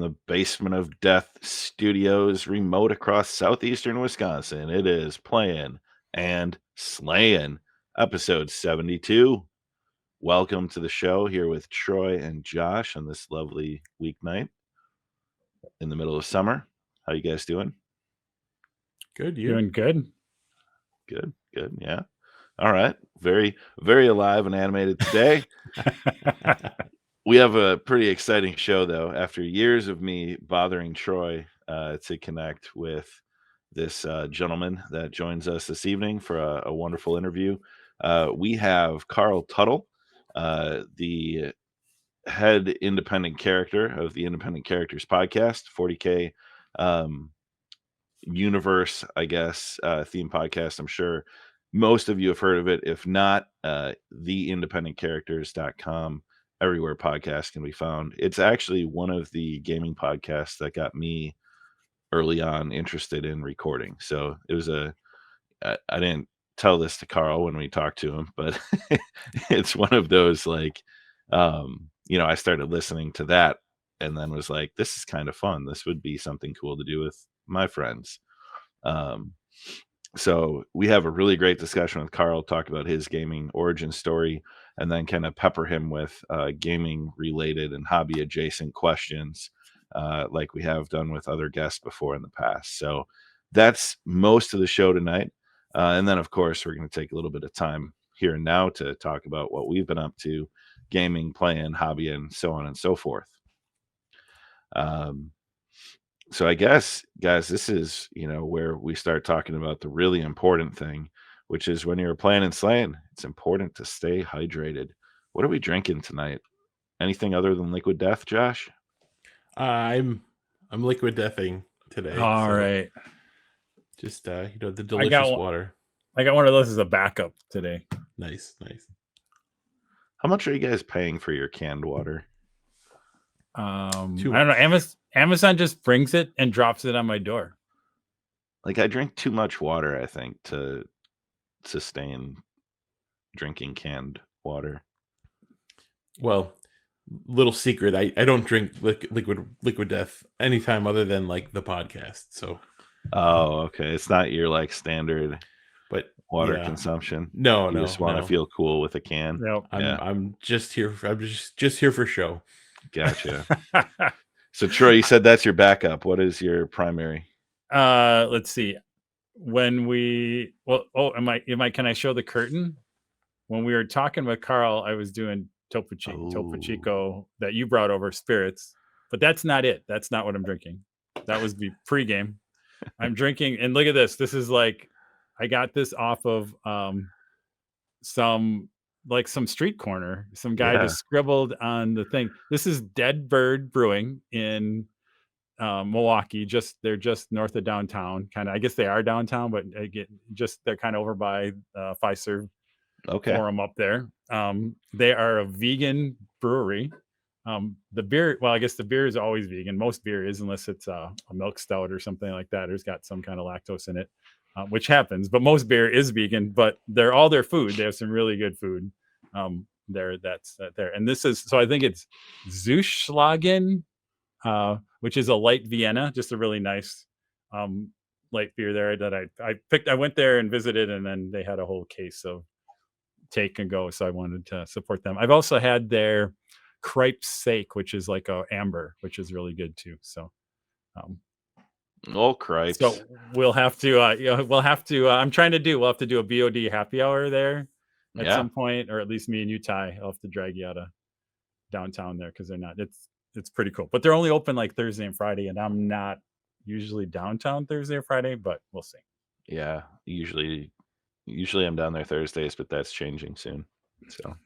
the Basement of Death Studios, remote across southeastern Wisconsin. It is Playin and Slayin, episode 72. Welcome to the show here with Troy and Josh on this lovely weeknight in the middle of summer. How you guys doing? Good, you? Doing good. Good, yeah. All right. Very, very alive and animated today. We have a pretty exciting show, though. After years of me bothering Troy to connect with this gentleman that joins us this evening for a wonderful interview, we have Carl Tuttle, the head independent character of the Independent Characters podcast, 40K universe, I guess, theme podcast. I'm sure most of you have heard of it. If not, theindependentcharacters.com. Everywhere podcasts can be found. It's actually one of the gaming podcasts that got me early on interested in recording. So it was I didn't tell this to Carl when we talked to him, but it's one of those I started listening to that and then was like, this is kind of fun. This would be something cool to do with my friends. So we have a really great discussion with Carl, talk about his gaming origin story, and then kind of pepper him with gaming related and hobby adjacent questions like we have done with other guests before in the past. So that's most of the show tonight. And then, of course, we're going to take a little bit of time here and now to talk about what we've been up to, gaming, playing, hobby, and so on and so forth. So I guess, guys, this is, where we start talking about the really important thing, which is when you're playing and slaying, it's important to stay hydrated. What are we drinking tonight? Anything other than liquid death, Josh? I'm liquid deathing today. All right. Just the delicious water. I got one of those as a backup today. Nice. How much are you guys paying for your canned water? I don't know. Amazon just brings it and drops it on my door. Like, I drink too much water, I think, to sustain drinking canned water. Well, little secret, I don't drink liquid death anytime other than like the podcast. So okay, it's not your standard water consumption. No, you just want to feel cool with a can. Nope. I'm just here for show. Gotcha. So Troy, you said that's your backup. What is your primary? Let's see. When we can I show the curtain? When we were talking with Carl, I was doing Topo Chico that you brought over, spirits, but that's not it. That's not what I'm drinking. That was the pregame. I'm drinking, and look at this. This is I got this off of some street corner. Some guy just scribbled on the thing. This is Dead Bird Brewing in Milwaukee. They're just north of downtown. Kind of, I guess they are downtown, but they're kind of over by Fiserv Forum up there. They are a vegan brewery. The beer, well, I guess the beer is always vegan. Most beer is, unless it's a milk stout or something like that. It's got some kind of lactose in it, which happens. But most beer is vegan. But all their food. They have some really good food. There. And this is, so I think it's Zuschlagen, which is a light Vienna, just a really nice light beer there that I picked. I went there and visited, and then they had a whole case of take and go, so I wanted to support them. I've also had their Cripe Sake, which is like a amber, which is really good too. So Cripes. So we'll have to we'll have to do a BoD happy hour there at some point, or at least me and you, Ty. I'll have to drag you out of downtown there, because it's pretty cool. But they're only open like Thursday and Friday, and I'm not usually downtown Thursday or Friday, but we'll see. Yeah, usually I'm down there Thursdays, but that's changing soon. So,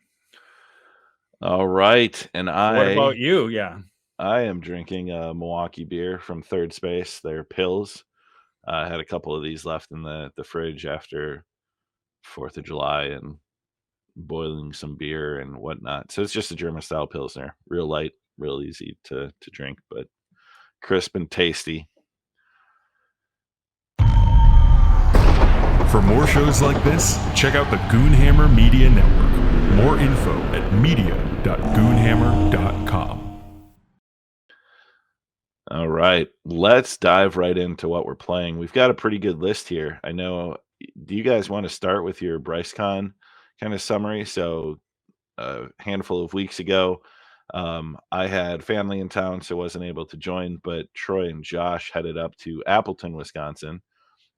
all right. And what about you? Yeah, I am drinking a Milwaukee beer from Third Space. They're pills. I had a couple of these left in the fridge after 4th of July and boiling some beer and whatnot. So it's just a German style Pilsner, real light, real easy to drink, but crisp and tasty. For more shows like this, check out the Goonhammer Media Network. More info at media.goonhammer.com. All right, let's dive right into what we're playing. We've got a pretty good list here. I know. Do you guys want to start with your BryceCon kind of summary? So, a handful of weeks ago, I had family in town, so wasn't able to join. But Troy and Josh headed up to Appleton, Wisconsin,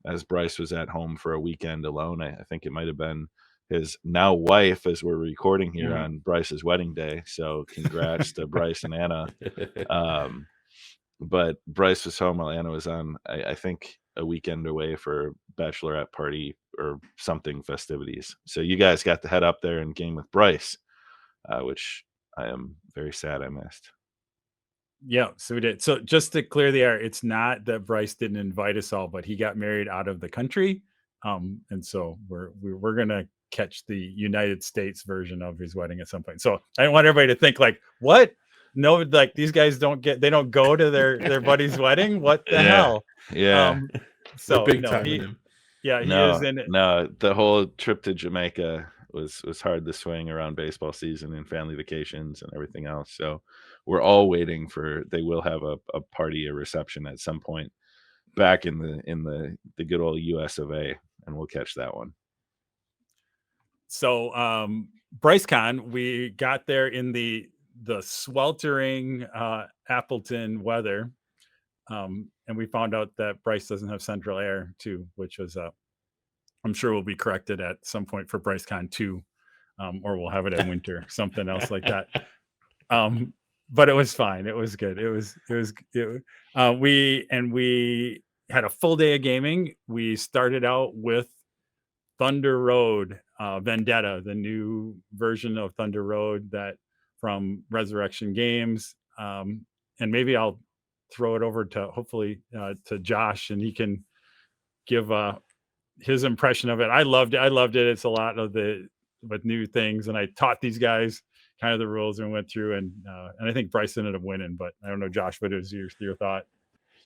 as Bryce was at home for a weekend alone. I think it might have been his now wife, as we're recording here Yeah. on Bryce's wedding day. So, congrats to Bryce and Anna. But Bryce was home while Anna was on, I think, a weekend away for bachelorette party or something festivities. So you guys got to head up there and game with Bryce, which I am very sad I missed. Yeah, so we did. So just to clear the air, it's not that Bryce didn't invite us all, but he got married out of the country, and so we're gonna catch the United States version of his wedding at some point. So I don't want everybody to think like, what? No, like these guys they don't go to their buddy's wedding. What the hell? Yeah. So big no, time he with him. yeah he No, is in it. no, the whole trip to Jamaica was hard to swing around baseball season and family vacations and everything else. So we're all waiting for they will have a party, a reception at some point back in the good old US of A, and we'll catch that one. So BryceCon, we got there in the sweltering Appleton weather, and we found out that Bryce doesn't have central air too, which was I'm sure will be corrected at some point for BryceCon 2, or we'll have it in winter, something else like that. But it was fine. It was good. We had a full day of gaming. We started out with Thunder Road Vendetta, the new version of Thunder Road that from Resurrection Games. And maybe I'll throw it over to hopefully to Josh, and he can give his impression of it. I loved it. It's a lot of with new things, and I taught these guys kind of the rules and went through, and I think Bryce ended up winning, but I don't know, Josh, what is your thought?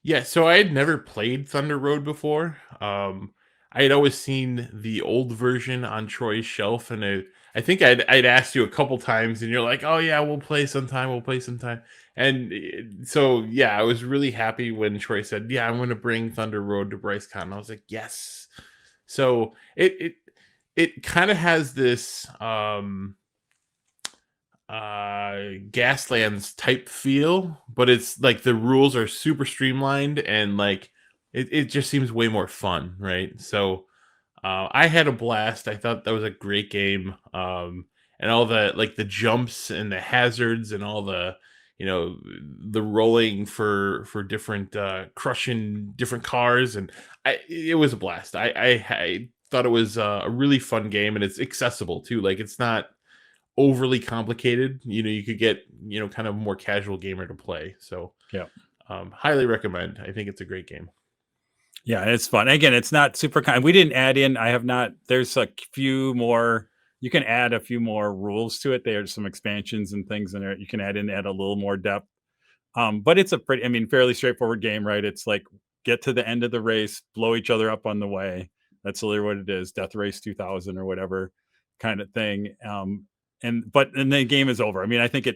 Yeah, so I had never played Thunder Road before. I had always seen the old version on Troy's shelf, and I think I'd asked you a couple times, and you're like, "Oh yeah, we'll play sometime. We'll play sometime." And so yeah, I was really happy when Troy said, "Yeah, I'm going to bring Thunder Road to BryceCon." I was like, "Yes." So it kind of has this Gaslands type feel, but it's like the rules are super streamlined, and like it just seems way more fun, right? So I had a blast. I thought that was a great game. And all the like the jumps and the hazards and all the the rolling for different crushing different cars, and it was a blast. I thought it was a really fun game, and it's accessible too. Like it's not overly complicated. You could get kind of a more casual gamer to play. So yeah, highly recommend. I think it's a great game. Yeah, it's fun. Again, it's not super kind. We didn't add in. I have not. There's a few more. You can add a few more rules to it. There's some expansions and things in there. You can add a little more depth. But it's a fairly straightforward game, right? It's like get to the end of the race, blow each other up on the way. That's literally what it is. Death Race 2000 or whatever kind of thing. And the game is over. I mean, I think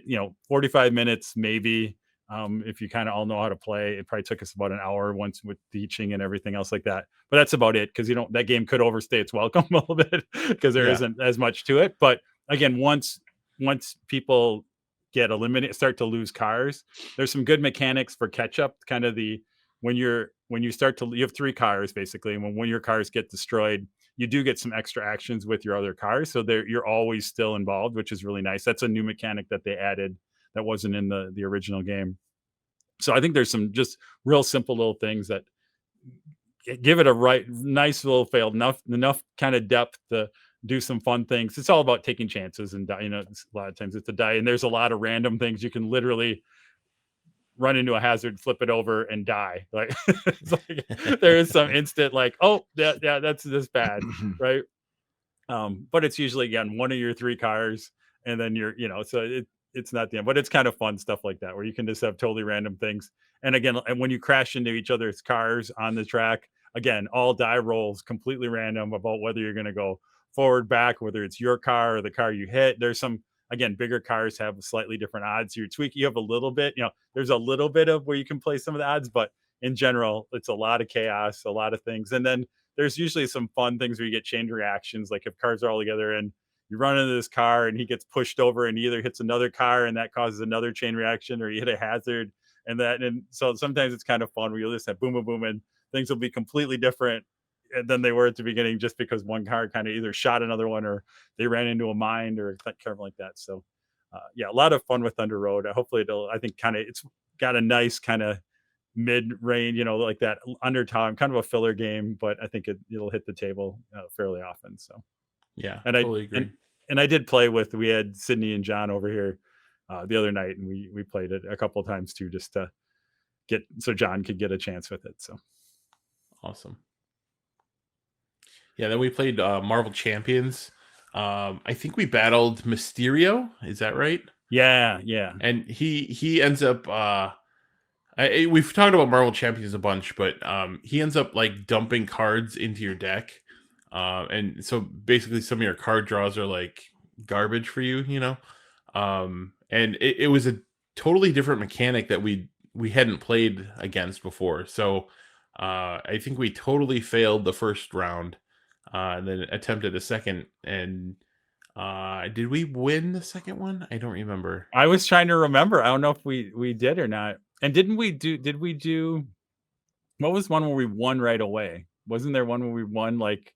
45 minutes maybe. If you kind of all know how to play, it probably took us about an hour once with teaching and everything else like that. But that's about it, because that game could overstay its welcome a little bit because there isn't as much to it. But again, once people get eliminated, start to lose cars, there's some good mechanics for catch up. Kind of when you have 3 cars basically, and when your cars get destroyed, you do get some extra actions with your other cars, so you're always still involved, which is really nice. That's a new mechanic that they added that wasn't in the original game. So I think there's some just real simple little things that give it a nice little failed enough kind of depth to do some fun things. It's all about taking chances, and a lot of times it's a die, and there's a lot of random things. You can literally run into a hazard, flip it over, and die. Like, it's like there is some instant like, oh yeah, that's this bad, right? But it's usually again one of your 3 cars, and then so it's not the end, but it's kind of fun stuff like that where you can just have totally random things. And again, and when you crash into each other's cars on the track, again, all die rolls completely random about whether you're going to go forward, back, whether it's your car or the car you hit. There's some again, bigger cars have slightly different odds. You have a little bit, there's a little bit of where you can play some of the odds, but in general, it's a lot of chaos, a lot of things. And then there's usually some fun things where you get chain reactions, like if cars are all together and you run into this car and he gets pushed over and he either hits another car and that causes another chain reaction, or you hit a hazard and so sometimes it's kind of fun where you just have boom, boom, boom, and things will be completely different than they were at the beginning, just because one car kind of either shot another one or they ran into a mine or something like that. So yeah, a lot of fun with Thunder Road. Hopefully I think it's got a nice kind of mid-range, like that Undertale, kind of a filler game, but I think it'll hit the table fairly often. So yeah, and totally agree. And I did play we had Sydney and John over here the other night, and we played it a couple of times too, just to so John could get a chance with it. So awesome. Yeah, then we played Marvel Champions. I think we battled Mysterio. Is that right? Yeah. And he ends up. We've talked about Marvel Champions a bunch, but he ends up like dumping cards into your deck, and so basically some of your card draws are like garbage for you, and it was a totally different mechanic that we hadn't played against before. So I think we totally failed the first round, and then attempted a second. And did we win the second one? I don't remember. I was trying to remember. I don't know if we did or not. And did we do what was one where we won right away? Wasn't there one where we won like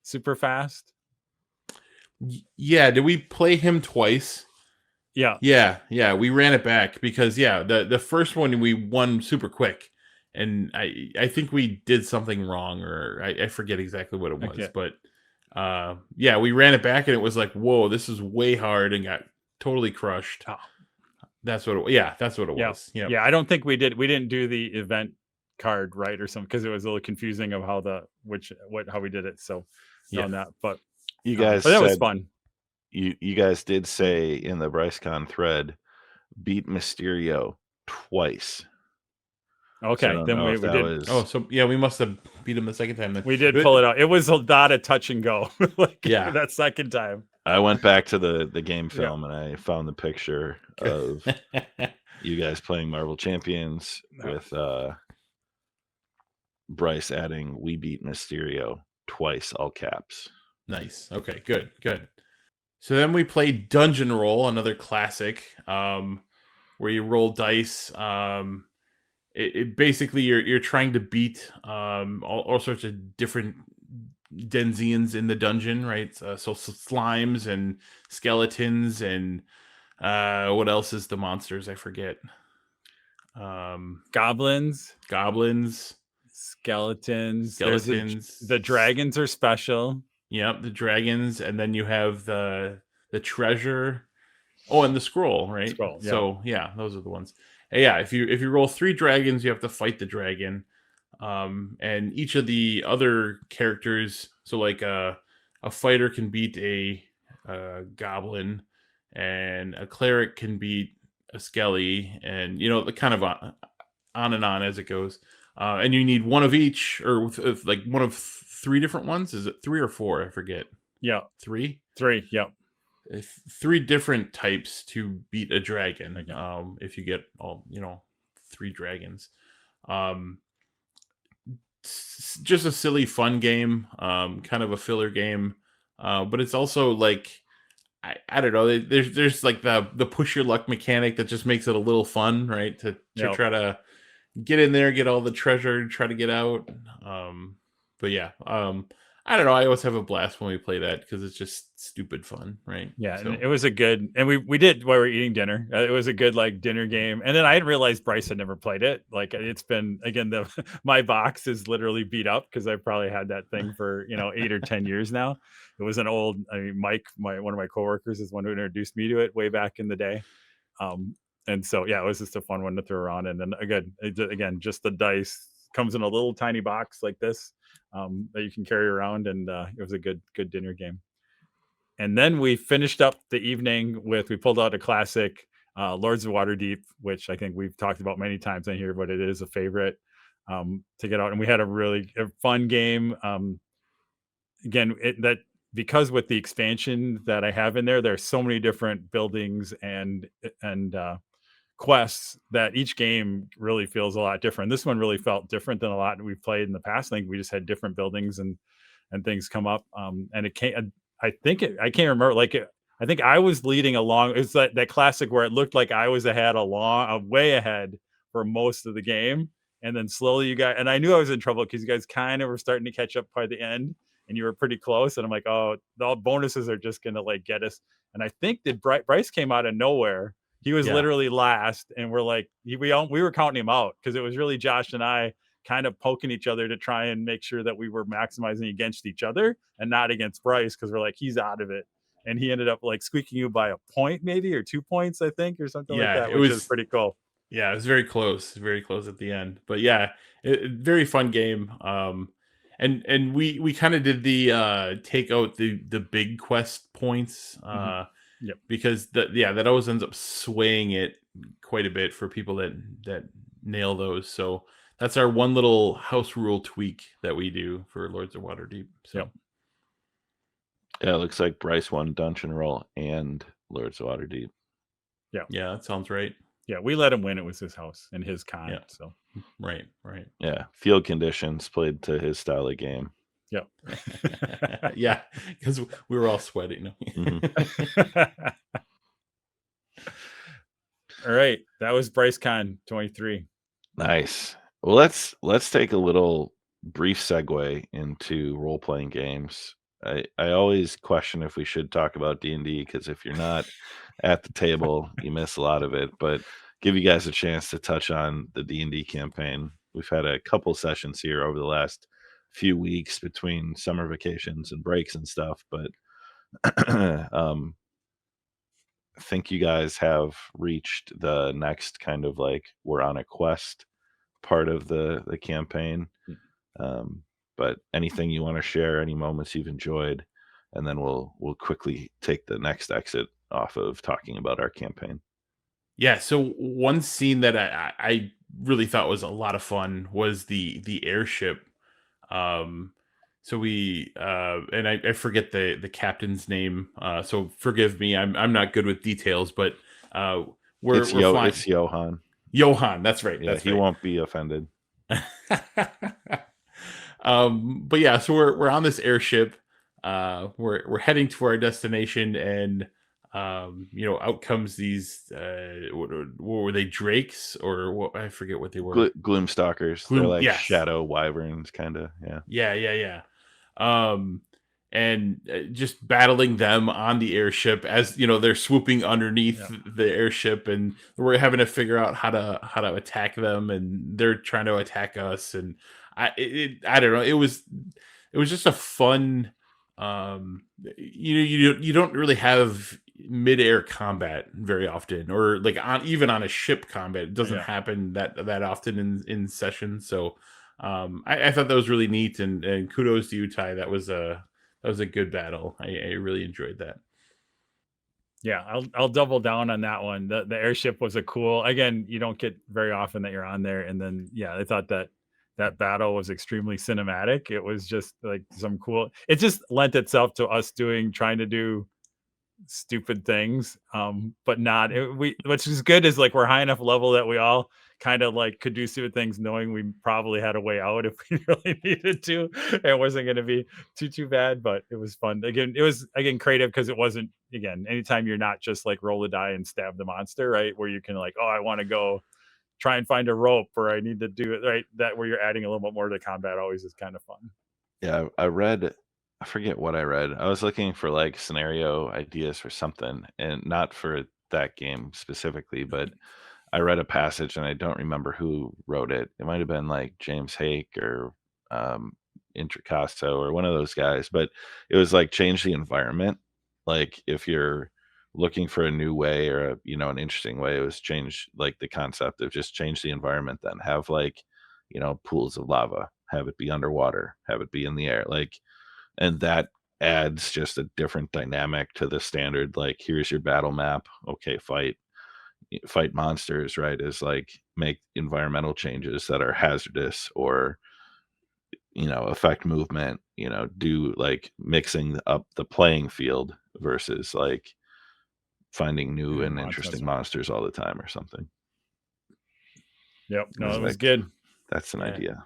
super fast? Yeah, did we play him twice? Yeah, we ran it back because the first one we won super quick, and I think we did something wrong, or I forget exactly what it was. Okay. But we ran it back and it was like, whoa, this is way hard, and got totally crushed. Oh. That's what it was. Yeah, I don't think we didn't do the event card right or something, because it was a little confusing of how we did it. So on that, but you guys but that was fun. You guys did say in the BryceCon thread, beat Mysterio twice. Okay, so then we did. Oh, so yeah, we must have beat him the second time. Then we did pull it out. It was a lot of touch and go. That second time. I went back to the game film and I found the picture of you guys playing Marvel Champions with Bryce adding "We beat Mysterio twice," all caps. Nice. Okay, good. So then we played Dungeon Roll, another classic, where you roll dice. It basically you're trying to beat all sorts of different Denzians in the dungeon, right? So slimes and skeletons and what else is the monsters? I forget. Goblins, skeletons. The dragons are special. Yep, the dragons, and then you have the treasure. Oh, and the scroll, right? Scroll, yeah. So yeah, those are the ones. Yeah, if you roll 3 dragons, you have to fight the dragon. And each of the other characters, so like a fighter can beat a goblin, and a cleric can beat a skelly, and the kind of on and on as it goes. And you need one of each, or like one of 3 different ones. Is it 3 or 4? I forget. Yeah, 3. 3. Yep. 3 different types to beat a dragon. If you get all 3 dragons. Just a silly fun game, kind of a filler game, but it's also like I don't know. There's like the push your luck mechanic that just makes it a little fun, right? To try to get in there, get all the treasure, try to get out. But yeah, I don't know. I always have a blast when we play that because it's just stupid fun, right? Yeah, so. And it was a good, and we did while we were eating dinner. It was a good like dinner game. And then I didn't realize Bryce had never played it. Like it's been again my box is literally beat up because I probably had that thing for 8 or 10 years now. It was an old. Mike, one of my coworkers, is one who introduced me to it way back in the day. And so yeah, it was just a fun one to throw around. And then again, just the dice comes in a little tiny box like this. That you can carry around, and it was a good dinner game. And then we finished up the evening we pulled out a classic, Lords of Waterdeep, which I think we've talked about many times on here, but it is a favorite to get out. And we had a really fun game. Again, because with the expansion that I have in there, there's so many different buildings and quests that each game really feels a lot different. This one really felt different than a lot we've played in the past. I think we just had different buildings and things come up. And it can't. I can't remember. I think I was leading along. It's that classic where it looked like I was way ahead for most of the game, and then slowly you got. And I knew I was in trouble because you guys kind of were starting to catch up by the end, and you were pretty close. And I'm like, oh, the bonuses are just gonna like get us. And I think that Bryce came out of nowhere. He was literally last, and we're like, we were counting him out because it was really Josh and I kind of poking each other to try and make sure that we were maximizing against each other and not against Bryce, because we're like, he's out of it. And he ended up like squeaking you by a point, maybe, or 2 points, I think, or something like that, which is pretty cool. Yeah, it was very close at the end. But yeah, very fun game. And we kind of did the take out the big quest points. Because that always ends up swaying it quite a bit for people that nail those. So that's our one little house rule tweak that we do for Lords of Waterdeep. So yeah, it looks like Bryce won Dungeon Roll and Lords of Waterdeep. Yeah, that sounds right. Yeah, we let him win. It was his house and his con. Yeah. So right. Yeah, field conditions played to his style of game. Yeah. Yeah, because we were all sweating. All right, that was BryceCon 23. Nice. Well, let's take a little brief segue into role-playing games. I always question if we should talk about D&D, because if you're not at the table, you miss a lot of it. But give you guys a chance to touch on the D&D campaign. We've had a couple sessions here over the last few weeks between summer vacations and breaks and stuff, but I think you guys have reached the next kind of like we're on a quest part of the campaign. But anything you want to share, any moments you've enjoyed, and then we'll quickly take the next exit off of talking about our campaign. Yeah, so one scene that I really thought was a lot of fun was the airship. So we and I forget the captain's name, so forgive me. I'm not good with details, but we're flying. It's Johan. Johan, that's right. Yeah, he won't be offended. But yeah, so we're on this airship. We're heading to our destination, and out comes these what were they, drakes, or what? I forget what they were. Gloomstalkers. They're like shadow wyverns, kind of. Yeah. And just battling them on the airship as they're swooping underneath the airship, and we're having to figure out how to attack them, and they're trying to attack us. And I don't know. It was just a fun. You don't really have mid-air combat very often, or like even on a ship combat. It doesn't happen that often in sessions. So I thought that was really neat, and kudos to you, Ty. That was a good battle. I really enjoyed that. Yeah, I'll double down on that one. The airship was a cool. Again, you don't get very often that you're on there, and then I thought that battle was extremely cinematic. It was just like some cool. It just lent itself to us trying to do stupid things, but not. Which is good is like we're high enough level that we all kind of like could do stupid things, knowing we probably had a way out if we really needed to. It wasn't going to be too bad, but it was fun. Again, it was creative because it wasn't, anytime you're not just like roll a die and stab the monster, right? Where you can like, oh, I want to go try and find a rope, or I need to do it right. That where you're adding a little bit more to combat always is kind of fun. Yeah, I forget what I read. I was looking for like scenario ideas for something, and not for that game specifically, but I read a passage and I don't remember who wrote it. It might have been like James Hake or Intricasto or one of those guys, but it was like change the environment. Like if you're looking for a new way or an interesting way, it was change like the concept of just change the environment, then have like pools of lava, have it be underwater, have it be in the air, like, and that adds just a different dynamic to the standard, like here's your battle map, okay, fight monsters, right? Is like make environmental changes that are hazardous, or affect movement, do like mixing up the playing field versus like finding new and interesting monsters all the time or something. Yep. No, it was like, good. That's an idea.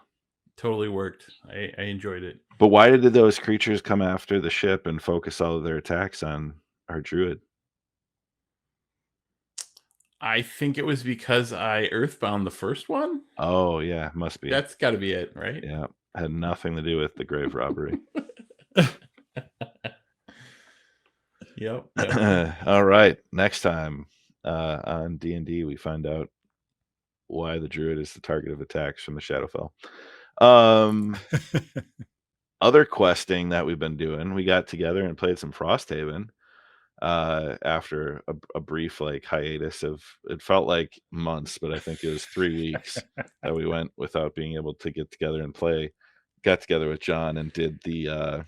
Totally worked. I enjoyed it. But why did those creatures come after the ship and focus all of their attacks on our druid? I think it was because I earthbound the first one. Oh yeah, must be. That's got to be it, right? Yeah, had nothing to do with the grave robbery. Yep. All right, next time on D&D, we find out why the druid is the target of attacks from the Shadowfell. Other questing that we've been doing, we got together and played some Frosthaven after a brief like hiatus of, it felt like months, but I think it was 3 weeks that we went without being able to get together and play. Got together with John and did the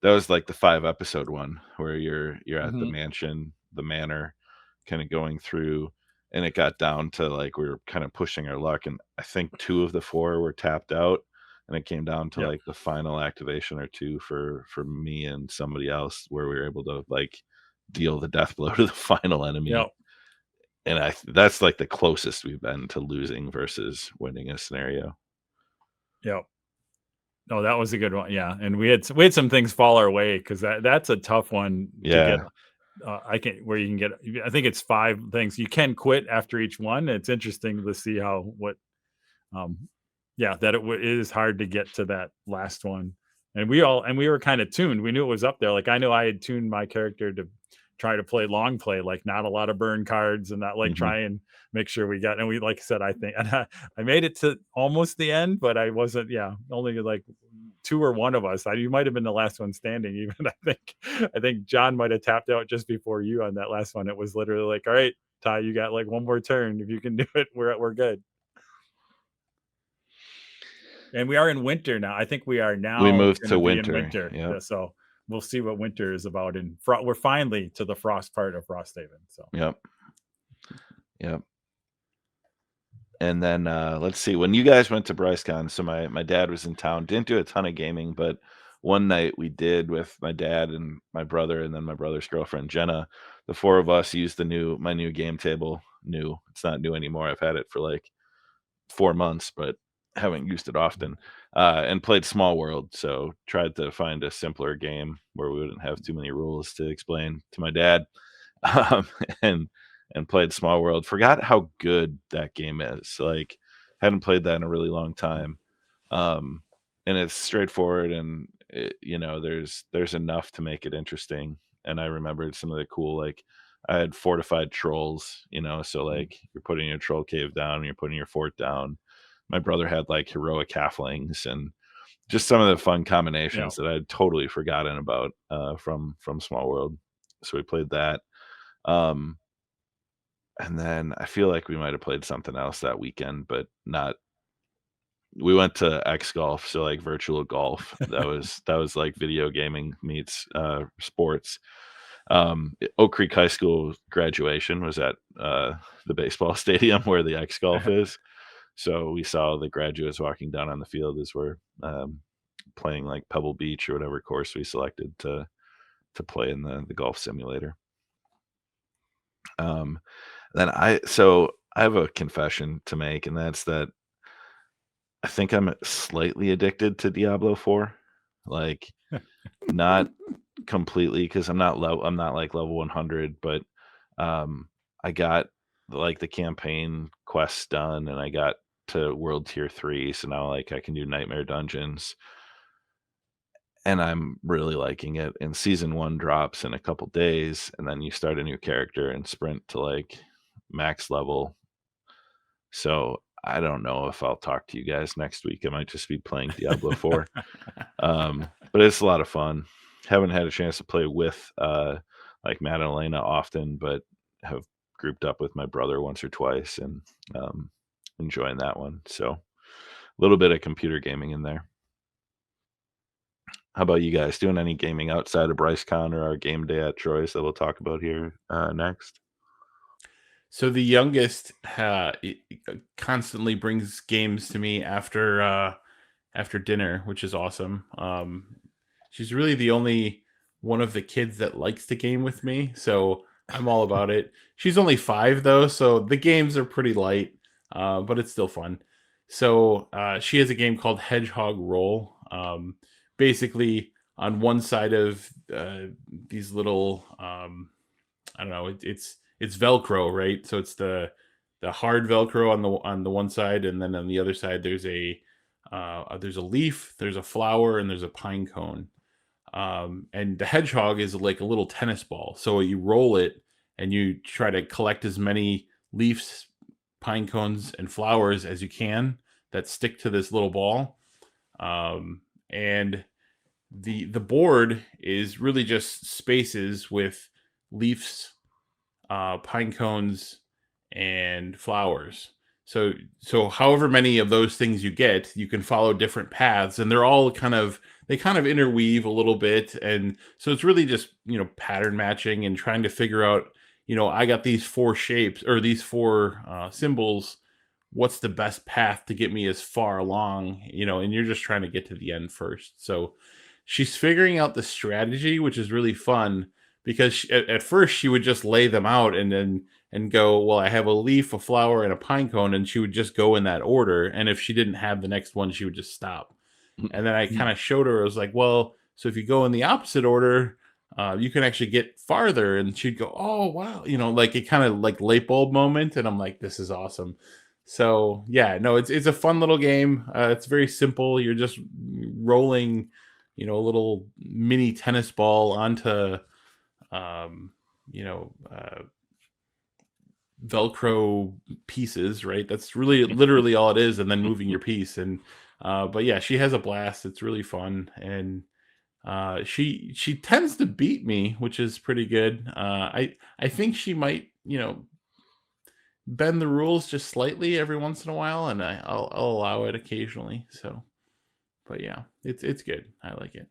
that was like the 5-episode one where you're at the mansion, the manor, kind of going through, and it got down to like we were kind of pushing our luck, and I think 2 of the 4 were tapped out, and it came down to like the final activation or 2 for me and somebody else where we were able to like deal the death blow to the final enemy. And that's like the closest we've been to losing versus winning a scenario. No, that was a good one. Yeah, and we had some things fall our way because that's a tough one to get. I think it's 5 things. You can quit after each one. It's interesting to see that it is hard to get to that last one. And we were kind of tuned. We knew it was up there. Like I knew I had tuned my character to try to play long play, like not a lot of burn cards and not like try and make sure we got, and we, like I said, I think I made it to almost the end, but I wasn't, only like 2 or 1 of us. You might've been the last one standing even. I think John might've tapped out just before you on that last one. It was literally like, all right, Ty, you got like 1 more turn. If you can do it, we're good. And we are in winter now. I think we are now. We moved to winter. Yeah, so we'll see what winter is about. And we're finally to the frost part of Frosthaven. So Yep. And then let's see. When you guys went to BryceCon, so my dad was in town. Didn't do a ton of gaming, but one night we did with my dad and my brother, and then my brother's girlfriend Jenna. The 4 of us used my new game table. New. It's not new anymore. I've had it for like 4 months, but haven't used it often, and played Small World. So tried to find a simpler game where we wouldn't have too many rules to explain to my dad, and played Small World. Forgot how good that game is. Like hadn't played that in a really long time, and it's straightforward, and there's enough to make it interesting. And I remembered some of the cool, like I had fortified trolls, so like you're putting your troll cave down and you're putting your fort down. My brother had like heroic halflings and just some of the fun combinations that I'd totally forgotten about from Small World. So we played that. And then I feel like we might have played something else that weekend, but not. We went to X Golf, so like virtual golf. That was like video gaming meets sports. Oak Creek High School graduation was at the baseball stadium where the X Golf is. So we saw the graduates walking down on the field as we're playing like Pebble Beach or whatever course we selected to play in the golf simulator. Then I have a confession to make, and that's that I think I'm slightly addicted to Diablo 4. Like not completely, because I'm not like level 100, but I got like the campaign quests done, and I got to world tier 3, so now like I can do nightmare dungeons, and I'm really liking it. And season 1 drops in a couple days, and then you start a new character and sprint to like max level. So I don't know if I'll talk to you guys next week. I might just be playing Diablo 4. But it's a lot of fun. Haven't had a chance to play with like Matt and Elena often, but have grouped up with my brother once or twice, and enjoying that one. So a little bit of computer gaming in there. How about you guys? Doing any gaming outside of BryceCon or our game day at Troy's that we'll talk about here next? So the youngest constantly brings games to me after after dinner, which is awesome. She's really the only one of the kids that likes the game with me, so I'm all about it. She's only 5 though, so the games are pretty light, but it's still fun. So she has a game called Hedgehog Roll. Basically, on one side of these little, I don't know, it's Velcro, right? So it's the hard Velcro on the one side, and then on the other side there's a leaf, there's a flower, and there's a pine cone. And the hedgehog is like a little tennis ball. So you roll it and you try to collect as many leaves, pine cones, and flowers as you can that stick to this little ball. And the board is really just spaces with leaves, pine cones, and flowers. So however many of those things you get, you can follow different paths, and they're all kind of interweave a little bit. And so it's really just, pattern matching and trying to figure out, I got these 4 shapes or these 4 symbols. What's the best path to get me as far along, and you're just trying to get to the end first. So she's figuring out the strategy, which is really fun, because at first she would just lay them out and go, well, I have a leaf, a flower, and a pine cone, and she would just go in that order. And if she didn't have the next one, she would just stop. And then I kind of showed her, I was like, well, so if you go in the opposite order, you can actually get farther. And she'd go, oh, wow. Like it kind of like light bulb moment. And I'm like, this is awesome. So yeah, no, it's a fun little game. It's very simple. You're just rolling, a little mini tennis ball onto, Velcro pieces, right? That's really literally all it is, and then moving your piece. And but yeah, she has a blast. It's really fun, and she tends to beat me, which is pretty good. I think she might, bend the rules just slightly every once in a while, and I'll allow it occasionally. So, but yeah, it's good. I like it.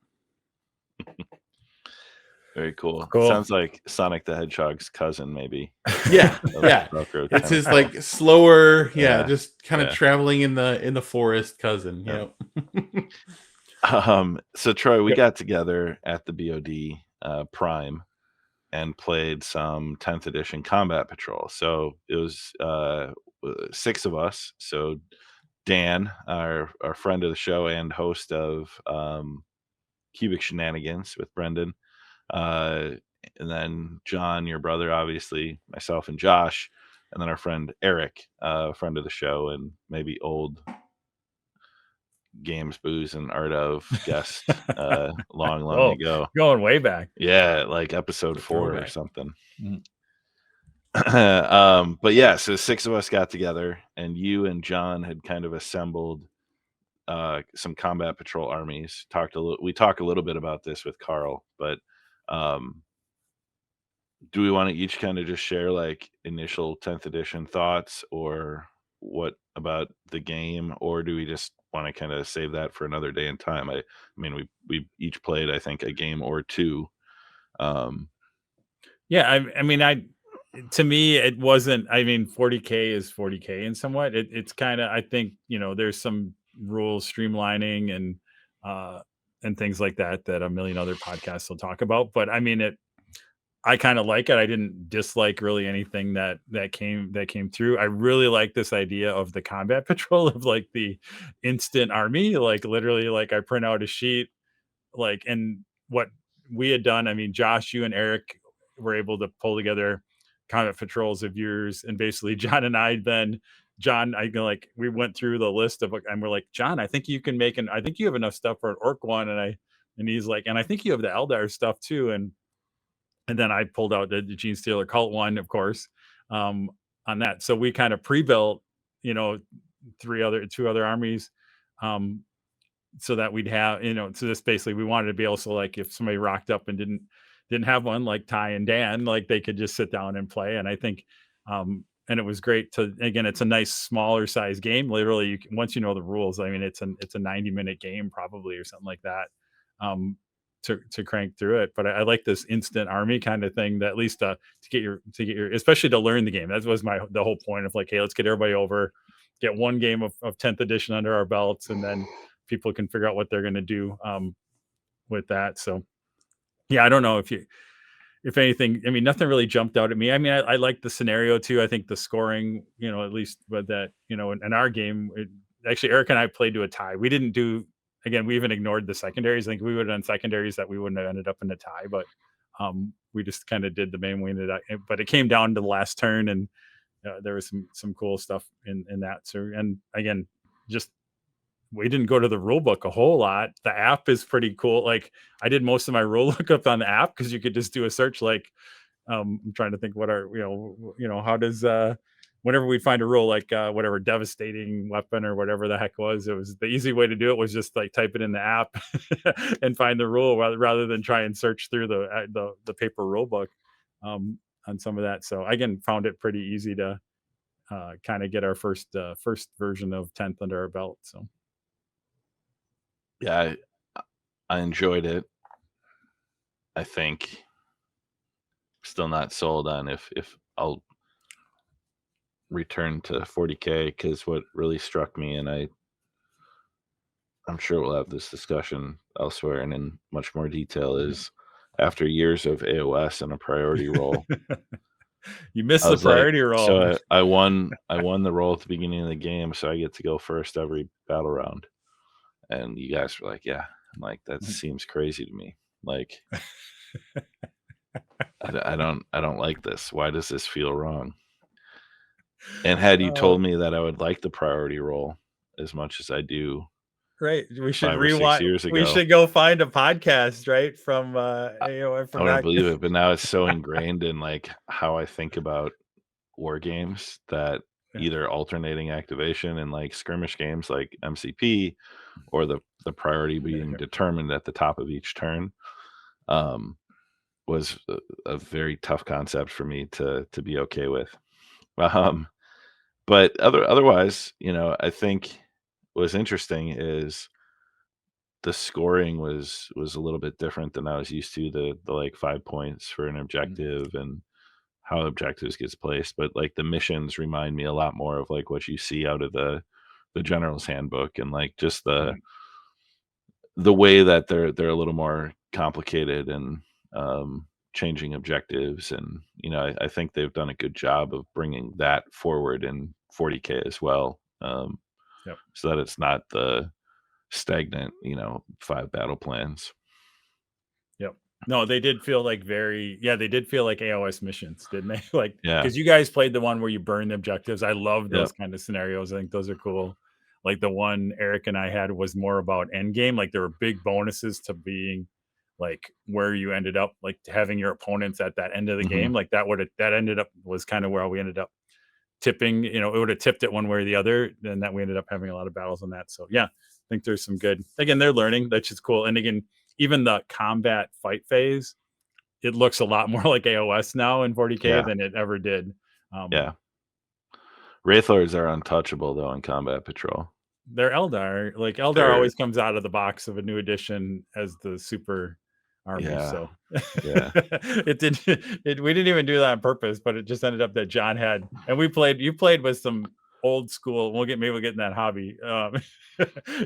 Very cool. Cool. Sounds like Sonic the Hedgehog's cousin, maybe. Yeah, yeah. Velcro It's tennis his ball. like slower, Yeah, just kind of yeah. traveling in the forest cousin. Yeah. Yep. So Troy, we Yep. got together at the BoD Prime and played some 10th edition Combat Patrol. So it was 6 of us. So Dan, our friend of the show and host of Cubic Shenanigans with Brendan, and then John, your brother, obviously, myself and Josh, and then our friend Eric, friend of the show and maybe old Games, Booze, and Art of guest long Whoa. ago. Going way back. Yeah, like episode 4 or throwback. something. Mhm. But yeah, so 6 of us got together, and you and John had kind of assembled some Combat Patrol armies. We talked a little bit about this with Carl, but do we want to each kind of just share like initial 10th edition thoughts, or what about the game, or do we just want to kind of save that for another day and time? I mean, we each played, I think, a game or 2. Yeah, I mean, to me, it wasn't. I mean, 40K is 40K in somewhat. It's kind of. I think there's some rules streamlining and things like that a million other podcasts will talk about. But I mean, I kind of like it. I didn't dislike really anything that came through. I really like this idea of the Combat Patrol, of like the instant army. Like literally, like I print out a sheet, like, and what we had done. I mean, Josh, you and Eric were able to pull together Combat Patrols of yours, and basically John and I then. John, we went through the list of, and we're like, John, I think you can make I think you have enough stuff for an orc one, and he's like, and I think you have the Eldar stuff too, and then I pulled out the Gene Stealer cult one, of course, on that. So we kind of pre-built, 2 other armies, so that we'd have, so this basically we wanted to be able, so like if somebody rocked up and didn't have one, like Ty and Dan, like they could just sit down and play. And I think, and it was great again, it's a nice smaller size game. Literally, once you know the rules, I mean, it's a 90-minute game probably, or something like that. To crank through it. But I like this instant army kind of thing, that at least to get your, especially to learn the game. That was the whole point of like, hey, let's get everybody over, get one game of 10th edition under our belts, and then people can figure out what they're going to do with that. So yeah, I don't know if anything, I mean, nothing really jumped out at me. I mean, I like the scenario too. I think the scoring, at least with that, in our game, actually Eric and I played to a tie. We didn't do, again, we even ignored the secondaries. I think we would have done secondaries that we wouldn't have ended up in a tie, but we just kind of did the main. We ended up, but it came down to the last turn, and there was some cool stuff in that. So, and again, just we didn't go to the rule book a whole lot. The app is pretty cool. Like I did most of my rule lookup on the app because you could just do a search. Like I'm trying to think what are how does whenever we find a rule like whatever devastating weapon or whatever the heck was, it was the easy way to do it was just like type it in the app and find the rule rather than try and search through the paper rule book on some of that. So again, found it pretty easy to kind of get our first version of 10th under our belt. So yeah, I enjoyed it. I think still not sold on if I'll return to 40K, because what really struck me, and I'm sure we'll have this discussion elsewhere and in much more detail, is after years of AOS and a priority role, you missed the priority role. So I won the role at the beginning of the game, so I get to go first every battle round. And you guys were like, yeah. I'm like, that seems crazy to me. Like, I don't like this. Why does this feel wrong? And had you told me that I would like the priority role as much as I do, right? We should 5 or 6 years ago. We should go find a podcast, right? From I wouldn't believe it, but now it's so ingrained in like how I think about war games that either alternating activation in like skirmish games like MCP, or the priority being determined at the top of each turn, was a very tough concept for me to be okay with. But otherwise, I think what's interesting is the scoring was a little bit different than I was used to. The like 5 points for an objective and how objectives gets placed, but like the missions remind me a lot more of like what you see out of the general's handbook, and like just the way that they're a little more complicated and changing objectives. And I think they've done a good job of bringing that forward in 40K as well, so that it's not the stagnant 5 battle plans. No, they did feel like they did feel like AOS missions, didn't they? Like, Yeah, because you guys played the one where you burn the objectives. I love those kind of scenarios. I think those are cool. Like the one Eric and I had was more about end game. Like there were big bonuses to being like where you ended up, like having your opponents at that end of the game. Like that ended up was kind of where we ended up tipping. It would have tipped it one way or the other, and that we ended up having a lot of battles on that. So yeah, I think there's some good. Again, they're learning. That's just cool. And again, even the combat fight phase, it looks a lot more like AOS now in 40K than it ever did. Wraithlords are untouchable though in Combat Patrol. They're Eldar. Like Eldar always comes out of the box of a new edition as the super army. So we didn't even do that on purpose, but it just ended up that John had, and you played with some old school. Maybe we'll get in that hobby.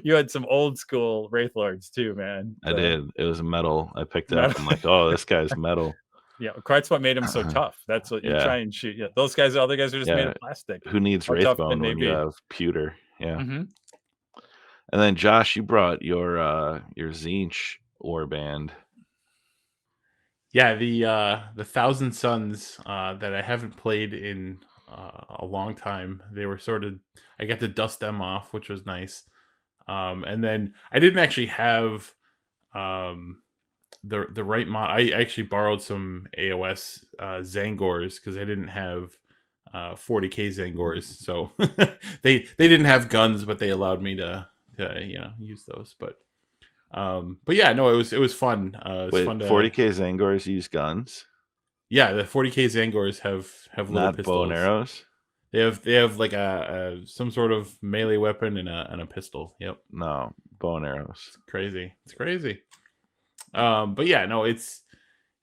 You had some old school Wraithlords too, man. I did. It was metal. I picked it up. I'm like, oh, this guy's metal. Yeah, that's what made him so tough. That's what you try and shoot. Yeah, those guys, other guys are just made of plastic. Who needs Wraithbone when you have pewter? Yeah. And then Josh, you brought your Tzeentch warband. Yeah, the Thousand Suns that I haven't played in a long time. They were I got to dust them off, which was nice. And then I didn't actually have the right mod. I actually borrowed some AOS Zangors because I didn't have 40K Zangors, so they didn't have guns, but they allowed me to use those. But yeah, no, it was fun. It was fun to, 40K Zangors use guns. Yeah, the 40K Zangors have little not pistols. Bow and arrows. They have like a some sort of melee weapon and a pistol. Yep. No, bow and arrows. It's crazy. It's crazy. But yeah, no, it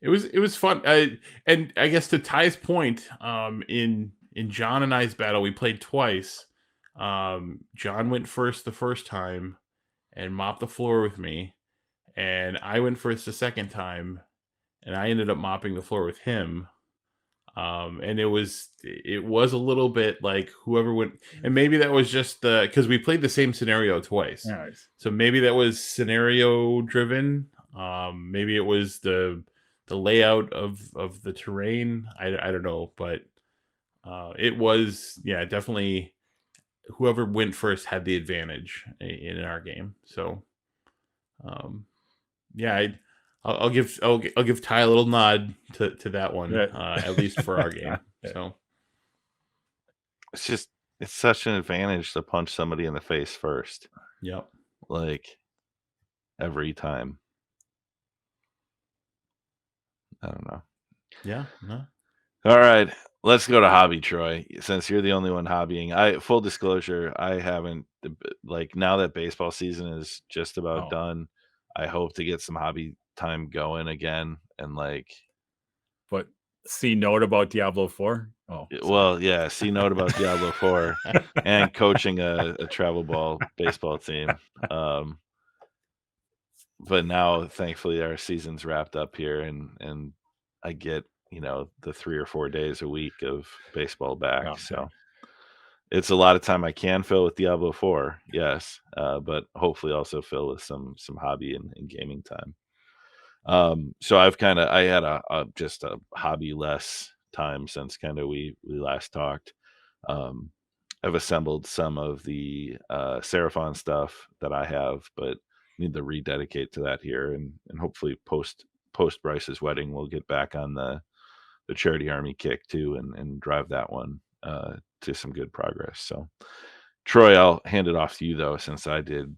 was fun. And I guess to Ty's point, in John and I's battle, we played twice. John went first the first time, and mopped the floor with me. And I went first the second time, and I ended up mopping the floor with him. And it was a little bit like whoever went, and maybe that was just because we played the same scenario twice. Nice. So maybe that was scenario driven. Maybe it was the layout of the terrain. I don't know, but it was, yeah, definitely whoever went first had the advantage in our game. So yeah, I'll give Ty a little nod to that one, at least for our game. So it's such an advantage to punch somebody in the face first. Yep. Like every time. I don't know. Yeah. No. All right, let's go to hobby, Troy. Since you're the only one hobbying, full disclosure, I haven't, like, now that baseball season is just about done. I hope to get some hobby time going again, and like. But see note about Diablo 4. Oh, well, yeah. See note about Diablo 4 and coaching a travel ball baseball team. But now, thankfully, our season's wrapped up here, and I get, the 3 or 4 days a week of baseball back. Okay. So it's a lot of time I can fill with Diablo 4, yes, but hopefully also fill with some hobby and gaming time. So I had just a hobby less time since kind of we last talked. I've assembled some of the Seraphon stuff that I have, but need to rededicate to that here, and hopefully post Bryce's wedding, we'll get back on the charity army kick too, and drive that one to some good progress. So Troy, I'll hand it off to you though, since I did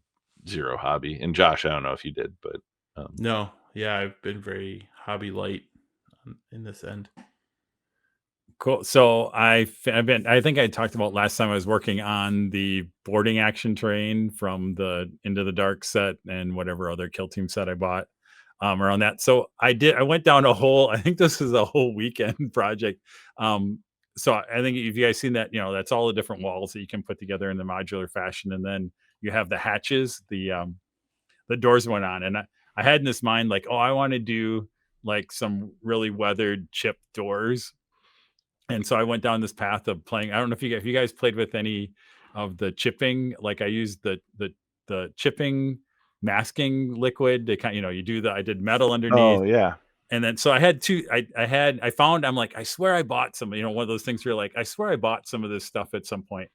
zero hobby, and Josh, I don't know if you did, but no, yeah, I've been very hobby light in this end. Cool. So I think I talked about last time I was working on the boarding action terrain from the Into the Dark set and whatever other Kill Team set I bought around that. So I went down I think this is a whole weekend project. So I think if you guys seen that, that's all the different walls that you can put together in the modular fashion. And then you have the hatches, the doors went on. And I had in this mind, like, oh, I want to do like some really weathered chip doors. And so I went down this path of playing. I don't know if you guys played with any of the chipping. Like I used the chipping masking liquid to kind, I did metal underneath. Oh yeah. And then so I had I'm like, I swear I bought some, one of those things where you're like, I swear I bought some of this stuff at some point.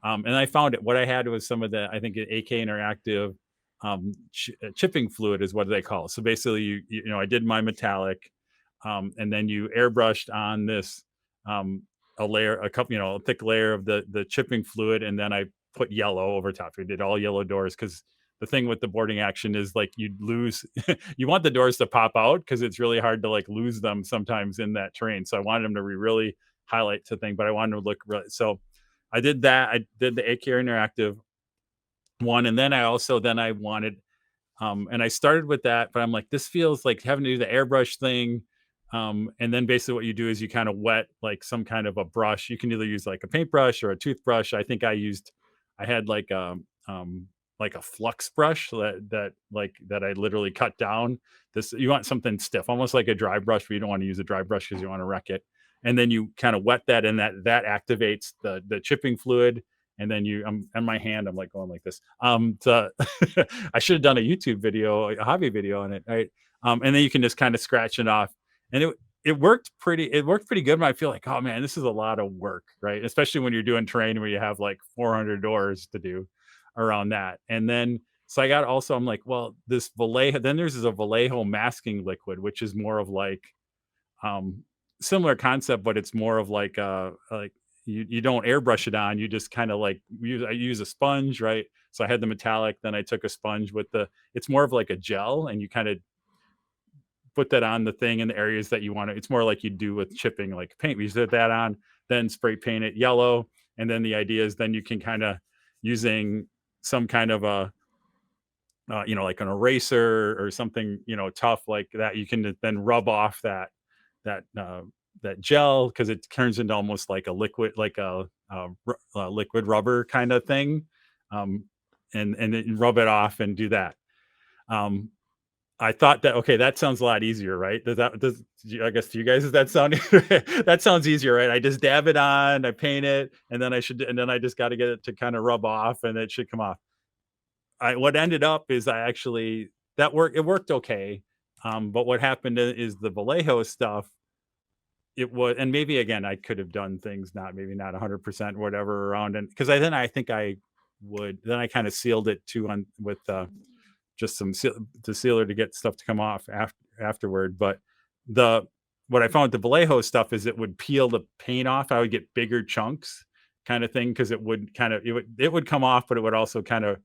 And I found it. What I had was some of the, I think AK Interactive chipping fluid is what they call it. So basically I did my metallic, and then you airbrushed on this a thick layer of the chipping fluid, and then I put yellow over top. We did all yellow doors because the thing with the boarding action is like you lose you want the doors to pop out because it's really hard to like lose them sometimes in that terrain. So I wanted them to really highlight the thing, but I wanted to look really, so I did that. I did the AK Interactive one, and then I wanted and I started with that, but I'm like, this feels like having to do the airbrush thing. And then basically what you do is you kind of wet like some kind of a brush. You can either use like a paintbrush or a toothbrush. I think I had like a flux brush that I literally cut down. You want something stiff, almost like a dry brush, but you don't want to use a dry brush because you want to wreck it. And then you kind of wet that, and that activates the chipping fluid. And then on my hand, I'm like going like this. I should have done a YouTube video, a hobby video on it, right? And then you can just kind of scratch it off, and it worked pretty good. But I feel like, oh man, this is a lot of work, right? Especially when you're doing terrain where you have like 400 doors to do around that. And then so I'm like, well, this Vallejo. Then there's a Vallejo masking liquid, which is more of like similar concept, but it's more of like you don't airbrush it on, you just kind of like I use a sponge, right? So I had the metallic, then I took a sponge it's more of like a gel, and you kind of put that on the thing in the areas that you want to. It's more like you do with chipping, like paint. We set that on, then spray paint it yellow, and then the idea is then you can kind of using some kind of a like an eraser or something tough like that, you can then rub off that gel, because it turns into almost like a liquid, like a liquid rubber kind of thing. and then rub it off and do that. I thought that, okay, that sounds a lot easier, right? I guess to you guys, does that sound that sounds easier, right? I just dab it on, I paint it, and then I just got to get it to kind of rub off, and it should come off. What ended up is it worked okay. But what happened is the Vallejo stuff, it was, and maybe again, I could have done things maybe not 100% whatever around, and because I think I I kind of sealed it too with just the sealer to get stuff to come off afterward. But what I found with the Vallejo stuff is it would peel the paint off. I would get bigger chunks kind of thing, because it would come off, but it would also kind of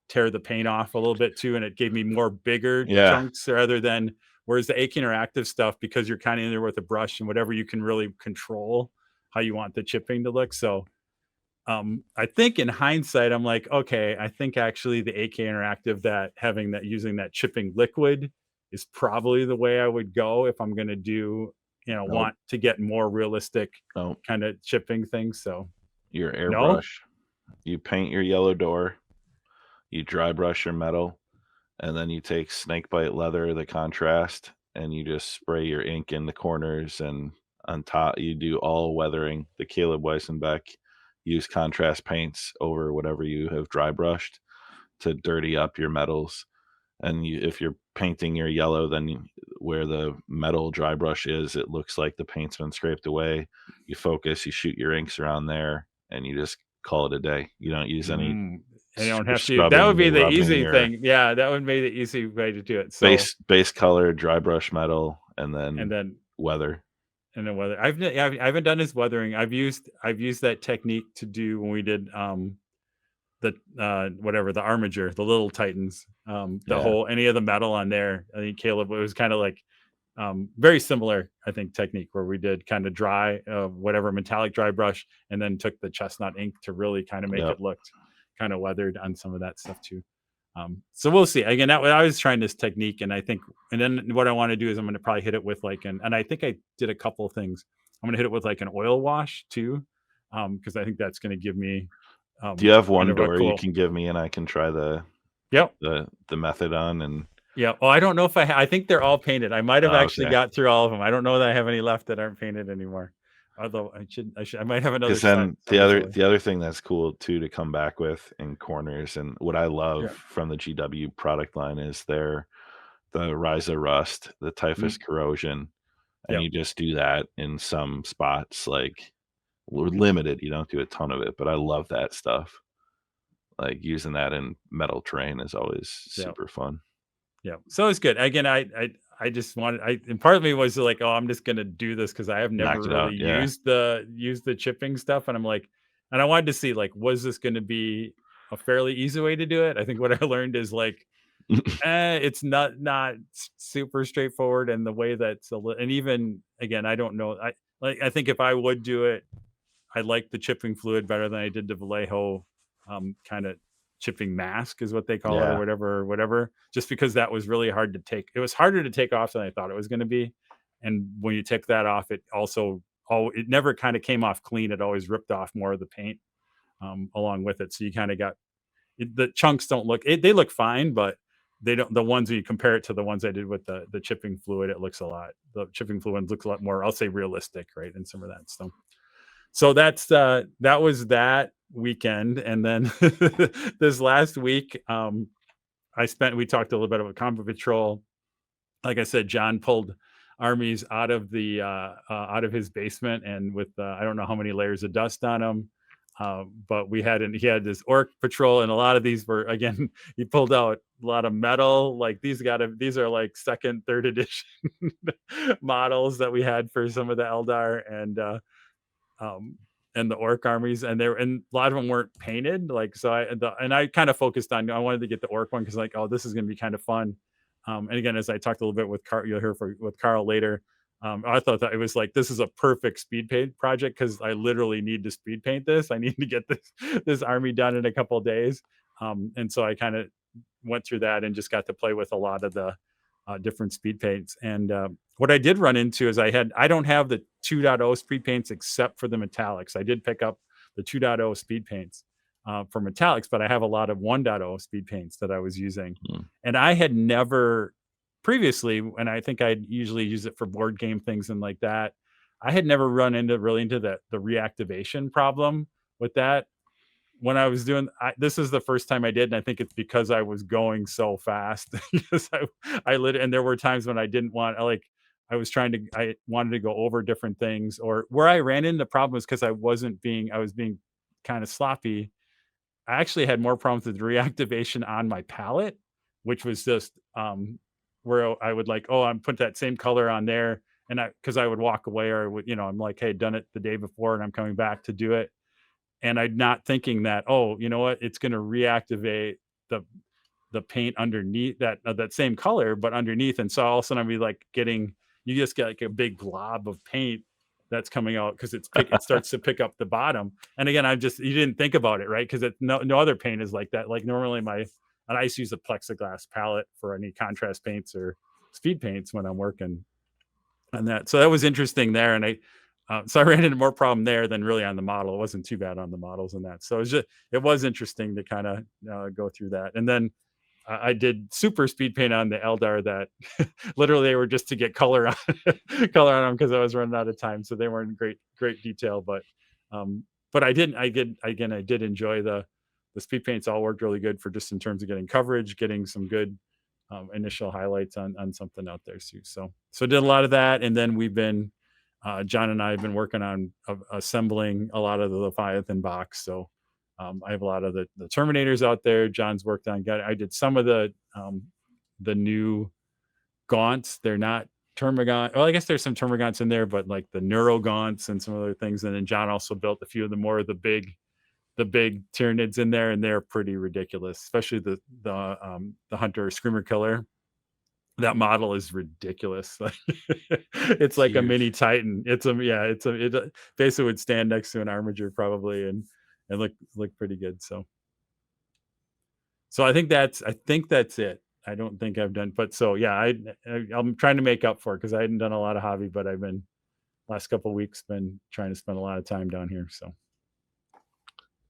tear the paint off a little bit too, and it gave me more bigger chunks rather than, whereas the AK Interactive stuff, because you're kind of in there with a brush and whatever, you can really control how you want the chipping to look. So I think in hindsight, I'm like, okay, I think actually the AK Interactive, using that chipping liquid is probably the way I would go if I'm going to do, want to get more realistic kind of chipping things. So your airbrush, you paint your yellow door, you dry brush your metal, and then you take snakebite leather, the contrast, and you just spray your ink in the corners, and on top you do all weathering. The Caleb Weissenbeck use contrast paints over whatever you have dry brushed to dirty up your metals. And if you're painting your yellow, then where the metal dry brush is, it looks like the paint's been scraped away. You focus, you shoot your inks around there, and you just call it a day. You don't use any. And you don't have to. That would be the easy thing. Yeah, that would be the easy way to do it. So base color, dry brush metal, and then weather. And then weather. I haven't done his weathering. I've used that technique to do when we did the armature, the little Titans, any of the metal on there. I think Caleb, it was kind of like very similar, I think, technique where we did kind of dry whatever metallic dry brush, and then took the chestnut ink to really kind of make it look kind of weathered on some of that stuff too. So we'll see. Again, I was trying this technique, and then what I want to do is I'm going to probably hit it with and I think I did a couple of things. I'm going to hit it with like an oil wash too, because I think that's going to give me. Do you have one door you can give me, and I can try the method on? And well, I don't know if I think they're all painted. I might have actually got through all of them. I don't know that I have any left that aren't painted anymore. Although I might have another. Because then the other thing that's cool too to come back with in corners, and what I love from the GW product line is the Ryza Rust, the Typhus Corrosion, and you just do that in some spots. Like, we're limited, you don't do a ton of it, but I love that stuff. Like, using that in metal terrain is always super fun. Yeah, so it's good. Again, I just wanted, and part of me was like, oh, I'm just gonna do this because I have never really used the chipping stuff, and I'm like, and I wanted to see, like, was this going to be a fairly easy way to do it? I think what I learned is like, it's not super straightforward, and the way that's and even again, I don't know. I think if I would do it, I like the chipping fluid better than I did the Vallejo kind of chipping mask is what they call it, or whatever, just because that was really hard to take. It was harder to take off than I thought it was going to be. And when you take that off, it also, it never kind of came off clean. It always ripped off more of the paint along with it. So you kind of got, the chunks don't look, they look fine, but they don't, the ones when you compare it to the ones I did with the chipping fluid, the chipping fluid looks a lot more, I'll say, realistic, right? And some of that stuff. So that was that weekend. And then this last week, we talked a little bit about Combat Patrol. Like I said, John pulled armies out of his basement, and with I don't know how many layers of dust on them. But he had this orc patrol, and a lot of these were, again, he pulled out a lot of metal. Like these are like second, third edition models that we had for some of the Eldar and the orc armies, and a lot of them weren't painted. Like, so I kind of focused on, I wanted to get the orc one because, like, oh, this is going to be kind of fun. And again, as I talked a little bit with Carl, you'll hear with Carl later. I thought that it was like, this is a perfect speed paint project because I literally need to speed paint this. I need to get this army done in a couple of days. And so I kind of went through that and just got to play with a lot of the different speed paints. And what I did run into is I don't have the 2.0 speed paints except for the metallics. I did pick up the 2.0 speed paints. for metallics, but I have a lot of 1.0 speed paints that I was using. Mm. And I had never previously, and I think I'd usually use it for board game things and like that. I had never run into the reactivation problem with that when I was doing. This is the first time I did, and I think it's because I was going so fast. Because and there were times when I didn't want, I wanted to go over different things, or where I ran into problems because I was being kind of sloppy. I actually had more problems with reactivation on my palette, which was just where I would like, oh, I'm put that same color on there, and because I would walk away, or I'm like, hey, done it the day before, and I'm coming back to do it, and I'm not thinking that, oh, you know what, it's going to reactivate the paint underneath that same color, but underneath, and so all of a sudden I'd be like you just get like a big glob of paint that's coming out because it starts to pick up the bottom. And again, you didn't think about it, right? Because no other paint is like that. Like normally and I used to use a plexiglass palette for any contrast paints or speed paints when I'm working on that. So that was interesting there. And so I ran into more problem there than really on the model. It wasn't too bad on the models and that. So it was interesting to kind of go through that. And then I did super speed paint on the Eldar that literally they were just to get color on them because I was running out of time. So they weren't great detail, but I did enjoy the speed paints. All worked really good for just in terms of getting coverage, getting some good initial highlights on something out there too. So did a lot of that. And then we've been, John and I have been working on assembling a lot of the Leviathan box. So I have a lot of the Terminators out there. John's worked on. I did some of the new Gaunts. They're not Termagant. Well, I guess there's some Termagants in there, but like the Neuro Gaunts and some other things. And then John also built a few of the big Tyranids in there, and they're pretty ridiculous, especially the Hunter Screamer Killer. That model is ridiculous. It's like a mini Titan. It basically would stand next to an Armiger probably, and look pretty good. So I think that's it. I don't think I've done, but so yeah, I'm trying to make up for it because I hadn't done a lot of hobby, but I've been last couple of weeks been trying to spend a lot of time down here. So.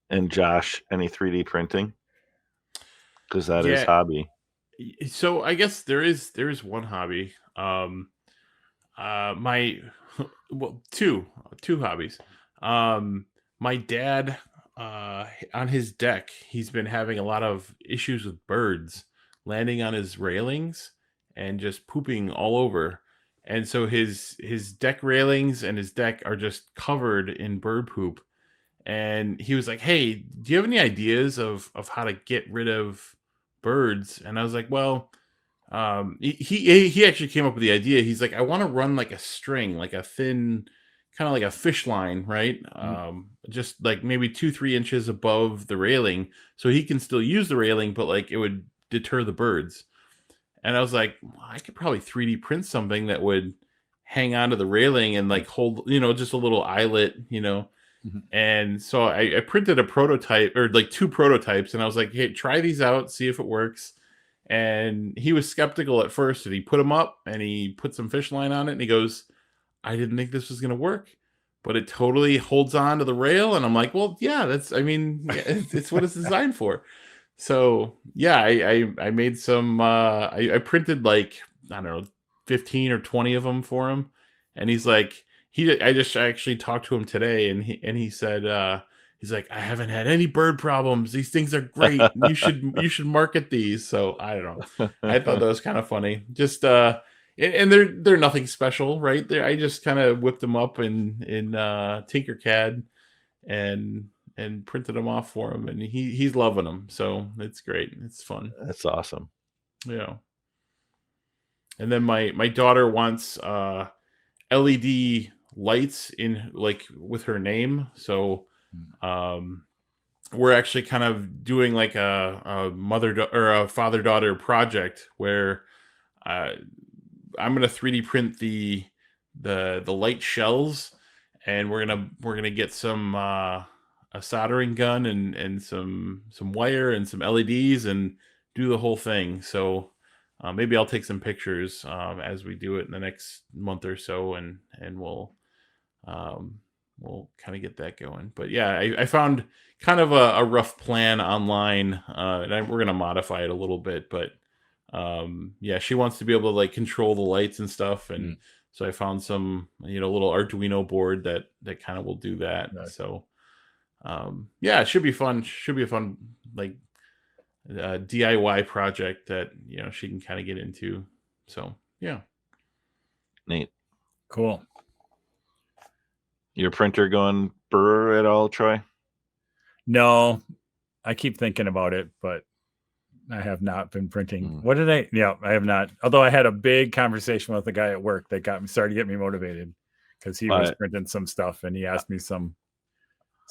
And Josh, any 3D printing? Because that is hobby. So I guess there is one hobby. Two hobbies. My dad, on his deck, he's been having a lot of issues with birds landing on his railings and just pooping all over. And so his deck railings and his deck are just covered in bird poop. And he was like, hey, do you have any ideas of how to get rid of birds? And I was like, well, he actually came up with the idea. He's like, I want to run like a string, like a thin, kind of like a fish line, right? Just like maybe 2-3 inches above the railing, so he can still use the railing, but like it would deter the birds. And I was like, well, I could probably 3D print something that would hang onto the railing and like hold, just a little eyelet, Mm-hmm. And so I printed a prototype, or like 2 prototypes, and I was like, hey, try these out, see if it works. And he was skeptical at first, and he put them up and he put some fish line on it, and he goes, I didn't think this was going to work, but it totally holds on to the rail. And I'm like, well, yeah, it's what it's designed for. So yeah, I made some, I printed like, I don't know, 15 or 20 of them for him. And he's like, I just actually talked to him today, and he said, he's like, I haven't had any bird problems. These things are great. You should market these. So I don't know. I thought that was kind of funny. Just and they're nothing special, right? I just kind of whipped them up in Tinkercad and printed them off for him, and he's loving them. So it's great. It's fun. That's awesome. Yeah. And then my daughter wants LED lights in, like, with her name. So we're actually kind of doing like a mother or a father-daughter project where I'm going to 3D print the light shells, and we're gonna get some a soldering gun and some wire and some LEDs and do the whole thing. So maybe I'll take some pictures as we do it in the next month or so, and we'll we'll kind of get that going. But yeah, I found kind of a rough plan online, and we're gonna modify it a little bit. But yeah, she wants to be able to like control the lights and stuff, and so I found some little Arduino board that kind of will do that. Nice. So yeah, it should be fun. Should be a fun like DIY project that she can kind of get into. So yeah, Neat. Cool. Your printer going brr at all, Troy? No, I keep thinking about it, but I have not been printing. What did I? Yeah, I have not. Although I had a big conversation with a guy at work that started to get me motivated because he was printing some stuff and he asked me some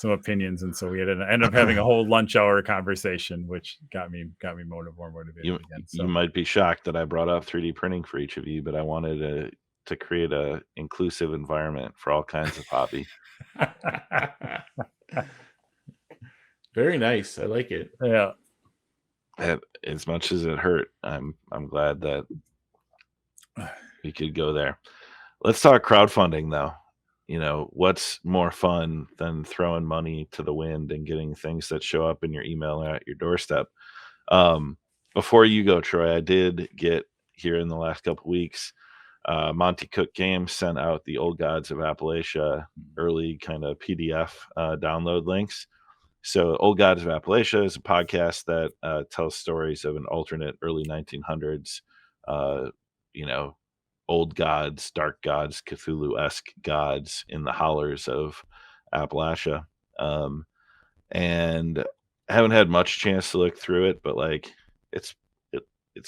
opinions, and so we ended up having a whole lunch hour conversation, which got me more motivated again. So. You might be shocked that I brought up 3D printing for each of you, but I wanted to create a inclusive environment for all kinds of hobby. Very nice. I like it. Yeah. As much as it hurt, I'm glad that we could go there. Let's talk crowdfunding though. What's more fun than throwing money to the wind and getting things that show up in your email at your doorstep? Before you go, Troy, I did get here in the last couple weeks, Monty Cook Games sent out the Old Gods of Appalachia early kind of PDF download links. So Old Gods of Appalachia is a podcast that tells stories of an alternate early 1900s, old gods, dark gods, Cthulhu-esque gods in the hollers of Appalachia. And I haven't had much chance to look through it, but like it's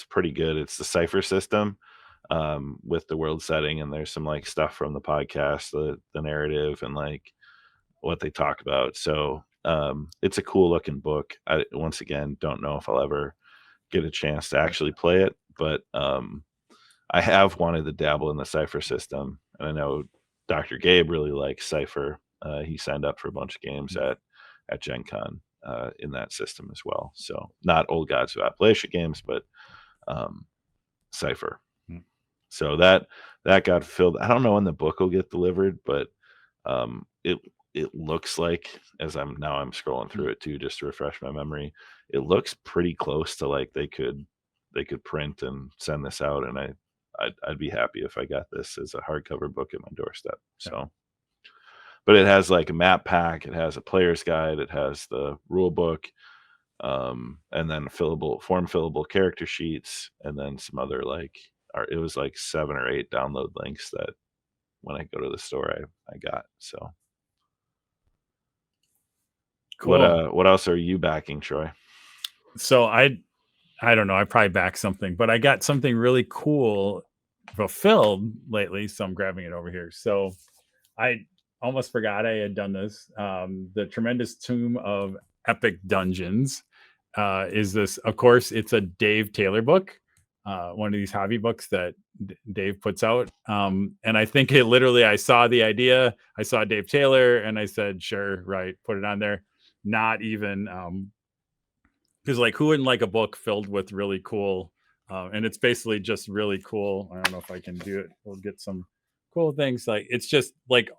pretty good. It's the cipher system with the world setting, and there's some like stuff from the podcast, the narrative, and like what they talk about. So it's a cool looking book. I once again don't know if I'll ever get a chance to actually play it, but I have wanted to dabble in the cipher system, and I know Dr. Gabe really likes cipher. He signed up for a bunch of games at Gen Con in that system as well. So not Old Gods of Appalachia games, but cipher. So that got filled. I don't know when the book will get delivered, but it looks like, as I'm scrolling through it too, just to refresh my memory, it looks pretty close to like they could print and send this out, and I'd be happy if I got this as a hardcover book at my doorstep. So, but it has like a map pack, it has a player's guide, it has the rule book, and then fillable character sheets, and then some other it was like 7 or 8 download links that when I go to the store I got. So cool. What else are you backing, Troy? So I don't know. I probably backed something, but I got something really cool fulfilled lately, so I'm grabbing it over here. So I almost forgot I had done this. The Tremendous Tomb of Epic Dungeons is this. Of course, it's a Dave Taylor book, one of these hobby books that Dave puts out. And I think I saw the idea. I saw Dave Taylor, and I said, sure, right, put it on there. Not even because like who wouldn't like a book filled with really cool and it's basically just really cool. I don't know if I can do it. We'll get some cool things. Like it's just like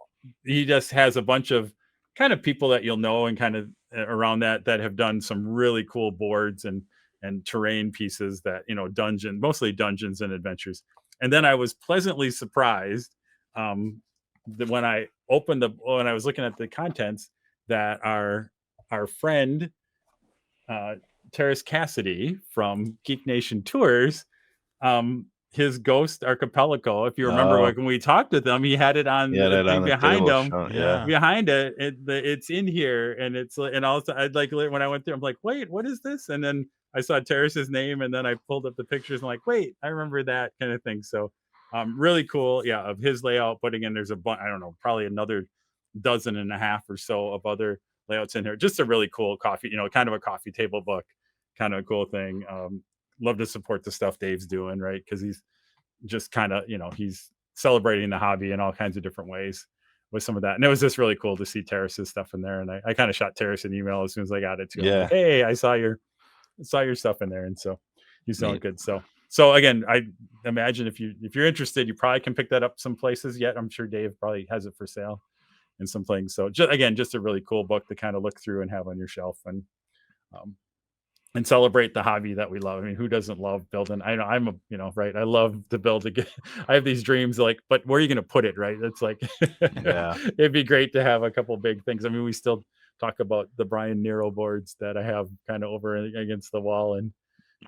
he just has a bunch of kind of people that you'll know and kind of around that have done some really cool boards and terrain pieces that mostly dungeons and adventures. And then I was pleasantly surprised that when I was looking at the contents that our friend Terrace Cassidy from Geek Nation Tours, his Ghost Archipelago, if you remember when we talked with him, he had it on the thing behind him. Behind it, it's in here, and also I'd like when I went through, I'm like, wait, what is this? And then I saw Terrace's name, and then I pulled up the pictures and like, wait, I remember that kind of thing. So really cool, of his layout. Putting in, there's I don't know, probably another 12.5 or so of other layouts in here. Just a really cool coffee, kind of a coffee table book, kind of a cool thing. Love to support the stuff Dave's doing, right? Because he's just kind of, he's celebrating the hobby in all kinds of different ways with some of that. And it was just really cool to see Terrace's stuff in there. And I kind of shot Terrace an email as soon as I got it too. Yeah. Like, hey, I saw your stuff in there. And so he's doing good. So again, I imagine if you're interested, you probably can pick that up some places yet. I'm sure Dave probably has it for sale some things. So again, just a really cool book to kind of look through and have on your shelf, um, and celebrate the hobby that we love. I mean, who doesn't love building? I know I'm a, right. I love to build again. I have these dreams, like, but where are you going to put it? Right. It's like, Yeah. it'd be great to have a couple big things. I mean, we still talk about the Brian Nero boards that I have kind of over against the wall, and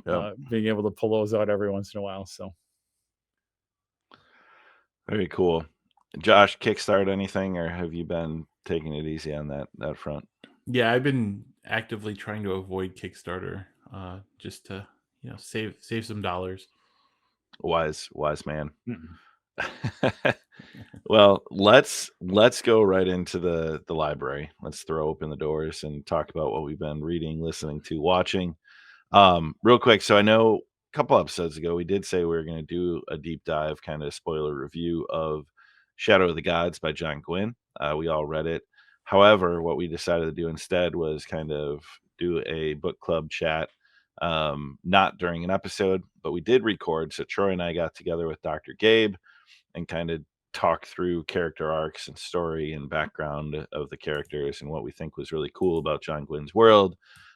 Yep. being able to pull those out every once in a while. So Very cool. Josh, Kickstart anything, or have you been taking it easy on that front? Yeah, I've been actively trying to avoid Kickstarter, just to save some dollars. Wise man. mm-mm. Well, let's go right into the library. Let's throw open the doors and talk about what we've been reading, listening to, watching. Real quick, so I know a couple episodes ago we did say we were going to do a deep dive, kind of spoiler review of Shadow of the Gods by John Gwynne. We all read it. However, what we decided to do instead was kind of do a book club chat, not during an episode, but we did record. So Troy and I got together with Dr. Gabe and kind of talk through character arcs and story and background of the characters and what we think was really cool about John Gwynne's world.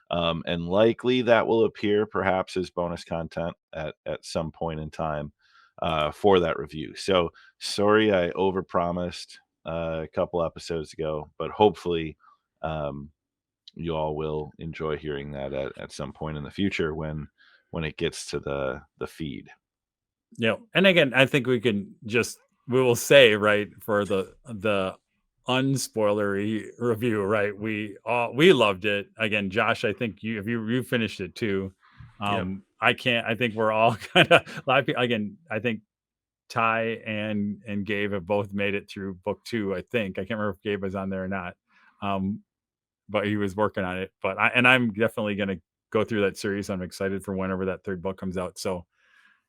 And likely that will appear perhaps as bonus content at some point in time for that review. So sorry I overpromised a couple episodes ago, but hopefully you all will enjoy hearing that at some point in the future when it gets to the feed. Yeah. And again, I think we will say, right, for the unspoilery review, right, we loved it. Again, Josh, I think you finished it too. Yep. I think we're all kind of, again, I think Ty and Gabe have both made it through book 2. I think I can't remember if Gabe was on there or not, but he was working on it. But I'm definitely going to go through that series. I'm excited for whenever that 3rd book comes out. So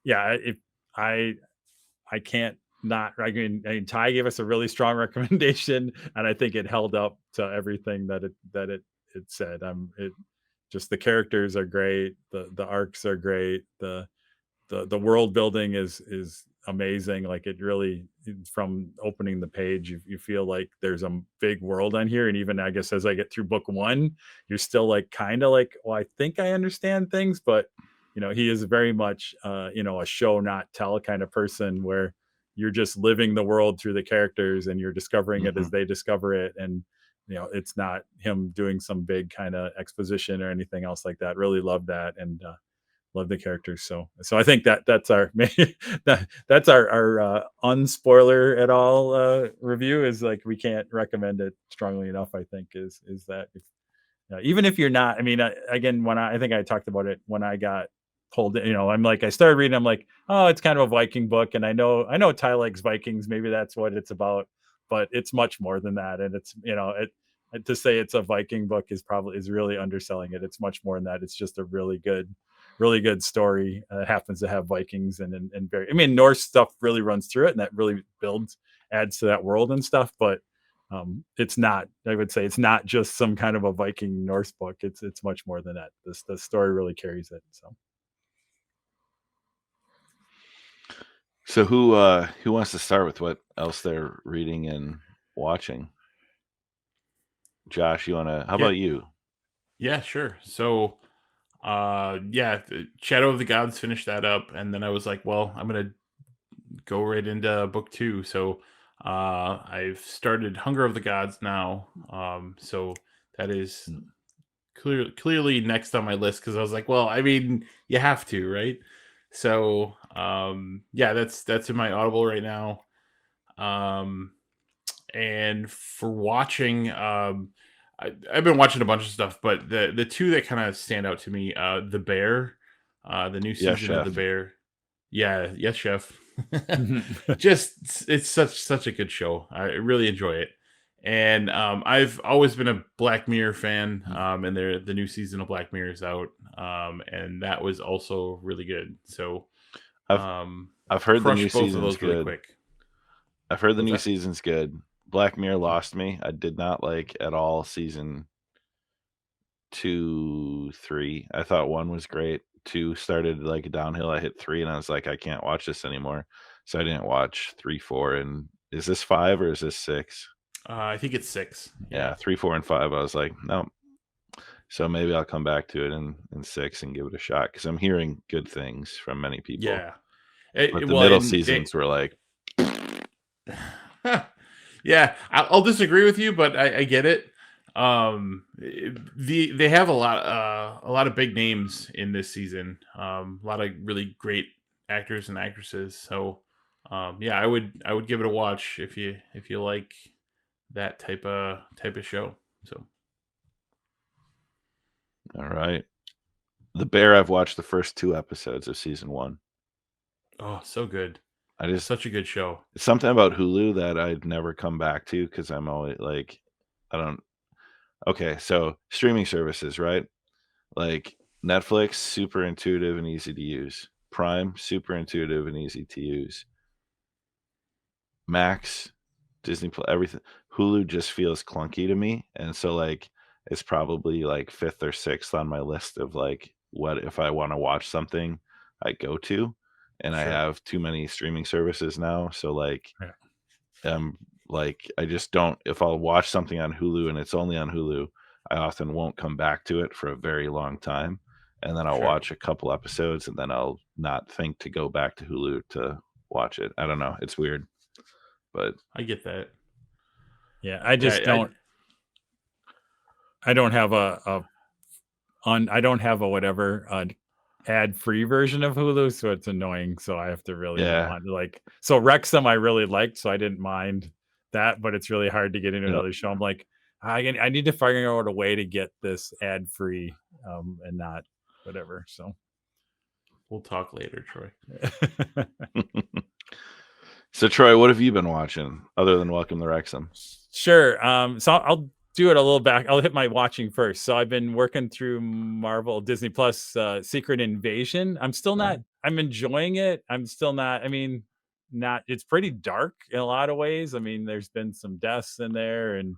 yeah, I can't not. I mean, Ty gave us a really strong recommendation, and I think it held up to everything that it said. Just the characters are great, the arcs are great, the world building is amazing. Like, it really, from opening the page, you feel like there's a big world on here. And even, I guess, as I get through book 1, you're still like kind of like, well, I think I understand things, but he is very much a show not tell kind of person, where you're just living the world through the characters and you're discovering it as they discover it. And it's not him doing some big kind of exposition or anything else like that. Really love that, and love the characters. So I think that's our that's our unspoiler at all review. Is like, we can't recommend it strongly enough. I think is that even if you're not, I mean, again, when I think I talked about it when I got pulled in, I'm like, I started reading, I'm like, oh, it's kind of a Viking book, and I know Ty likes Vikings, maybe that's what it's about, but it's much more than that. And it's, to say it's a Viking book is really underselling it. It's much more than that. It's just a really good story. Happens to have Vikings and very, I mean, Norse stuff really runs through it, and that really adds to that world and stuff. But it's not, I would say, it's not just some kind of a Viking Norse book. It's much more than that. The story really carries it. So who wants to start with what else they're reading and watching? Josh, how about you? Yeah, sure. So Shadow of the Gods, finished that up, and then I was like, well, I'm gonna go right into book 2. So I've started Hunger of the Gods now. So that is clearly next on my list, because I was like, well, I mean, you have to, right? So that's in my Audible right now. And for watching, I've been watching a bunch of stuff, but the 2 that kind of stand out to me, The Bear, the new season of The Bear. Yeah, yes, chef. Just, it's such a good show. I really enjoy it. And I've always been a Black Mirror fan, and the new season of Black Mirror is out, and that was also really good. So I've heard the new season's good. Really quick. I've heard the new season's good. Black Mirror lost me. I did not like at all season 2, 3. I thought 1 was great. 2 started like a downhill. I hit 3 and I was like, I can't watch this anymore. So I didn't watch 3, 4. And is this 5 or is this 6? I think it's 6. Yeah, 3, 4, and 5. I was like, no. So maybe I'll come back to it in 6 and give it a shot because I'm hearing good things from many people. Yeah. But the middle seasons were like, yeah, I'll disagree with you, but I get it. They have a lot of big names in this season. A lot of really great actors and actresses. So, yeah, I would give it a watch if you like that type of show. So, all right. The Bear, I've watched the first 2 episodes of season 1. oh, so good. I just Such a good show. It's something about Hulu that I'd never come back to because I'm always like, I don't. Okay, so streaming services, right? Like Netflix, super intuitive and easy to use. Prime, super intuitive and easy to use. Max, Disney Plus, everything. Hulu just feels clunky to me, and so like it's probably like 5th or 6th on my list of like what if I want to watch something I go to, and I Sure. have too many streaming services now, so like Yeah. like I just don't. If I'll watch something on Hulu and it's only on Hulu, I often won't come back to it for a very long time, and then I'll Sure. watch a couple episodes and then I'll not think to go back to Hulu to watch it. I don't know. It's weird, but I get that. Yeah, I just Yeah, don't. I don't have I don't have a whatever ad-free version of Hulu, so it's annoying. So I have to really want to like. So Wrexham I really liked, so I didn't mind that, but it's really hard to get into another show. I'm like, I need to figure out a way to get this ad-free and not whatever. So we'll talk later, Troy. So Troy, what have you been watching other than Welcome to Wrexham? Sure. So I'll do it a little back. I'll hit my watching first. So I've been working through Marvel Disney Plus Secret Invasion. I'm still not. I'm enjoying it. I'm still not. I mean, not. It's pretty dark in a lot of ways. I mean, there's been some deaths in there, and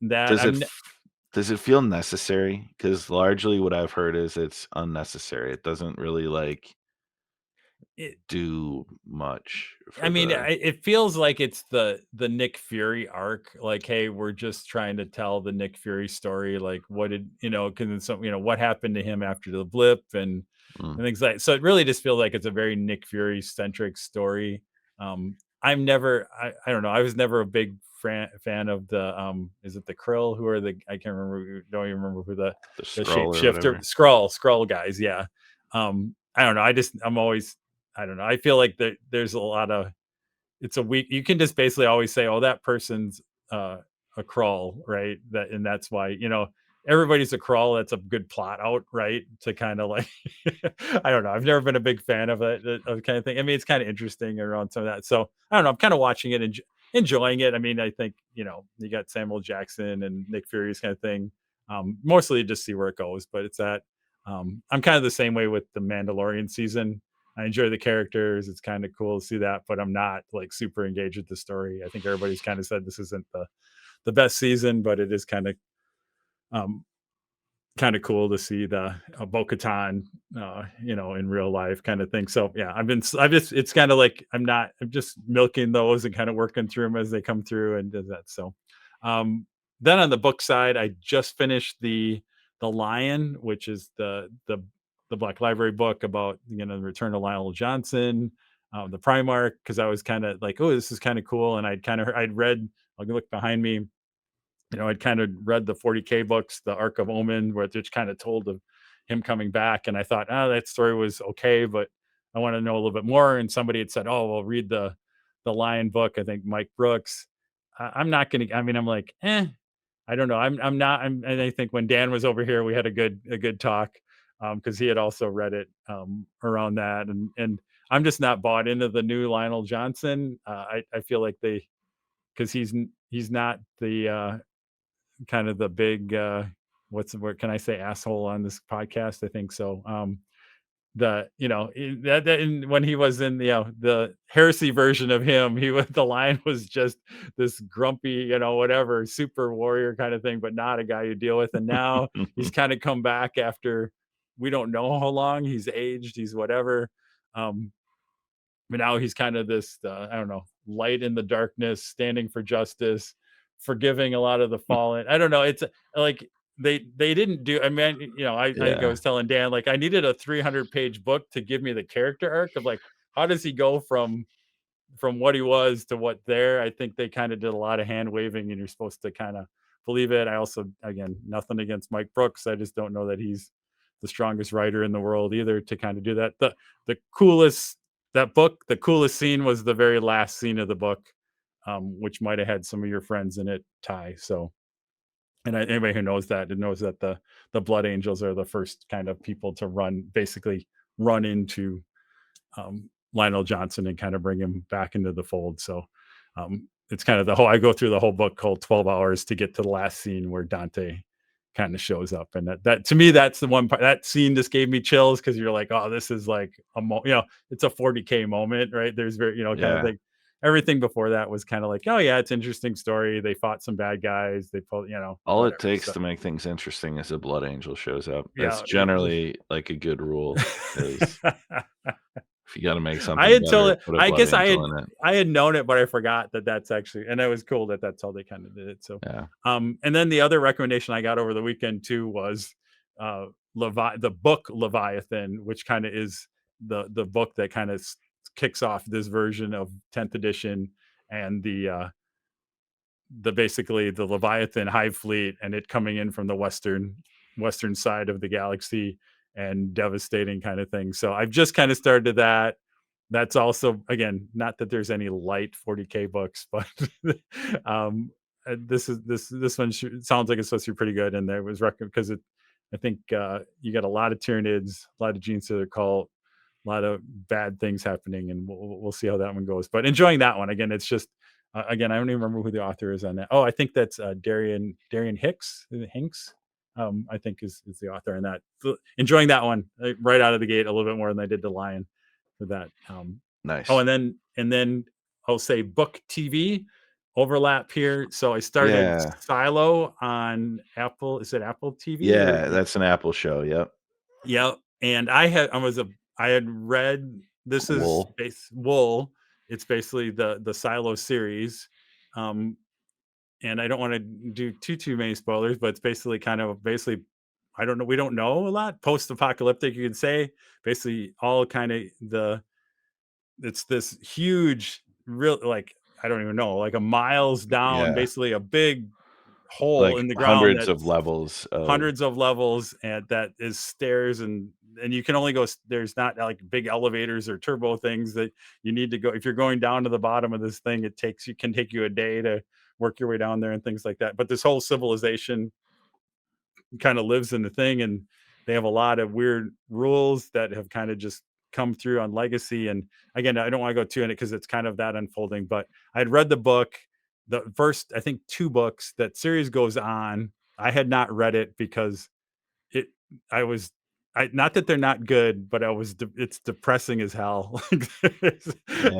does it feel necessary? Because largely what I've heard is it's unnecessary. It doesn't really like do much. I mean, it feels like it's the Nick Fury arc. Like, hey, we're just trying to tell the Nick Fury story. Like, what did because what happened to him after the blip and things like. So it really just feels like it's a very Nick Fury centric story. I don't know. I was never a big fan of the is it the Krill? Who are I can't remember. Don't even remember who the shapeshifter Skrull guys. Yeah. I don't know. I'm always. I don't know. I feel like there's a lot of it's a weak. You can just basically always say, "Oh, that person's a crawl," right? And that's why everybody's a crawl. That's a good plot out, right? To kind of like, I don't know. I've never been a big fan of it, kind of thing. I mean, it's kind of interesting around some of that. So I don't know. I'm kind of watching it and enjoying it. I mean, I think you got Samuel Jackson and Nick Fury's kind of thing. Mostly just see where it goes, but it's that. I'm kind of the same way with the Mandalorian season. I enjoy the characters. It's kind of cool to see that, but I'm not like super engaged with the story. I think everybody's kind of said this isn't the best season, but it is kind of cool to see the Bo-Katan, in real life kind of thing. So yeah, it's kind of like I'm just milking those and kind of working through them as they come through and does that. So, then on the book side, I just finished the Lion, which is the Black Library book about the return of Lionel Johnson, the Primarch, because I was kind of like, oh, this is kind of cool, and I'd read. I'll look behind me. I'd kind of read the 40K books, the Arc of Omen, where it's kind of told of him coming back, and I thought, that story was okay, but I want to know a little bit more. And somebody had said, oh, well, read the Lion book. I think Mike Brooks. I'm not gonna. I mean, I'm like, I don't know. I'm not. And I think when Dan was over here, we had a good talk. Because he had also read it around that, and I'm just not bought into the new Lionel Johnson. I feel like because he's not the kind of the big what's the word? Can I say asshole on this podcast? I think so. When he was in the heresy version of him, the Lion was just this grumpy whatever super warrior kind of thing, but not a guy you deal with. And now he's kind of come back after we don't know how long he's aged, he's whatever, but now he's kind of this I don't know, light in the darkness, standing for justice, forgiving a lot of the fallen. I don't know. It's like they didn't do. I mean, I think I was telling Dan, like, I needed a 300-page book to give me the character arc of like, how does he go from what he was to what there. I think they kind of did a lot of hand waving, and you're supposed to kind of believe it. I also, again, nothing against Mike Brooks. I just don't know that he's the strongest writer in the world either to kind of do that. The coolest the coolest scene was the very last scene of the book, which might have had some of your friends in it, Ty. So, and anybody who knows that the Blood Angels are the first kind of people to basically run into Lionel Johnson and kind of bring him back into the fold. So it's kind of I go through the whole book called 12 Hours to get to the last scene where Dante kind of shows up. And that to me, that's the one part. That scene just gave me chills, because you're like, oh, this is like it's a 40K moment, right? There's very, kind of like everything before that was kind of like, oh yeah, it's an interesting story. They fought some bad guys. They pulled, all whatever. It takes to make things interesting is a Blood Angel shows up. That's generally like a good rule. Is if you got to make something, I guess I had known it, but I forgot that's actually, and it was cool that's how they kind of did it. So, and then the other recommendation I got over the weekend too was the book Leviathan, which kind of is the book that kind of kicks off this version of 10th edition, and the basically the Leviathan hive fleet, and it coming in from the western side of the galaxy and devastating kind of thing. So I've just kind of started that. That's also, again, not that there's any light 40K books, but this one sounds like it's supposed to be pretty good. And there was because I think you got a lot of Tyranids, a lot of Genestealer cult, a lot of bad things happening, and we'll see how that one goes. But enjoying that one. Again, it's just again, I don't even remember who the author is on that. Oh, I think that's Darian Hinks. I think is the author in that. So enjoying that one right out of the gate a little bit more than I did the Lion for that. Nice. Oh, and then I'll say book TV overlap here. So I started Silo on Apple. Is it Apple TV? Yeah, that's an Apple show. Yep. Yep. And I had read this is Wool. It's basically the Silo series. And I don't want to do too many spoilers, but it's basically I don't know. We don't know a lot. Post-apocalyptic, you could say. Basically, all kind of it's this huge, real, like, I don't even know, like a miles down, basically a big hole like in the ground. Hundreds of levels, and that is stairs, and you can only go. There's not like big elevators or turbo things that you need to go. If you're going down to the bottom of this thing, it can take you a day to work your way down there and things like that. But this whole civilization kind of lives in the thing, and they have a lot of weird rules that have kind of just come through on Legacy. And again, I don't want to go too in it because it's kind of that unfolding, but I'd read the book, the first, I think 2 books. That series goes on. I had not read it because not that they're not good, but it's depressing as hell. But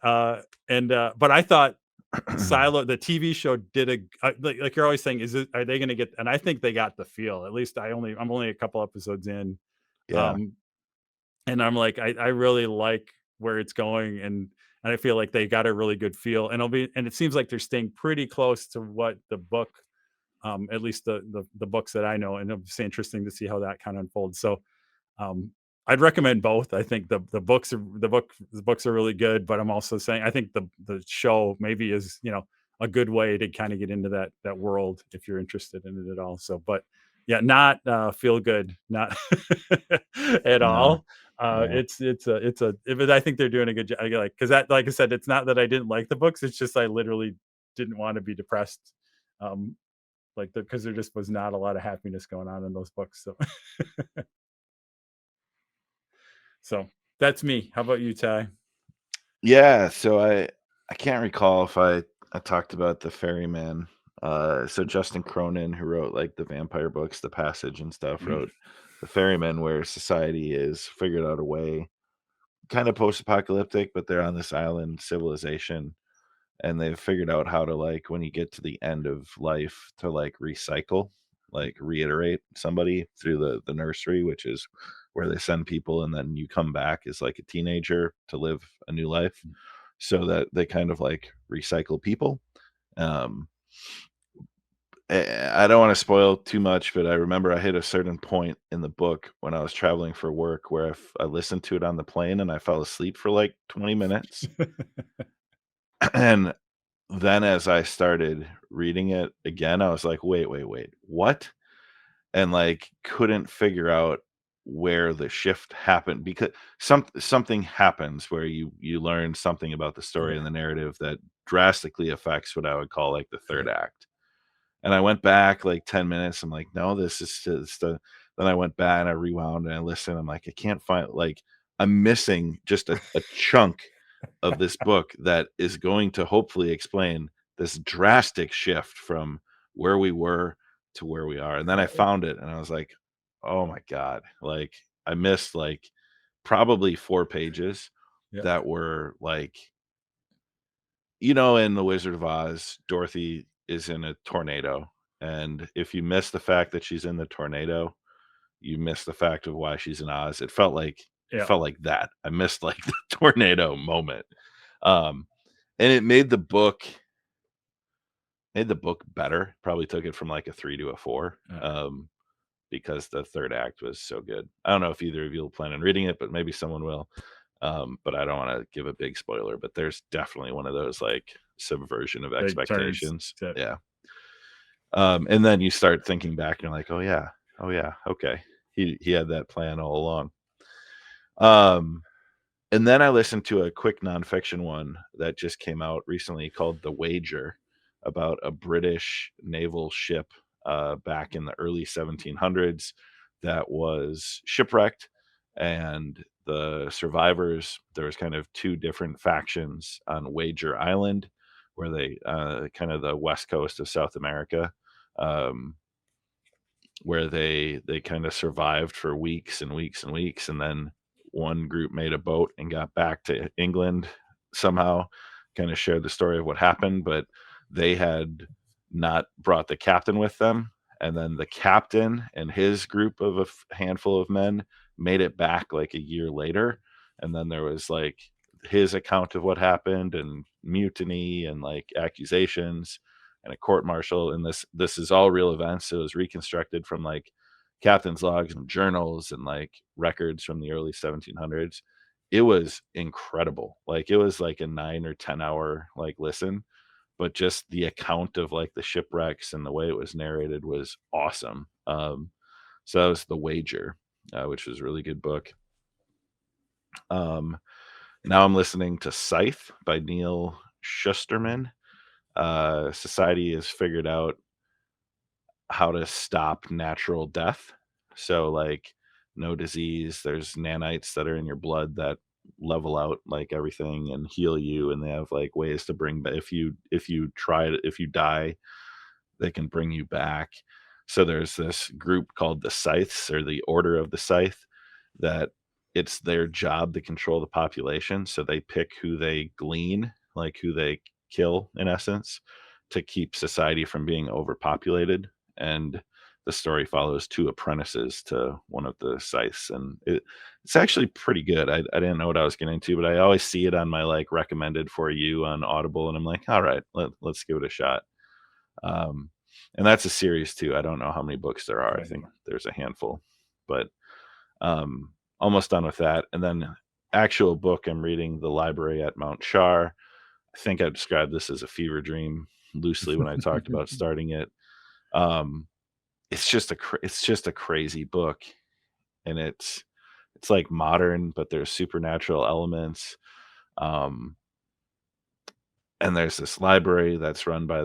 I thought Silo, the TV show, did like you're always saying, are they going to get? And I think they got the feel. At least I'm only a couple episodes in, and I'm like, I really like where it's going, and I feel like they got a really good feel, and it seems like they're staying pretty close to what the book, at least the books that I know, and it'll be interesting to see how that kind of unfolds. So, I'd recommend both. I think the books are really good, but I'm also saying I think the show maybe is a good way to kind of get into that world if you're interested in it at all. So, but yeah, not feel good, not at all. It's but I think they're doing a good job. Like, because that, like I said, it's not that I didn't like the books. It's just I literally didn't want to be depressed. Because there just was not a lot of happiness going on in those books. So. So that's me. How about you, Ty? Yeah, so I can't recall if I talked about the Ferryman. So Justin Cronin, who wrote like the vampire books, The Passage and stuff, wrote the Ferryman, where society is figured out a way, kind of post-apocalyptic, but they're on this island civilization, and they've figured out how to, like, when you get to the end of life, to like recycle, like reiterate somebody through the nursery, which is where they send people, and then you come back as like a teenager to live a new life, so that they kind of like recycle people. I don't want to spoil too much, but I remember I hit a certain point in the book when I was traveling for work where I listened to it on the plane and I fell asleep for like 20 minutes. And then as I started reading it again, I was like, wait, what? And like couldn't figure out where the shift happened because something happens where you learn something about the story and Yeah. the narrative that drastically affects what I would call like the third Yeah. act. And I went back like 10 minutes. I'm like, no, this is just the. Then I went back and I rewound and I listened. I'm like, I can't find, like, I'm missing just a chunk of this book that is going to hopefully explain this drastic shift from where we were to where we are. And then I Right. found it and I was like, oh my God. Like, I missed like probably 4 pages Yeah. that were like, in The Wizard of Oz, Dorothy is in a tornado, and if you miss the fact that she's in the tornado, you miss the fact of why she's in Oz. It Yeah. felt like that. I missed like the tornado moment. Um, and it made the book better. Probably took it from like a 3 to a 4. Because the third act was so good. I don't know if either of you will plan on reading it, but maybe someone will. But I don't want to give a big spoiler, but there's definitely one of those like subversion of Big turns. expectations. Yeah. And then you start thinking back and you're like, oh yeah, okay. He had that plan all along. And then I listened to a quick nonfiction one that just came out recently called The Wager, about a British naval ship back in the early 1700s that was shipwrecked. And the survivors, there was kind of two different factions on Wager Island, where they kind of the west coast of South America, um, where they kind of survived for weeks and weeks and weeks, and then one group made a boat and got back to England somehow, kind of shared the story of what happened, but they had not brought the captain with them. And then the captain and his group of a handful of men made it back like a year later. And then there was like his account of what happened and mutiny and like accusations and a court martial. And this is all real events. It was reconstructed from like captain's logs and journals and like records from the early 1700s. It was incredible. Like it was like a 9 or 10 hour like listen, but just the account of like the shipwrecks and the way it was narrated was awesome. So that was The Wager, which was a really good book. Now I'm listening to Scythe by Neil Shusterman. Society has figured out how to stop natural death. So like no disease, there's nanites that are in your blood that level out like everything and heal you, and they have like ways to bring back if you die, they can bring you back. So there's this group called the Scythes, or the Order of the Scythe, that it's their job to control the population. So they pick who they glean, like who they kill in essence, to keep society from being overpopulated. And the story follows two apprentices to one of the Scythes, and it's actually pretty good. I didn't know what I was getting into, but I always see it on my like recommended for you on Audible, and I'm like, all right, let's give it a shot. And that's a series too. I don't know how many books there are. I think there's a handful, but almost done with that. And then actual book I'm reading, The Library at Mount Char. I think I described this as a fever dream loosely when I talked about starting it. It's just a crazy book, and it's like modern, but there's supernatural elements. And there's this library that's run by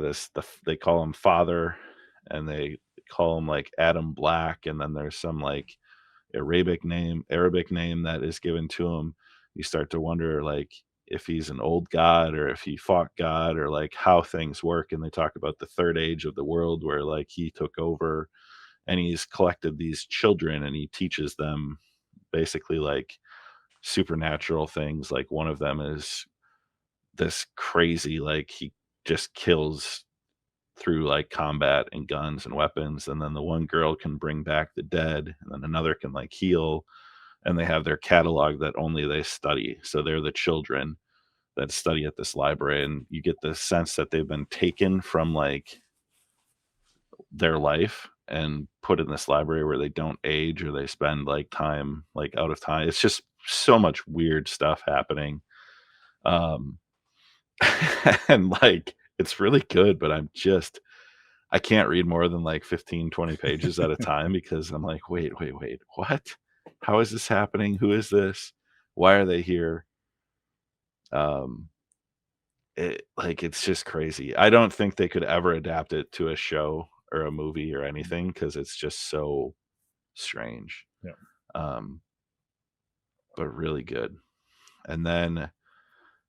they call him Father, and they call him like Adam Black, and then there's some like Arabic name that is given to him. You start to wonder like if he's an old god or if he fought God, or like how things work. And they talk about the third age of the world where like he took over and he's collected these children and he teaches them basically like supernatural things. Like one of them is this crazy, like he just kills through like combat and guns and weapons, and then the one girl can bring back the dead, and then another can like heal, and they have their catalog that only they study. So they're the children, that study at this library, and you get the sense that they've been taken from like their life and put in this library where they don't age or they spend like time like out of time. It's just so much weird stuff happening. Um and like it's really good, but I can't read more than like 15, 20 pages at a time because I'm like, wait, what? How is this happening? Who is this? Why are they here? Um it's just crazy. I don't think they could ever adapt it to a show or a movie or anything because it's just so strange. Yeah. But really good. And then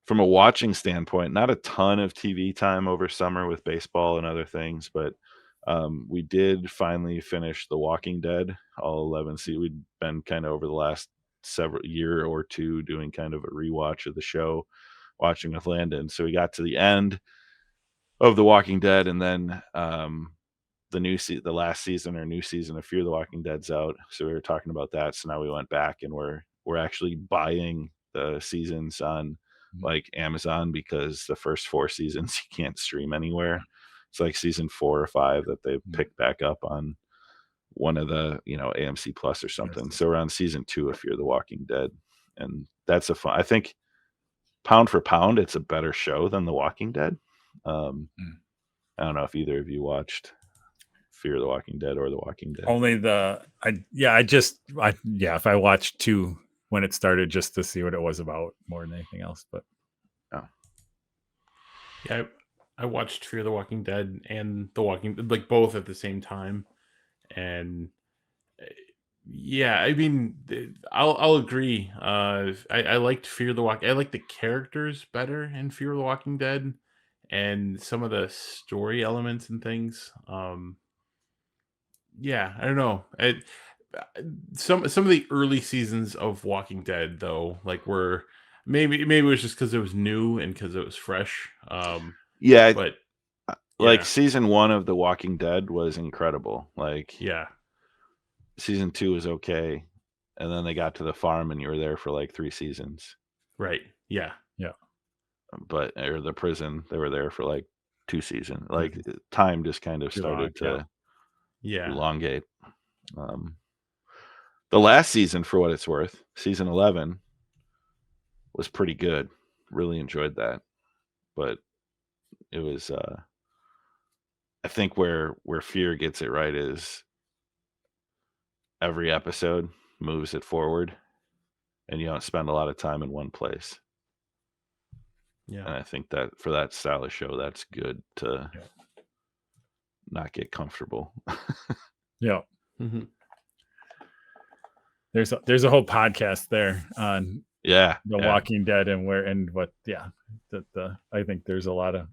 from a watching standpoint, not a ton of TV time over summer with baseball and other things, but we did finally finish The Walking Dead, all 11. See, we'd been kind of over the last several year or two doing kind of a rewatch of the show, watching with Landon. So we got to the end of The Walking Dead, and then the last season or new season of Fear the Walking Dead's out. So we were talking about that. So now we went back and we're actually buying the seasons on like Amazon because the first 4 seasons you can't stream anywhere. It's like season 4 or 5 that they picked back up on one of the, AMC Plus or something. So we're on season 2 of Fear the Walking Dead. And that's I think pound for pound, it's a better show than The Walking Dead. I don't know if either of you watched Fear the Walking Dead or The Walking Dead. Only if I watched 2 when it started just to see what it was about more than anything else. But yeah, I watched Fear the Walking Dead and The Walking Dead, like both at the same time, and yeah, I mean, I'll agree. I liked Fear the Walking. I like the characters better in Fear the Walking Dead, and some of the story elements and things. Yeah, I don't know. Some of the early seasons of Walking Dead though, like were maybe it was just because it was new and because it was fresh. Yeah, but like season 1 of The Walking Dead was incredible. Like yeah, season 2 was okay, and then they got to the farm and you were there for like 3 seasons. right. Yeah. But or the prison, they were there for like 2 seasons. Like time just kind of started to elongate. The last season, for what it's worth, season 11 was pretty good. Really enjoyed that. But it was I think where Fear gets it right is every episode moves it forward and you don't spend a lot of time in one place. Yeah. And I think that for that style of show, that's good to not get comfortable. Yeah. Mm-hmm. There's a whole podcast there on The Walking Dead and I think there's a lot of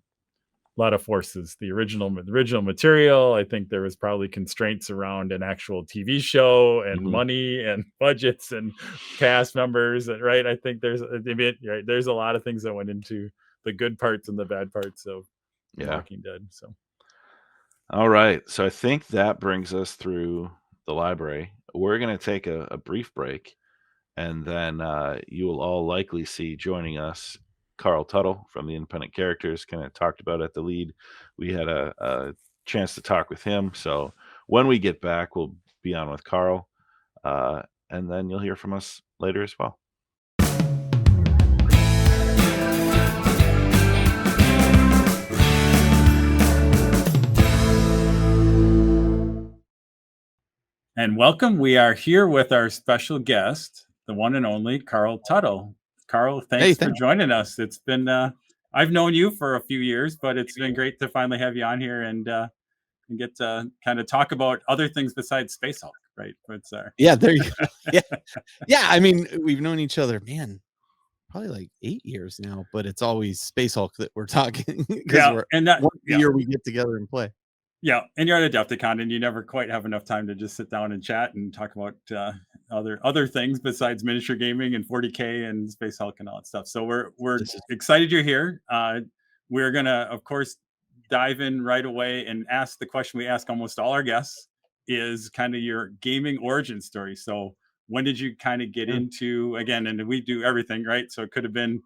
forces. The original material, I think there was probably constraints around an actual TV show and money and budgets and cast members, right? I think there's a lot of things that went into the good parts and the bad parts of Walking Dead. So all right, so I think that brings us through the library. We're going to take a brief break, and then you will all likely see joining us Carl Tuttle from the Independent Characters, kind of talked about at the lead. We had a chance to talk with him. So when we get back, we'll be on with Carl, and then you'll hear from us later as well. And welcome. We are here with our special guest, the one and only Carl Tuttle. Carl, thanks for joining us. It's been I've known you for a few years, but it's been great to finally have you on here and get to kind of talk about other things besides Space Hulk, right? But yeah, there you go. Yeah. I mean, we've known each other, man, probably like 8 years now, but it's always Space Hulk that we're talking. Once a year we get together and play. Yeah, and you're at Adepticon, and you never quite have enough time to just sit down and chat and talk about other things besides miniature gaming and 40K and Space Hulk and all that stuff. So we're excited you're here. We're gonna, of course, dive in right away and ask the question we ask almost all our guests: is kind of your gaming origin story. So when did you kind of get into, again, and we do everything, right? So it could have been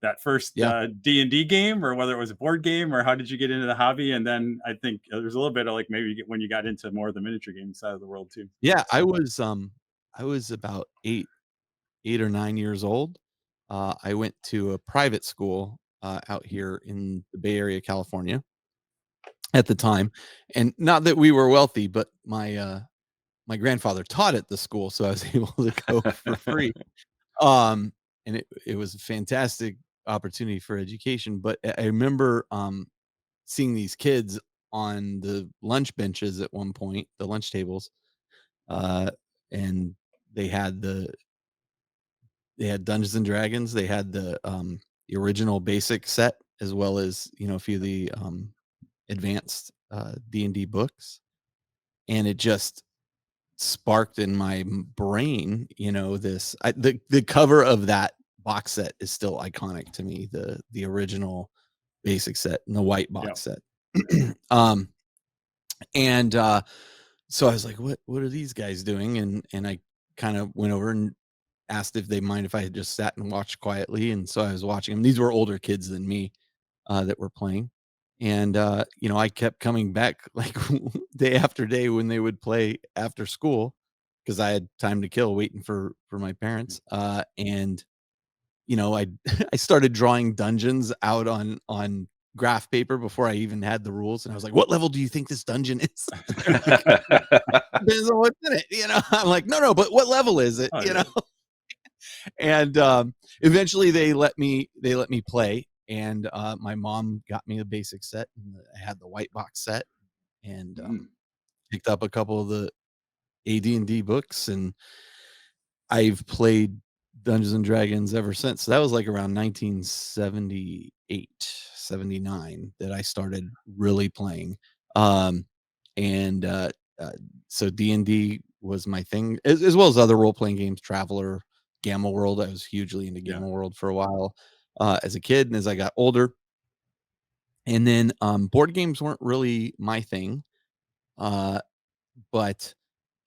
that first D&D game, or whether it was a board game, or how did you get into the hobby? And then I think there's a little bit of like maybe when you got into more of the miniature game side of the world too. Yeah, I was about 8 or 9 years old. I went to a private school out here in the Bay Area, California at the time. And not that we were wealthy, but my grandfather taught at the school, so I was able to go for free. And it was a fantastic opportunity for education. But I remember seeing these kids on the lunch benches at one point, the lunch tables, and they had Dungeons and Dragons. They had the original basic set, as well as, you know, a few of the advanced D&D books. And it just sparked in my brain, you know, the cover of that box set is still iconic to me, the original basic set and the white box set. And so I was like, what are these guys doing? And I kind of went over and asked if they mind if I had just sat and watched quietly. And so I was watching them. These were older kids than me that were playing. And you know, I kept coming back like day after day when they would play after school, because I had time to kill waiting for my parents. And you know, I I started drawing dungeons out on graph paper before I even had the rules. And I was like, what level do you think this dungeon is? Like, depends on what's in it, you know. I'm like, no, but what level is it? You know. And eventually they let me play. And my mom got me a basic set, and I had the white box set, and picked up a couple of the AD&D books, and I've played Dungeons and Dragons ever since. So that was like around 1978, 79 that I started really playing. And so D&D was my thing, as well as other role-playing games, Traveler, Gamma World. I was hugely into Gamma World for a while as a kid, and as I got older. And then board games weren't really my thing. But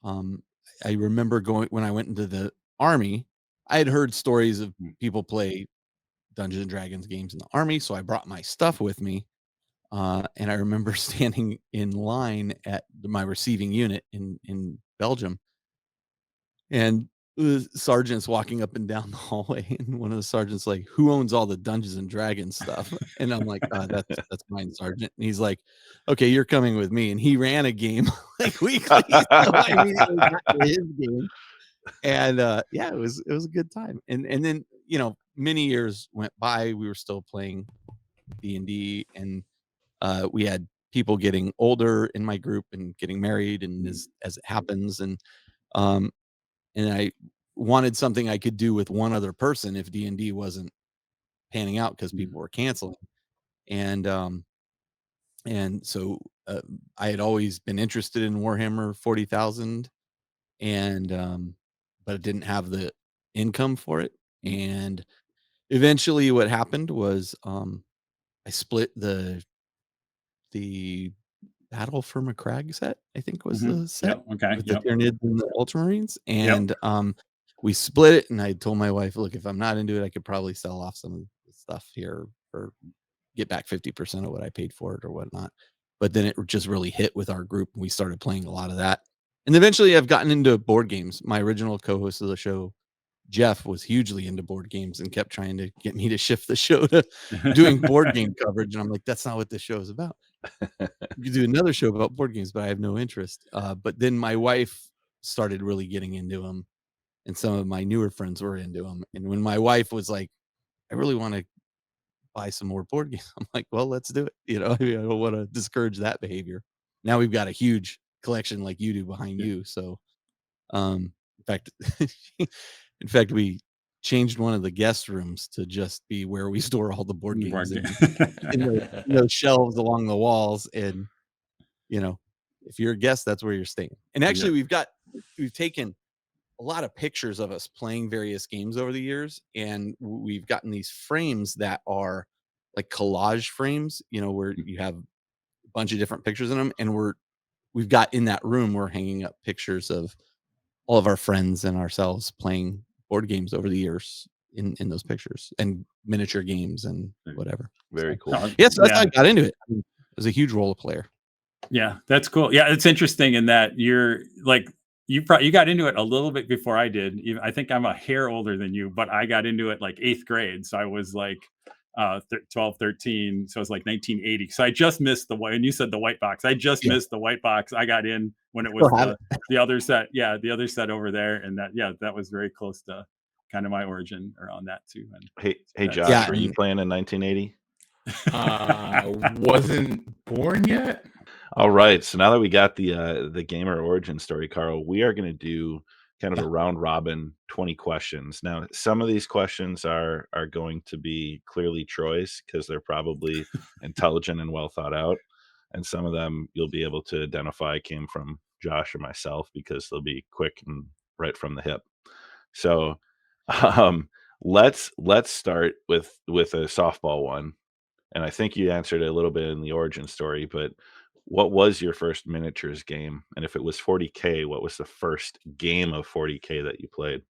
I remember when I went into the Army, I had heard stories of people play Dungeons and Dragons games in the Army, so I brought my stuff with me. And I remember standing in line at my receiving unit in Belgium, and the sergeant's walking up and down the hallway, and one of the sergeants like, "Who owns all the Dungeons and Dragons stuff?" And I'm like, "That's mine, Sergeant." And he's like, "Okay, you're coming with me." And he ran a game like weekly, so I immediately got to his game. And yeah, it was a good time. And then, you know, many years went by. We were still playing D&D, and we had people getting older in my group and getting married, and as it happens, and I wanted something I could do with one other person if D&D wasn't panning out, because people were canceling. And so I had always been interested in Warhammer 40,000, and but it didn't have the income for it. And eventually what happened was I split the Battle for McCrag set, I think was the set, with the Tyranids and the Ultramarines. And we split it, and I told my wife, look, if I'm not into it, I could probably sell off some of the stuff here or get back 50% of what I paid for it or whatnot. But then it just really hit with our group, and we started playing a lot of that. And eventually I've gotten into board games. My original co-host of the show, Jeff, was hugely into board games and kept trying to get me to shift the show to doing board game coverage. And I'm like, that's not what this show is about. You could do another show about board games, but I have no interest. But then my wife started really getting into them, and some of my newer friends were into them. And when my wife was like, I really want to buy some more board games, I'm like, well, let's do it. You know, I don't want to discourage that behavior. Now we've got a huge collection like you do behind you. So, in fact, we changed one of the guest rooms to just be where we store all the board games in those shelves along the walls. And, you know, if you're a guest, that's where you're staying. And actually, we've taken a lot of pictures of us playing various games over the years, and we've gotten these frames that are like collage frames, you know, where you have a bunch of different pictures in them. And we've got in that room, we're hanging up pictures of all of our friends and ourselves playing board games over the years. in those pictures and miniature games and whatever. Very cool. Yes, that's how I got into it. I mean, I was a huge role player. Yeah, that's cool. Yeah, it's interesting in that you're like you got into it a little bit before I did. I think I'm a hair older than you, but I got into it like 8th grade. So I was like 12, 13. So it was like 1980. So I just missed the white, and you said the white box. I just missed the white box. I got in when it was the other set. Yeah, the other set over there. And that was very close to kind of my origin around that too. And hey Josh, were you playing in 1980? Wasn't born yet. All right. So now that we got the gamer origin story, Carl, we are going to do kind of a round robin 20 questions. Now, some of these questions are going to be clearly Troy's because they're probably intelligent and well thought out. And some of them you'll be able to identify came from Josh or myself because they'll be quick and right from the hip. So let's start with a softball one. And I think you answered it a little bit in the origin story, but what was your first miniatures game? And if it was 40K, what was the first game of 40K that you played?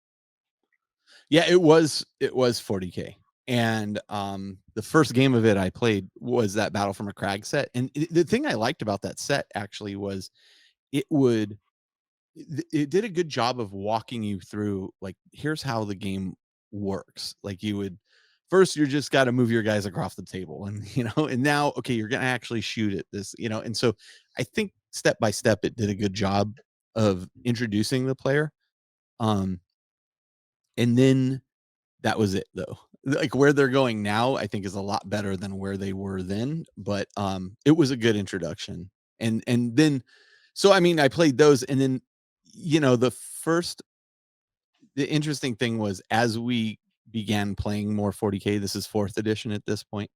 Yeah, it was 40K. And the first game of it I played was that Battle from a Crag set. And the thing I liked about that set actually was it did a good job of walking you through, like, here's how the game works. Like, first you're just got to move your guys across the table, and and now, okay, you're gonna actually shoot at this, and so I think step by step it did a good job of introducing the player. And then that was it, though. Like, where they're going now, I think is a lot better than where they were then, but it was a good introduction. And then, so I mean, I played those, and then the interesting thing was, as we began playing more 40K, this is 4th edition at this point,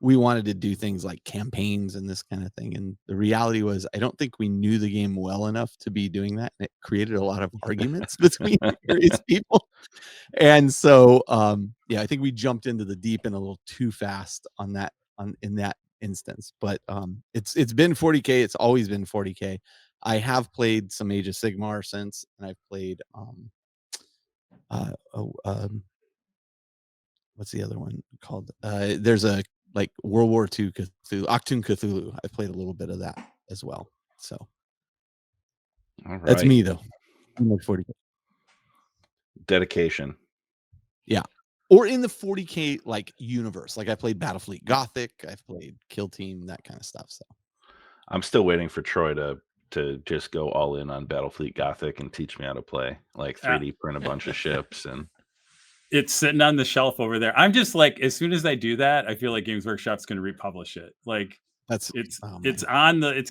we wanted to do things like campaigns and this kind of thing. And the reality was, I don't think we knew the game well enough to be doing that. And it created a lot of arguments between various people. And so, yeah, I think we jumped into the deep end a little too fast in that instance. But it's been 40K. It's always been 40K. I have played some Age of Sigmar since, and I've played what's the other one called? There's a like World War II Cthulhu, Octoon Cthulhu. I played a little bit of that as well. So that's me, though. I'm like 40K. Dedication. Yeah. Or in the 40K like universe. Like, I played Battlefleet Gothic, I've played Kill Team, that kind of stuff. So I'm still waiting for Troy to just go all in on Battlefleet Gothic and teach me how to play, like 3D print a bunch of ships. And it's sitting on the shelf over there. I'm just like, as soon as I do that, I feel like Games Workshop's going to republish it. Like, it's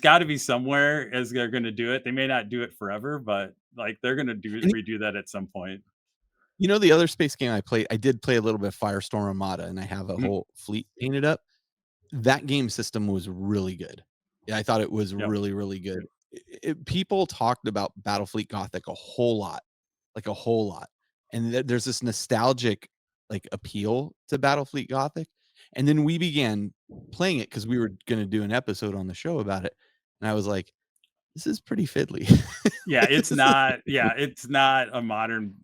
got to be somewhere as they're going to do it. They may not do it forever, but like they're going to redo that at some point. The other space game I did play a little bit of Firestorm Armada, and I have a whole fleet painted up. That game system was really good. Yeah, I thought it was really, really good. People talked about Battlefleet Gothic a whole lot. And there's this nostalgic like appeal to Battlefleet Gothic. And then we began playing it because we were going to do an episode on the show about it. And I was like, this is pretty fiddly. Yeah, it's not a modern,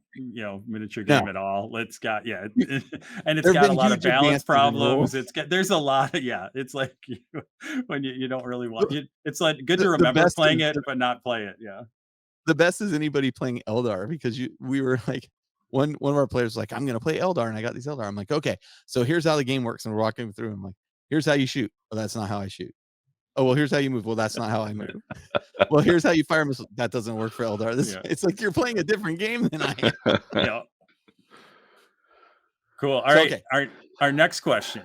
miniature game at all. And it's got a lot of balance problems. There's a lot of, it's like when you don't really want it. It's like good to remember playing it, but not play it. Yeah. The best is anybody playing Eldar, because we were like, one of our players was like, I'm going to play Eldar, and I got these Eldar. I'm like, okay, so here's how the game works. And we're walking through. I'm like, here's how you shoot. Oh, that's not how I shoot. Oh, well, here's how you move. Well, that's not how I move. Well, here's how you fire missiles. That doesn't work for Eldar. It's like you're playing a different game than I am. Yeah. Cool. All right. Okay. Our next question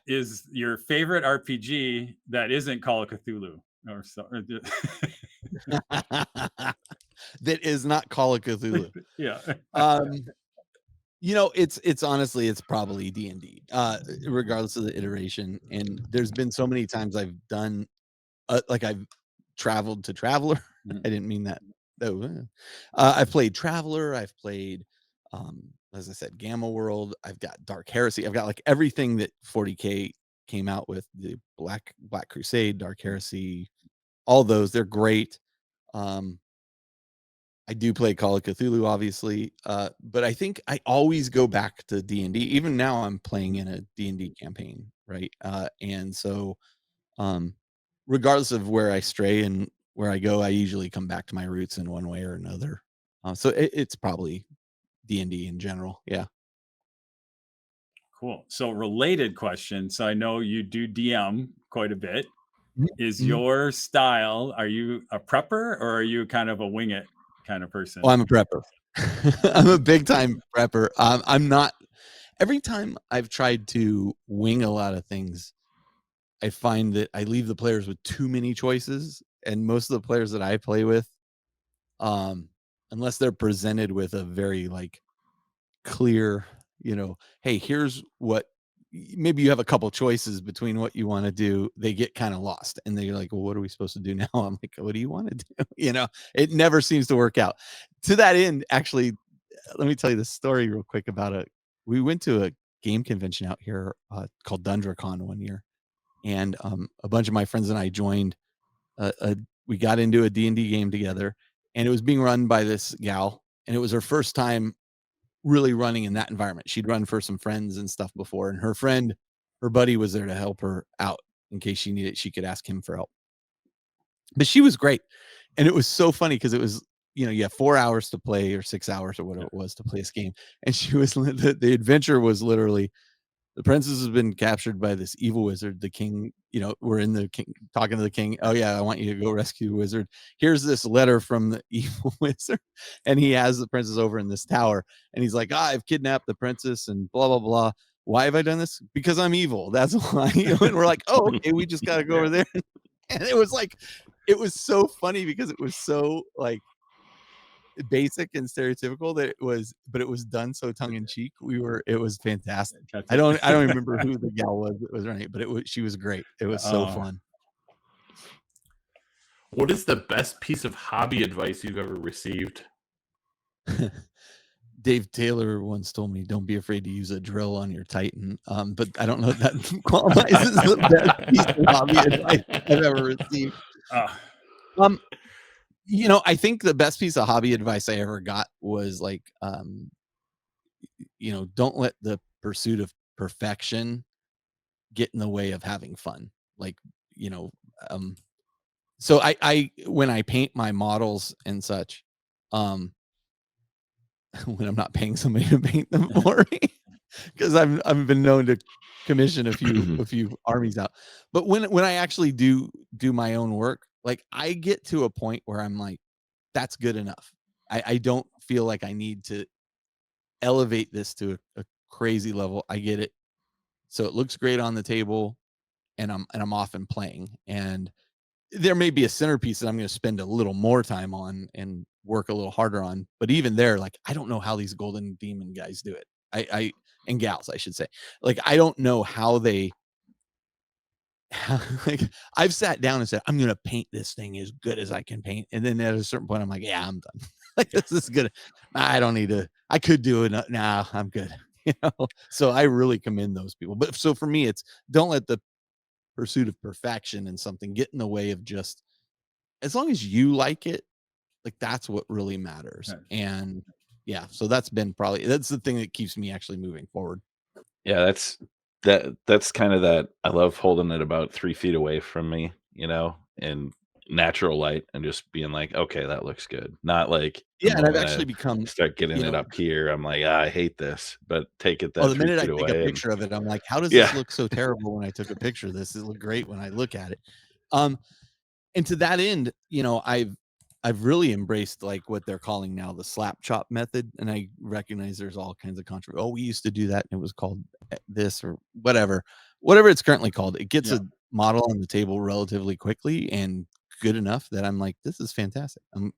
is your favorite RPG that isn't Call of Cthulhu or so. That is not Call of Cthulhu. Yeah. It's honestly, it's probably D&D, regardless of the iteration. And there's been so many times I've done, I've traveled to Traveler. I didn't mean that. I've played Traveler. I've played, as I said, Gamma World. I've got Dark Heresy. I've got like everything that 40K came out with, the Black Crusade, Dark Heresy, all those. They're great. I do play Call of Cthulhu, obviously, but I think I always go back to D&D. Even now, I'm playing in a D&D campaign, right? And so, um, regardless of where I stray and where I go, I usually come back to my roots in one way or another. So it's probably D&D in general. Yeah. Cool. So related question. So I know you do DM quite a bit. Is Mhm. your style, are you a prepper or are you kind of a wing it kind of person? Oh, I'm a prepper. I'm a big time prepper. I'm not. Every time I've tried to wing a lot of things, I find that I leave the players with too many choices, and most of the players that I play with, um, unless they're presented with a very like clear, hey, here's what maybe you have a couple choices between what you want to do, they get kind of lost and they're like, well, what are we supposed to do now? I'm like, what do you want to do? It never seems to work out. To that end, actually, let me tell you the story real quick about we went to a game convention out here called DundraCon one year, and a bunch of my friends and I joined we got into a D&D game together, and it was being run by this gal, and it was her first time really running in that environment. She'd run for some friends and stuff before, and her buddy was there to help her out in case she needed, she could ask him for help. But she was great. And it was so funny because it was, you have 4 hours to play or 6 hours or whatever it was to play this game. And she was the adventure was literally the princess has been captured by this evil wizard. The king, we're in the king talking to the king. Oh yeah, I want you to go rescue the wizard. Here's this letter from the evil wizard. And he has the princess over in this tower. And he's like, I've kidnapped the princess and blah, blah, blah. Why have I done this? Because I'm evil. That's why. And we're like, oh, okay, we just got to go over there. And it was like, it was so funny because it was so like basic and stereotypical but it was done so tongue in cheek. It was fantastic. I don't remember who the gal was that was running it, but she was great. It was so fun. What is the best piece of hobby advice you've ever received? Dave Taylor once told me, don't be afraid to use a drill on your Titan. But I don't know if that qualifies as the best piece of hobby advice I've ever received. I think the best piece of hobby advice I ever got was like, don't let the pursuit of perfection get in the way of having fun. Like, so I when I paint my models and such, when I'm not paying somebody to paint them for me, because I've been known to commission a few armies out. But when I actually do my own work, like I get to a point where I'm like, that's good enough. I don't feel like I need to elevate this to a crazy level. I get it. So it looks great on the table, and I'm off and playing. And there may be a centerpiece that I'm going to spend a little more time on and work a little harder on. But even there, like, I don't know how these golden demon guys do it. And gals, I should say. Like, I don't know how they like I've sat down and said, I'm going to paint this thing as good as I can paint. And then at a certain point, I'm like, yeah, I'm done. Like, this is good. I don't need to, I could do it. Nah, I'm good. So I really commend those people. But so for me, it's don't let the pursuit of perfection and something get in the way of just, as long as you like it, like that's what really matters. Right. And yeah, so that's the thing that keeps me actually moving forward. Yeah, that's kind of that. I love holding it about 3 feet away from me, in natural light and just being like, okay, that looks good. Not like Yeah, and I've actually become, start getting it up here. I'm like, I hate this, but take it the that 3 minute I feet take a away. picture of it, I'm like, how does Yeah. this look so terrible when I took a picture of this? It looked great when I look at it. And to that end, I've really embraced like what they're calling now the slap chop method. And I recognize there's all kinds of controversy. Oh, we used to do that and it was called this or whatever it's currently called. It gets a model on the table relatively quickly and good enough that I'm like, this is fantastic. I'm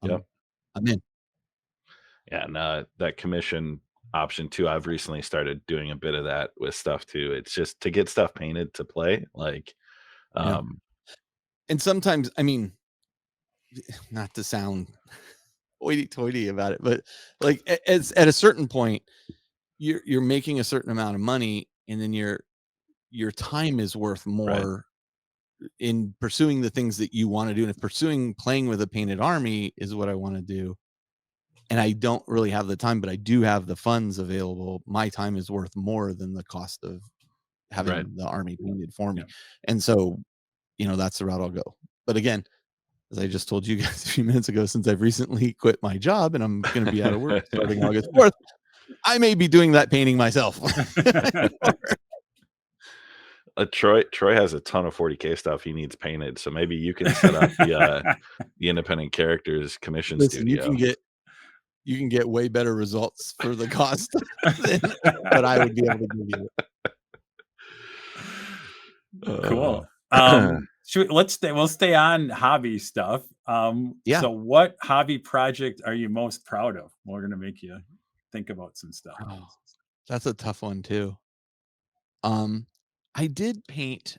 in. Yeah, no, that commission option too. I've recently started doing a bit of that with stuff too. It's just to get stuff painted to play. Like, and sometimes, I mean, not to sound hoity-toity about it, but like it's at a certain point, you're making a certain amount of money, and then your time is worth more in pursuing the things that you want to do. And if playing with a painted army is what I want to do, and I don't really have the time, but I do have the funds available. My time is worth more than the cost of having Right. the army painted for me. Yeah. And so, that's the route I'll go. But again, as I just told you guys a few minutes ago, since I've recently quit my job and I'm going to be out of work starting August 4th, I may be doing that painting myself. Troy has a ton of 40K stuff he needs painted, so maybe you can set up the independent characters commission Listen, studio. you can get way better results for the cost than what I would be able to give you. Cool. We'll stay on hobby stuff. Yeah. So what hobby project are you most proud of? We're gonna make you think about some stuff. Oh, that's a tough one too. I did paint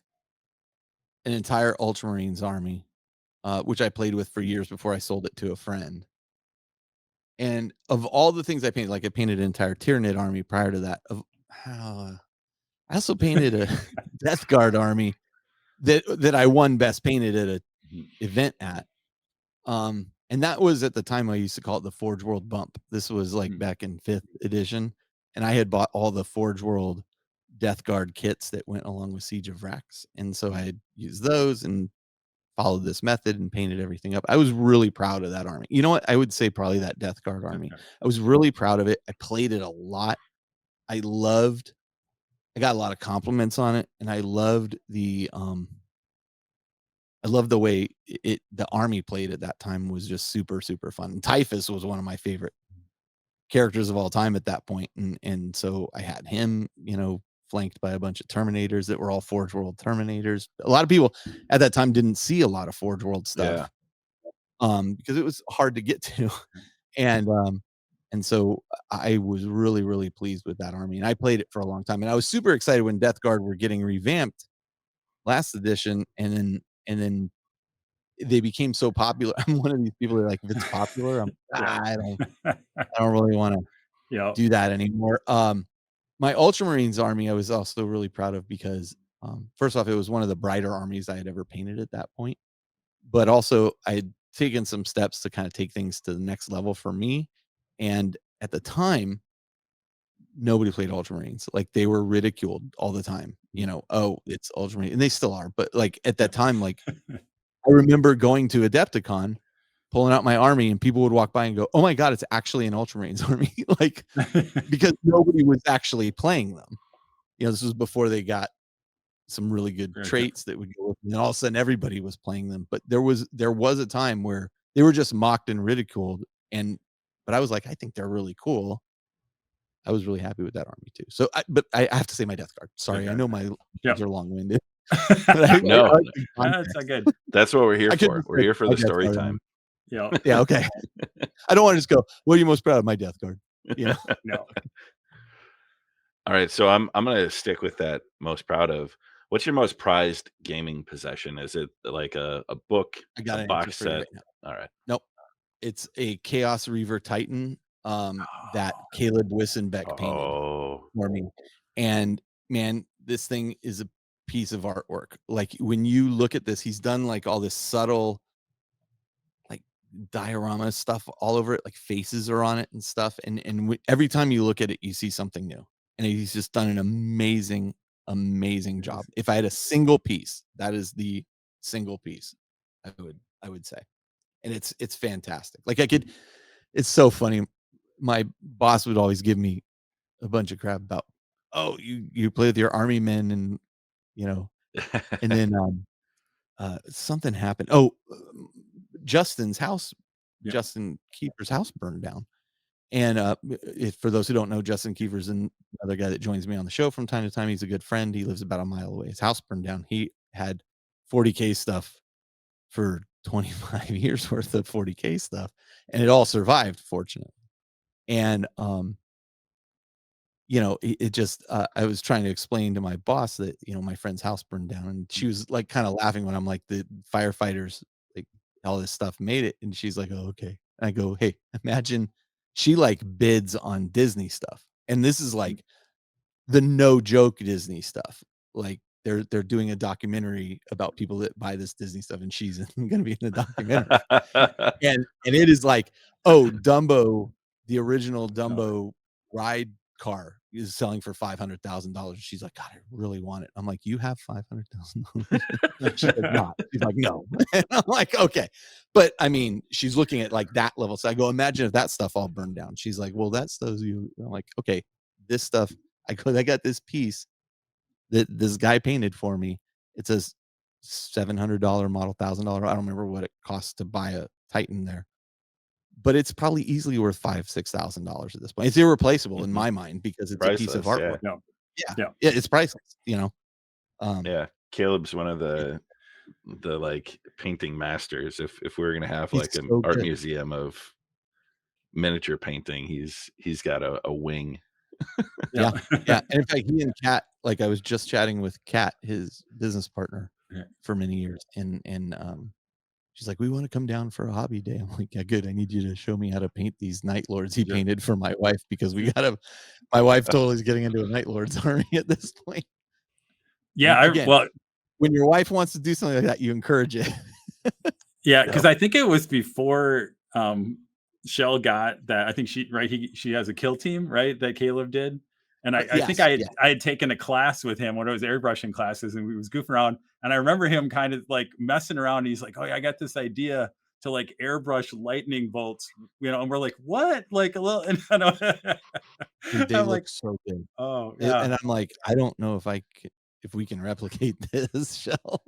an entire Ultramarines army, which I played with for years before I sold it to a friend. And of all the things I painted, like I painted an entire Tyranid army prior to that. I also painted a Death Guard army that I won best painted at a event at. And that was at the time I used to call it the Forge World Bump. This was like back in 5th edition, and I had bought all the Forge World Death Guard kits that went along with Siege of Vrax, and so I had used those and followed this method and painted everything up. I was really proud of that army. You know what? I would say probably that Death Guard army. I was really proud of it. I played it a lot. I got a lot of compliments on it, and I loved the way the army played at that time was just super, super fun. And Typhus was one of my favorite characters of all time at that point. And so I had him, flanked by a bunch of Terminators that were all Forge World Terminators. A lot of people at that time didn't see a lot of Forge World stuff. Because it was hard to get to. And so I was really, really pleased with that army. And I played it for a long time. And I was super excited when Death Guard were getting revamped last edition, and then they became so popular. I'm one of these people that are like, if it's popular, I don't really want to do that anymore. My Ultramarines army, I was also really proud of because, first off, it was one of the brighter armies I had ever painted at that point. But also, I had taken some steps to kind of take things to the next level for me. And at the time, nobody played Ultramarines. Like, they were ridiculed all the time. Oh, it's Ultramarine, and they still are. But like at that time, like I remember going to Adepticon, pulling out my army, and people would walk by and go, "Oh my god, it's actually an Ultramarines army!" Like, because nobody was actually playing them. This was before they got some really good traits that would go with them, and all of a sudden everybody was playing them. But there was a time where they were just mocked and ridiculed, but I was like, I think they're really cool. I was really happy with that army too. So, but I have to say my Death Guard. Sorry, I know my words are long-winded. No, that's not good. That's what we're here for. We're here for the story time. Yeah. Okay. I don't want to just go, what are you most proud of? My Death Guard. No. All right, so I'm gonna stick with that most proud of. What's your most prized gaming possession? Is it like a book, I got a an box answer for you set? right now. All right. Nope. It's a Chaos Reaver Titan that Caleb Wissenbeck painted for me. And man, this thing is a piece of artwork. Like, when you look at this, he's done like all this subtle like diorama stuff all over it, like faces are on it and stuff. And every time you look at it, you see something new. And he's just done an amazing job. If I had a single piece, that is the single piece I would say. And it's fantastic. Like, it's so funny. My boss would always give me a bunch of crap about, oh, you play with your army men, and and then something happened. Oh, Justin's house, Justin Kiefer's house burned down. And for those who don't know, Justin Kiefer's another guy that joins me on the show from time to time. He's a good friend. He lives about a mile away. His house burned down. He had 40K stuff for 25 years worth of 40K stuff, and it all survived, fortunately. And it just I was trying to explain to my boss that my friend's house burned down, and she was like kind of laughing when I'm like, the firefighters, like, all this stuff made it, and she's like, oh, okay. And I go, hey, imagine she like bids on Disney stuff, and this is like the no joke Disney stuff. Like, they're doing a documentary about people that buy this Disney stuff, and she's going to be in the documentary. and it is like, oh, Dumbo the original Dumbo ride car is selling for $500,000. She's like, God, I really want it. I'm like, you have $500,000? She's like, not. She's like, no. And I'm like, okay. But I mean, she's looking at like that level. So I go, imagine if that stuff all burned down. She's like, well, that's those you. I'm like, okay, this stuff. I got this piece that this guy painted for me. It's a $700 model, $1,000. I don't remember what it costs to buy a Titan there, but it's probably easily worth $5,000-$6,000 at this point. It's irreplaceable in my mind because it's Priceless, a piece of artwork. Yeah. It's priceless, you know. Yeah, Caleb's one of the like painting masters. If we were gonna have like an art museum of miniature painting, he's got a wing. Yeah. And in fact, he and Kat, like I was just chatting with Kat, his business partner for many years, and she's like, we want to come down for a hobby day. I'm like, yeah, good. I need you to show me how to paint these Night Lords he painted for my wife, because my wife totally is getting into a Night Lords army at this point. Yeah. When your wife wants to do something like that, you encourage it. Yeah. Cause I think it was before Shell got that. I think she has a kill team, right? That Caleb did. And I think I had taken a class with him when I was airbrushing classes, and we was goofing around. And I remember him kind of like messing around. He's like, oh yeah, I got this idea to like airbrush lightning bolts, you know, and we're like, what? Like a little, and They look like, so good. Oh yeah. And I'm like, I don't know if we can replicate this, Shell.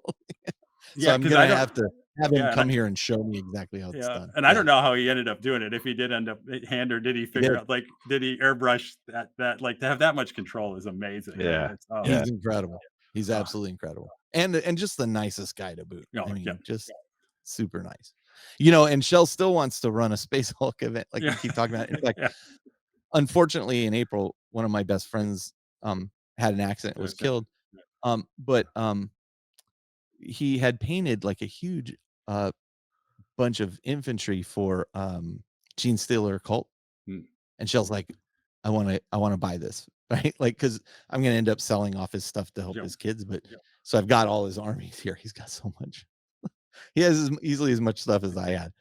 So I'm gonna have to have him come here and show me exactly how it's done. And I don't know how he ended up doing it. If he did end up hand, or did he figure out, like, did he airbrush that like to have that much control is amazing. Yeah. He's incredible. He's absolutely incredible. And just the nicest guy to boot. I mean, just super nice. You know, and Shell still wants to run a Space Hulk event, like we keep talking about. In fact, unfortunately in April, one of my best friends had an accident, was killed. But he had painted like a huge bunch of infantry for Gene Stealer cult, and Shell's like, I want to buy this, right? Like, because I'm gonna end up selling off his stuff to help his kids, but so I've got all his armies here. He's got so much. He has easily as much stuff as I had.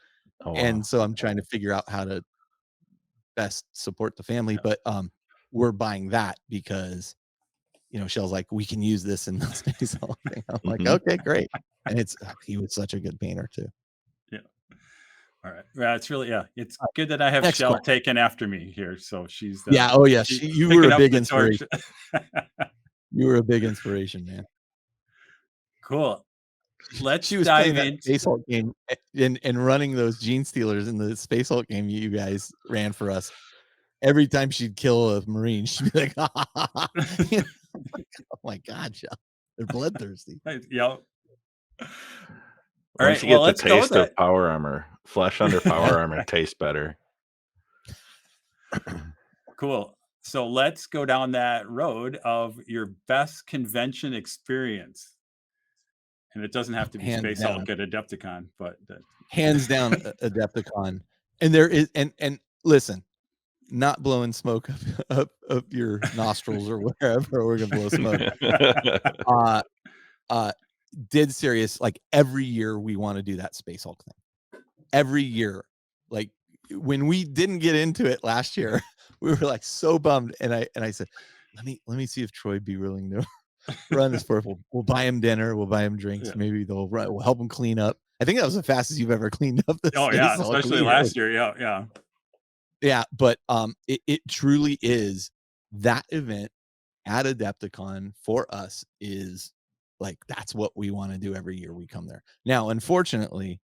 And so I'm trying to figure out how to best support the family, but we're buying that because, you know, Shell's like, we can use this in the Space Hulk thing. I'm like, okay, great. And he was such a good painter too. Yeah. All right. Yeah, it's really, it's good that I have Shell taken after me here. So she's you were a big inspiration. You were a big inspiration, man. Cool. She was playing that Space Hulk game and running those Gene Stealers in the Space Hulk game you guys ran for us. Every time she'd kill a Marine, she'd be like, oh my God, Shell. They're bloodthirsty. Yep. All right. Well, let's go with of power armor. Flesh under power armor tastes better. Cool. So let's go down that road of your best convention experience. And it doesn't have to be Space Hulk at Adepticon, but hands down Adepticon. And there is, and listen, not blowing smoke up your nostrils or wherever we're gonna blow smoke. Dead serious. Like every year we want to do that Space Hulk thing. Every year, like when we didn't get into it last year, we were like so bummed. And I said, let me see if Troy'd be willing to run this for. We'll buy him dinner. We'll buy him drinks. Maybe we'll help him clean up. I think that was the fastest you've ever cleaned up. Especially last year. Yeah. But it truly is, that event at Adepticon for us is like, that's what we want to do every year we come there. Now, unfortunately,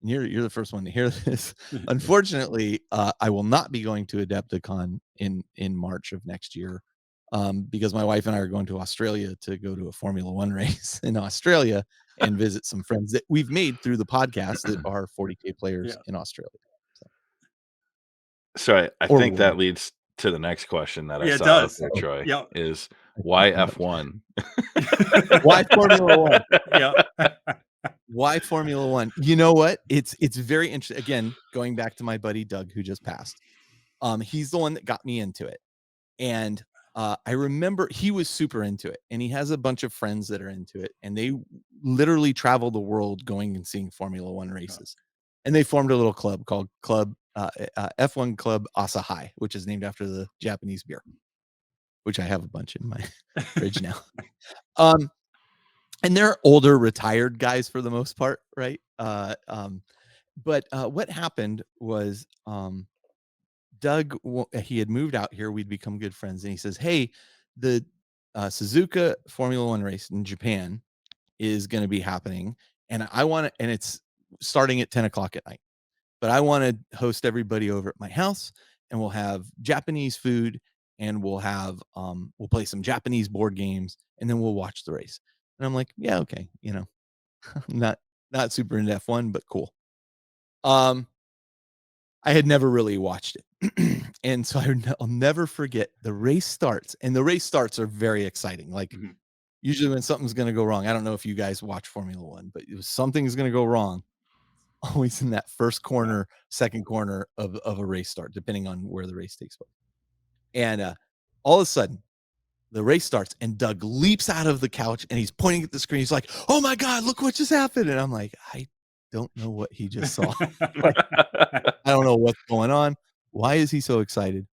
you're the first one to hear this. Unfortunately, I will not be going to Adepticon in March of next year, because my wife and I are going to Australia to go to a Formula One race in Australia and visit some friends that we've made through the podcast that are 40K players in Australia. So I think that leads to the next question that I saw there, Troy, is why F1? Why Formula One? Why Formula One? You know what? It's very interesting. Again, going back to my buddy Doug, who just passed. He's the one that got me into it. And I remember he was super into it, and he has a bunch of friends that are into it, and they literally travel the world going and seeing Formula One races. And they formed a little club called Club F1 Club Asahi, which is named after the Japanese beer, which I have a bunch in my fridge now. And they're older, retired guys for the most part, right? But what happened was Doug, he had moved out here. We'd become good friends, and he says, "Hey, the Suzuka Formula One race in Japan is going to be happening, and I want to, and it's starting at 10 o'clock at night. But I want to host everybody over at my house, and we'll have Japanese food, and we'll play some Japanese board games, and then we'll watch the race." And I'm like, "Yeah, okay, not super into F1, but cool." I had never really watched it. And so I'll never forget the race starts, and the race starts are very exciting. Like usually when something's going to go wrong, I don't know if you guys watch Formula One, but if something's going to go wrong, always in that first corner, second corner of a race start, depending on where the race takes place. And all of a sudden, the race starts, and Doug leaps out of the couch, and he's pointing at the screen. He's like, "Oh my God, look what just happened!" And I'm like, I don't know what he just saw. Like, I don't know what's going on. Why is he so excited?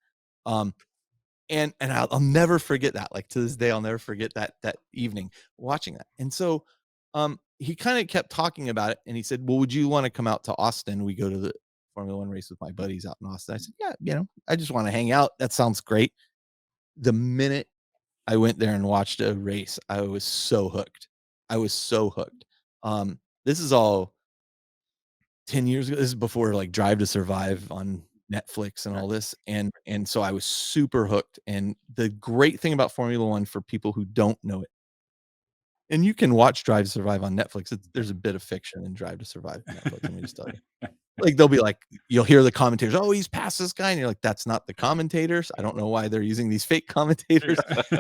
And I'll never forget that. Like to this day, I'll never forget that evening watching that. And so he kind of kept talking about it, and he said, "Well, would you want to come out to Austin? We go to the Formula One race with my buddies out in Austin." I said, "Yeah, I just want to hang out. That sounds great." The minute I went there and watched a race, I was so hooked. This is all 10 years ago. This is before like Drive to Survive on Netflix and all this. And so I was super hooked. And the great thing about Formula One, for people who don't know it, and you can watch Drive to Survive on Netflix. There's a bit of fiction in Drive to Survive on Netflix. Let me just tell you. Like they'll be like, you'll hear the commentators, "Oh, he's past this guy," and you're like, "That's not the commentators. I don't know why they're using these fake commentators."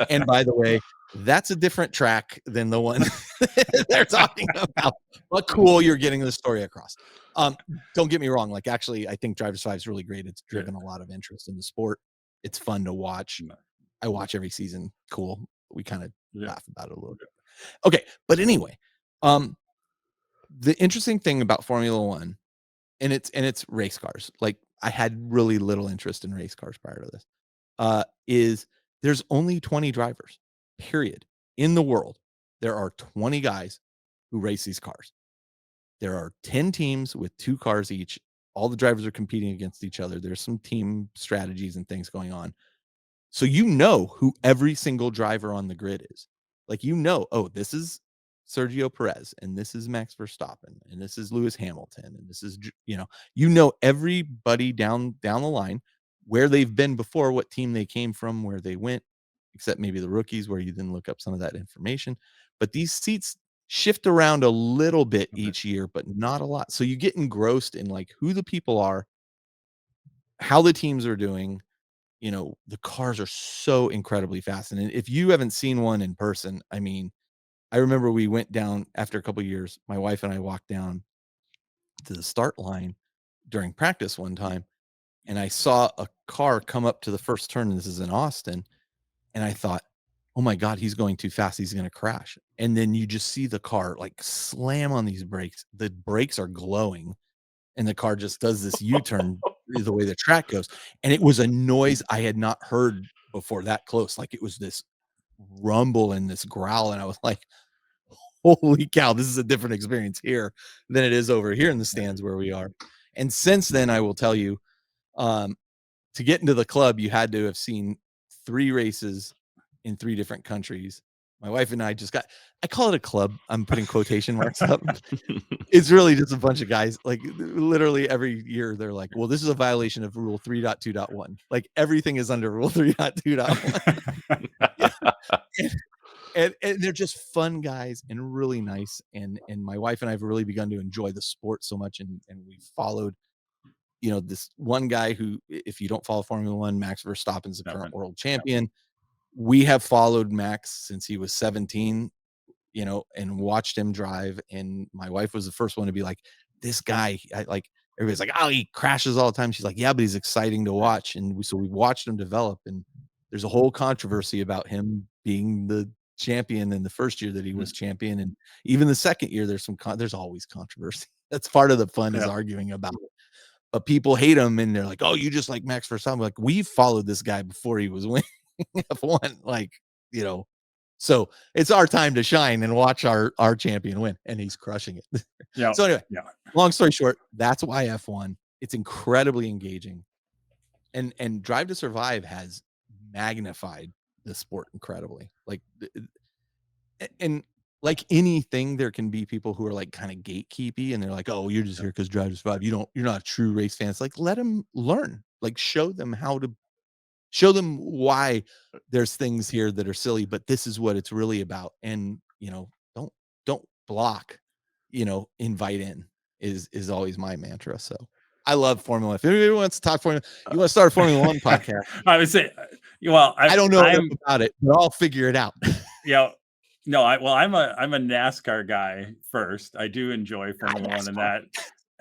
And by the way, that's a different track than the one they're talking about. But cool, you're getting the story across. Don't get me wrong. Like, actually, I think Drive to Survive is really great. It's driven a lot of interest in the sport. It's fun to watch. I watch every season. Cool. We kind of laugh about it a little bit. Okay, but anyway, the interesting thing about Formula One, and it's race cars. Like I had really little interest in race cars prior to this. Is there's only 20 drivers, period, in the world. There are 20 guys who race these cars. There are 10 teams with 2 cars each. All the drivers are competing against each other. There's some team strategies and things going on. So who every single driver on the grid is. Like, oh, this is Sergio Perez, and this is Max Verstappen, and this is Lewis Hamilton, and this is, everybody down the line, where they've been before, what team they came from, where they went, except maybe the rookies, where you then look up some of that information. But these seats shift around a little bit each year, but not a lot. So you get engrossed in like who the people are, how the teams are doing. The cars are so incredibly fast. And if you haven't seen one in person, I mean, I remember we went down after a couple of years, my wife and I walked down to the start line during practice one time, and I saw a car come up to the first turn. And this is in Austin. And I thought, "Oh my God, he's going too fast. He's going to crash." And then you just see the car like slam on these brakes. The brakes are glowing, and the car just does this U-turn the way the track goes. And it was a noise I had not heard before that close. Like it was this rumble and this growl. And I was like, "Holy cow, this is a different experience here than it is over here in the stands where we are." And since then, I will tell you, to get into the club, you had to have seen 3 races in 3 different countries. My wife and I I call it a club. I'm putting quotation marks up. It's really just a bunch of guys. Like literally every year they're like, "Well, this is a violation of rule 3.2.1." Like everything is under rule 3.2.1. Yeah. And they're just fun guys and really nice. And my wife and I have really begun to enjoy the sport so much. And we followed, this one guy who, if you don't follow Formula One, Max Verstappen is the current world champion. We have followed Max since he was 17, and watched him drive. And my wife was the first one to be like, "This guy," everybody's like, "Oh, he crashes all the time." She's like, "Yeah, but he's exciting to watch." And so we watched him develop. And there's a whole controversy about him being the champion in the first year that he was champion. And even the second year, there's always controversy. That's part of the fun, is arguing about it. but people hate him and they're like, oh, you just like Max Verstappen. Like, we followed this guy before he was winning F1. Like, you know, so it's our time to shine and watch our champion win, and he's crushing it. Yeah. So anyway, Yeah. long story short, that's why F1. It's incredibly engaging, and Drive to Survive has magnified the sport incredibly. Like, and like anything, there can be people who are like kind of gatekeepy, and they're like, "Oh, you're just here because Drive to Survive. You're not a true race fan." It's like, let them learn. Like, show them why there's things here that are silly, but this is what it's really about. And don't block. Invite in is always my mantra. So I love Formula. If anybody wants to talk Formula, you want to start a Formula One podcast? I would say, well, I don't know enough about it, but I'll figure it out. Yeah. No, I'm a NASCAR guy first. I do enjoy Formula One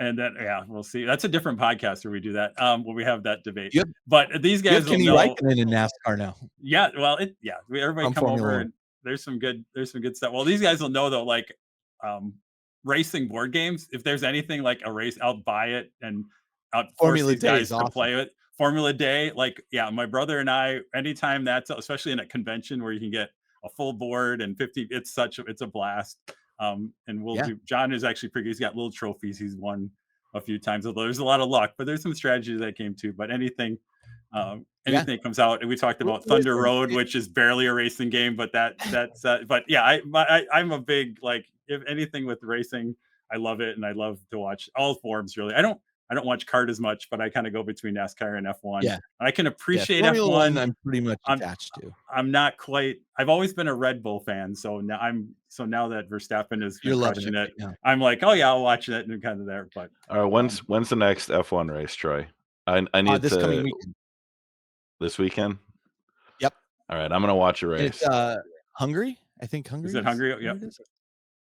and then we'll see. That's a different podcast where we do that. Where we have that debate. Yep. But these guys will know. Kenny in NASCAR now. Yeah, well, everybody come Formula over One. and there's some good stuff. Well, these guys will know though, like racing board games. If there's anything like a race, I'll buy it and I'll force these guys to play it. Formula Day, like my brother and I, anytime that's especially in a convention where you can get a full board and 50, it's a blast. And we'll do. John is actually pretty. He's got little trophies. He's won a few times. Although there's a lot of luck, but there's some strategy that came too. But anything that comes out, and we talked about Thunder Road, which is barely a racing game, but that's. But yeah, I'm a big, like, if anything with racing, I love it, and I love to watch all forms. Really, I don't watch kart as much, but I kind of go between NASCAR and F1. Yeah, I can appreciate F1. I'm pretty much attached to. I'm not quite. I've always been a Red Bull fan, so now that Verstappen is crushing it, I'm like, oh yeah, I'll watch it and kind of there. But all right, when's the next F1 race, Troy? I need this coming weekend. This weekend. Yep. All right, I'm gonna watch a race. It's Hungary. I think Hungary. Is it Hungary? Yeah.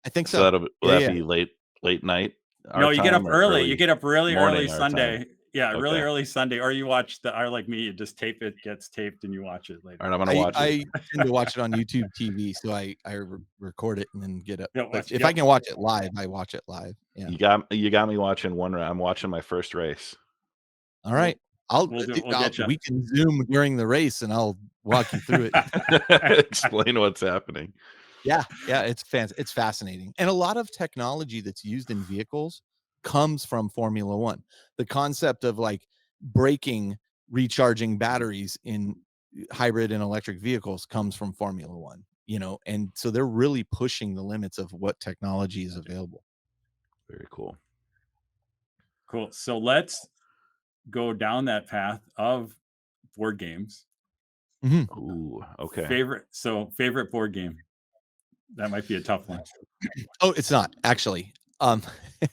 I think so. Will that be late night? No, you get up early. You get up really early Sunday. Time. Yeah, okay. Really early Sunday. Or you watch like me, you just tape it, gets taped, and you watch it later. All right, I'm gonna watch it. I tend to watch it on YouTube TV, so I record it and then get it. If I can watch it live, I watch it live. Yeah. You got me watching one race. I'm watching my first race. All right. We can Zoom during the race and I'll walk you through it. Explain what's happening. Yeah, it's fascinating. And a lot of technology that's used in vehicles comes from Formula One. The concept of like braking, recharging batteries in hybrid and electric vehicles comes from Formula One, and so they're really pushing the limits of what technology is available. Very cool. Cool. So let's go down that path of board games. Mm-hmm. Ooh, okay. Favorite board game. That might be a tough one. Oh, it's not actually.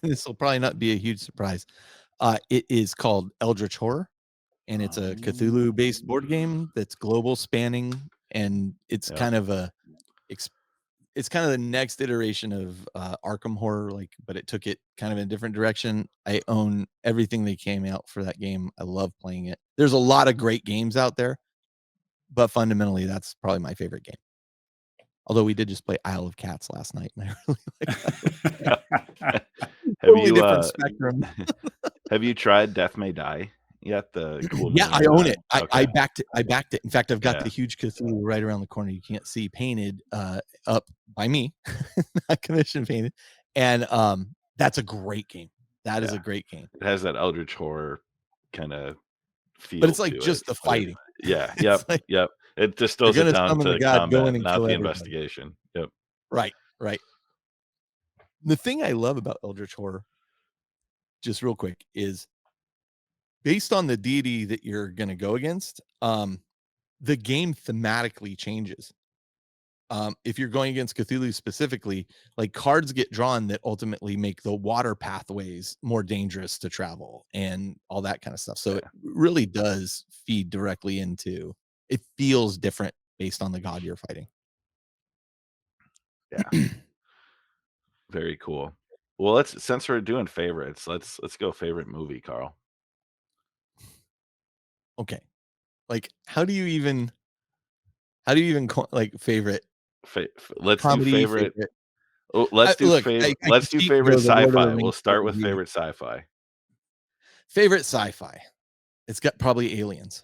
This will probably not be a huge surprise. It is called Eldritch Horror, and it's a Cthulhu-based board game that's global spanning, and it's kind of it's kind of the next iteration of Arkham Horror, but it took it kind of in a different direction. I own everything that came out for that game. I love playing it. There's a lot of great games out there, but fundamentally, that's probably my favorite game. Although we did just play Isle of Cats last night, and I really like that. Totally different spectrum. Have you tried Death May Die yet? I own it. Okay. I backed it. In fact, I've got the huge Cthulhu right around the corner. You can't see, painted up by me, not commission painted. And that's a great game. That is a great game. It has that Eldritch Horror kind of feel, but it's like just the fighting. Yeah. Yep. Yep. It distills it down to combat, not the investigation. Yep. Right. The thing I love about Eldritch Horror, just real quick, is based on the deity that you're going to go against, the game thematically changes. If you're going against Cthulhu specifically, like cards get drawn that ultimately make the water pathways more dangerous to travel and all that kind of stuff. So it really does feed directly into, it feels different based on the god you're fighting. Yeah. Very cool. Well, since we're doing favorites, let's go favorite movie, Carl. Okay. Like, how do you even like favorite? Let's comedy, do favorite. Oh, let's do favorite. Let's do favorite sci-fi. We'll start with favorite sci-fi. Favorite sci-fi. It's got probably Aliens.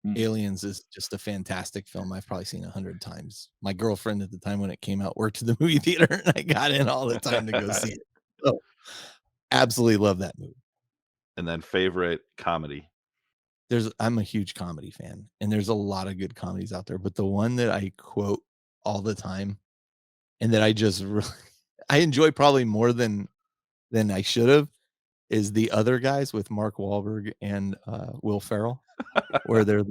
Mm. Aliens is just a fantastic film. I've probably seen 100 times. My girlfriend at the time when it came out worked at the movie theater, and I got in all the time to go see it. So absolutely love that movie. And then favorite comedy. I'm a huge comedy fan, and there's a lot of good comedies out there, but the one that I quote all the time and that I just really I enjoy probably more than I should have is The Other Guys with Mark Wahlberg and Will Ferrell, where they're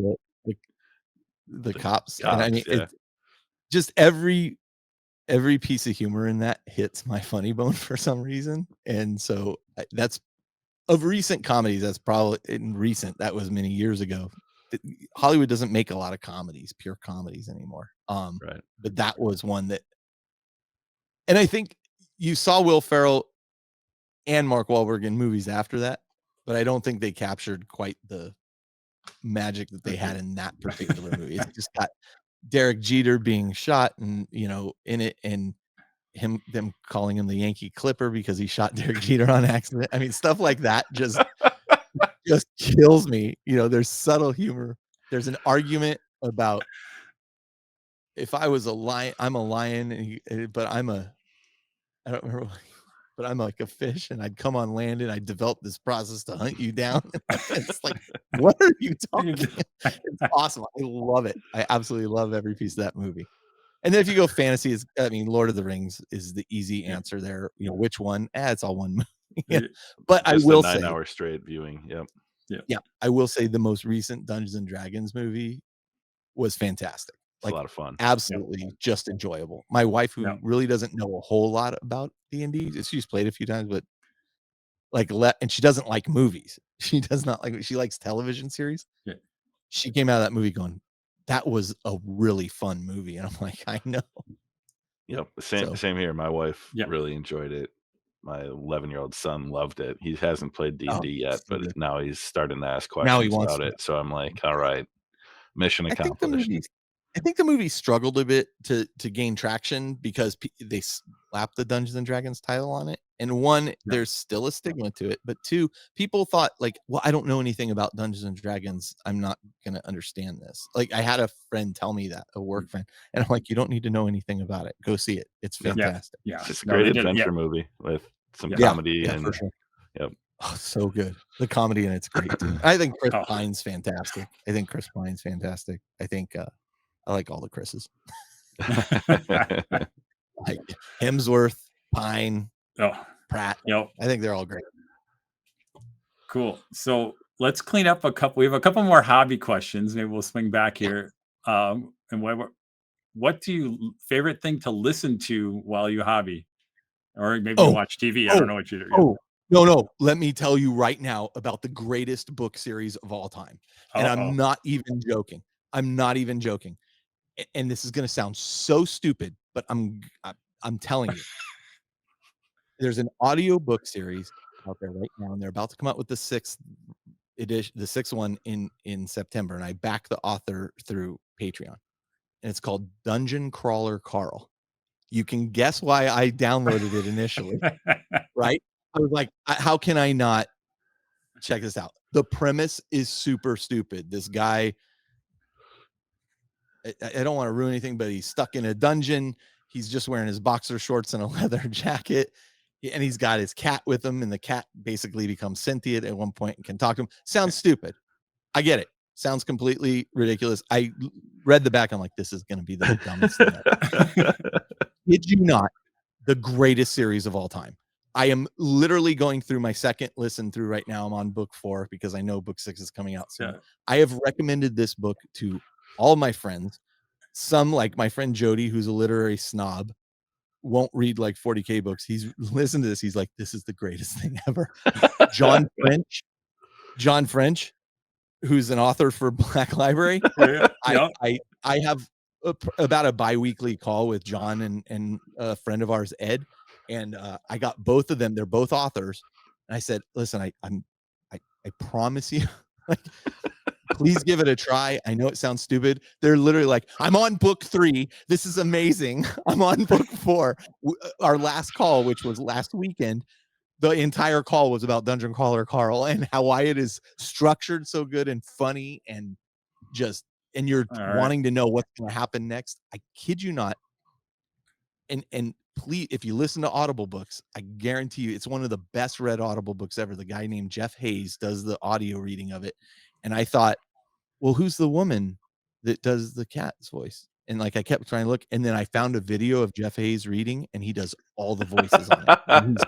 the cops. And I mean, yeah. it's just every piece of humor in that hits my funny bone for some reason. And so that's of recent comedies. That's probably that was many years ago. Hollywood doesn't make a lot of comedies, pure comedies anymore. Right. But that was one that, and I think you saw Will Ferrell and Mark Wahlberg in movies after that, but I don't think they captured quite the magic that they had in that particular movie. It's just got Derek Jeter being shot and, in it, and them calling him the Yankee Clipper because he shot Derek Jeter on accident. I mean, stuff like that just kills me. There's subtle humor. There's an argument about if I was a lion, I'm a lion, but I don't remember, but I'm like a fish, and I'd come on land, and I'd develop this process to hunt you down. It's like, what are you talking about? It's awesome. I love it. I absolutely love every piece of that movie. And then if you go fantasy, Lord of the Rings is the easy answer there. Which one? It's all one movie. But Just I will a 9 say, hour straight viewing. Yep. yeah, I will say the most recent Dungeons and Dragons movie was fantastic. It's a lot of fun. Absolutely just enjoyable. My wife, who really doesn't know a whole lot about D&D, she's played a few times, but and she doesn't like movies. She does not like, she likes television series. Yeah. She came out of that movie going, that was a really fun movie. And I'm like, I know. Yep. Same here. My wife Yep. really enjoyed it. My 11-year-old son loved it. He hasn't played D&D yet, but now he's starting to ask questions about it. So I'm like, all right, mission accomplished. I think the movie struggled a bit to gain traction because they slapped the Dungeons and Dragons title on it. And one, there's still a stigma to it. But two, people thought well, I don't know anything about Dungeons and Dragons. I'm not going to understand this. I had a friend tell me that, a work friend. And I'm like, you don't need to know anything about it. Go see it. It's fantastic. Yeah. It's a great adventure movie with some comedy and for sure. Yep. Oh, so good. The comedy in it's great too. I think Chris Pine's fantastic. I think I like all the Chris's. Like Hemsworth, Pine, Pratt. I think they're all great. Cool. So let's clean up we have a couple more hobby questions. Maybe we'll swing back here. And what do you favorite thing to listen to while you hobby? Or maybe you watch TV. I don't know what you do. No. Let me tell you right now about the greatest book series of all time. And I'm not even joking. And this is going to sound so stupid, but I'm telling you, there's an audiobook series out there right now, and they're about to come out with the 6th edition, the 6th one in September. And I back the author through Patreon, and it's called Dungeon Crawler Carl. You can guess why I downloaded it initially, right? I was like, how can I not check this out? The premise is super stupid. This guy, I don't want to ruin anything, but he's stuck in a dungeon. He's just wearing his boxer shorts and a leather jacket, and he's got his cat with him, and the cat basically becomes sentient at one point and can talk to him. Sounds stupid. I get it. Sounds completely ridiculous. I read the back. I'm like, this is going to be the dumbest thing ever. Did you not? The greatest series of all time. I am literally going through my second listen through right now. I'm on book 4 because I know book 6 is coming out soon. I have recommended this book to all my friends. Some, like my friend Jody, who's a literary snob, won't read 40K books. He's listened to this. He's like, this is the greatest thing ever. John French, who's an author for Black Library. I have about a bi-weekly call with John and a friend of ours, Ed. And I got both of them. They're both authors. And I said, listen, I promise you, please give it a try. I know it sounds stupid. They're literally like, I'm on book 3. This is amazing. I'm on book 4. Our last call, which was last weekend, the entire call was about Dungeon Crawler Carl and how why it is structured so good and funny and just and you're wanting to know what's going to happen next. I kid you not. And please, if you listen to Audible books, I guarantee you it's one of the best read Audible books ever. The guy named Jeff Hayes does the audio reading of it. And I thought, well, who's the woman that does the cat's voice? And like I kept trying to look, and then I found a video of Jeff Hayes reading, and he does all the voices on it. And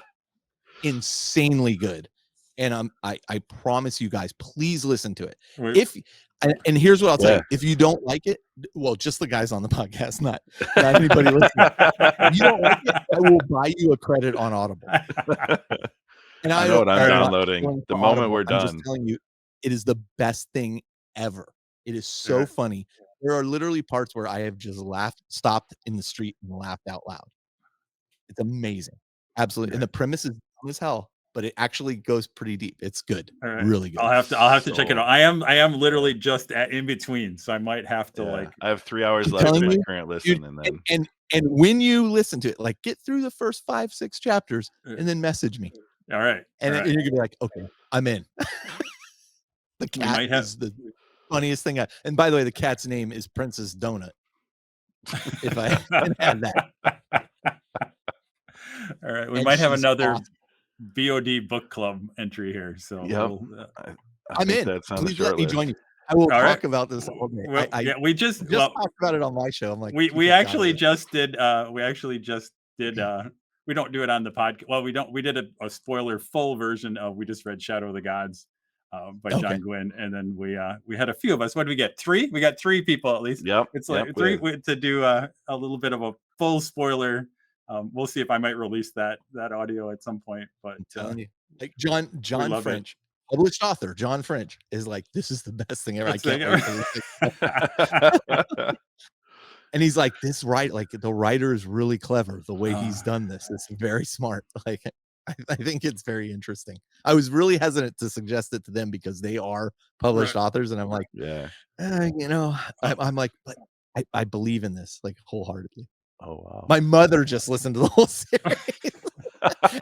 he's insanely good. And I promise you guys, please listen to it. And here's what I'll tell you: if you don't like it, well, just the guys on the podcast, not anybody listening. If you don't like it, I will buy you a credit on Audible. And I know what I'm downloading the moment Audible. we're I'm done. just telling you, it is the best thing ever. It is so funny. There are literally parts where I have just stopped in the street and laughed out loud. It's amazing. Absolutely. And the premise is dumb as hell, but it actually goes pretty deep. It's good. Really good. I'll have to check it out. I am literally just in between, so I might have to I have 3 hours left in my current listen, and when you listen to it, like get through the first 5-6 chapters and then message me. All right. And you're gonna be like, okay, I'm in. The cat is the funniest thing. And by the way, the cat's name is Princess Donut. If I can add that. All right, we might have another BoD book club entry here. So I'm in. Please let me join you. I will talk about this all day. We just talked about it on my show. I'm like, we actually just did. We don't do it on the podcast. Well, we did a spoiler full version of We Just Read Shadow of the Gods by John Gwynn, and then we had a few of us. What did we get? 3? We got 3 people at least. Yep. It's like 3 to do a little bit of a full spoiler. We'll see if I might release that audio at some point. But like John French, published author John French is like, this is the best thing ever. I can't wait for this. And he's like, the writer is really clever. The way he's done this is very smart. Like, I think it's very interesting. I was really hesitant to suggest it to them because they are published authors, and I'm like, I'm like, but I believe in this like wholeheartedly. Oh wow! My mother just listened to the whole series,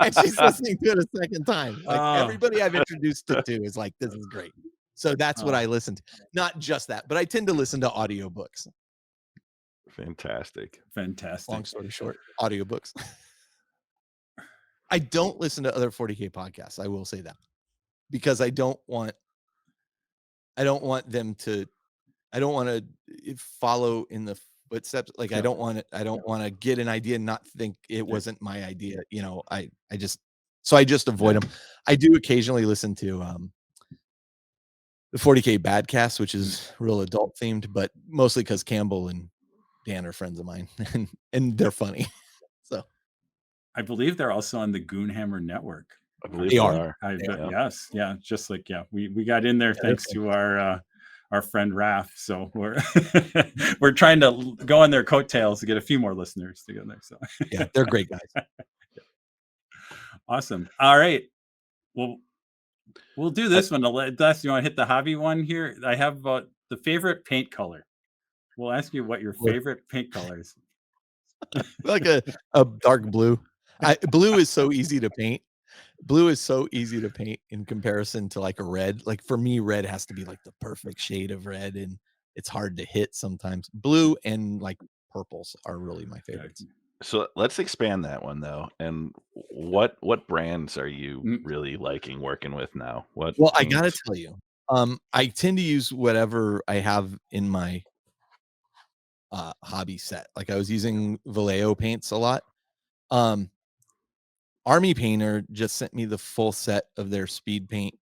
and she's listening to it a second time. Like everybody I've introduced it to is like, this is great. So that's what I listen to. Not just that, but I tend to listen to audiobooks. Fantastic. Long story short, audiobooks. I don't listen to other 40K podcasts. I will say that because I don't want them to. I don't want to follow in the footsteps. Like I don't want to get an idea and not think it wasn't my idea. I just avoid them. I do occasionally listen to the 40K Badcast, which is real adult themed, but mostly because Campbell and Dan are friends of mine and they're funny. So I believe they're also on the Goonhammer network. I believe they are. Yes. Yeah. Just like, we got in there thanks to our friend Raph. So we're trying to go on their coattails to get a few more listeners together. So yeah, they're great guys. Awesome. All right. Well, we'll do this one. Des, you want to hit the hobby one here? I have the favorite paint color. We'll ask you what your favorite paint color is. Like a dark blue. Blue is so easy to paint. Blue is so easy to paint in comparison to like a red. Like for me, red has to be like the perfect shade of red, and it's hard to hit sometimes. Blue and like purples are really my favorites. So let's expand that one though. And what brands are you really liking working with now? Well, I gotta tell you, I tend to use whatever I have in my hobby set. Like I was using Vallejo paints a lot. Army Painter just sent me the full set of their Speed Paint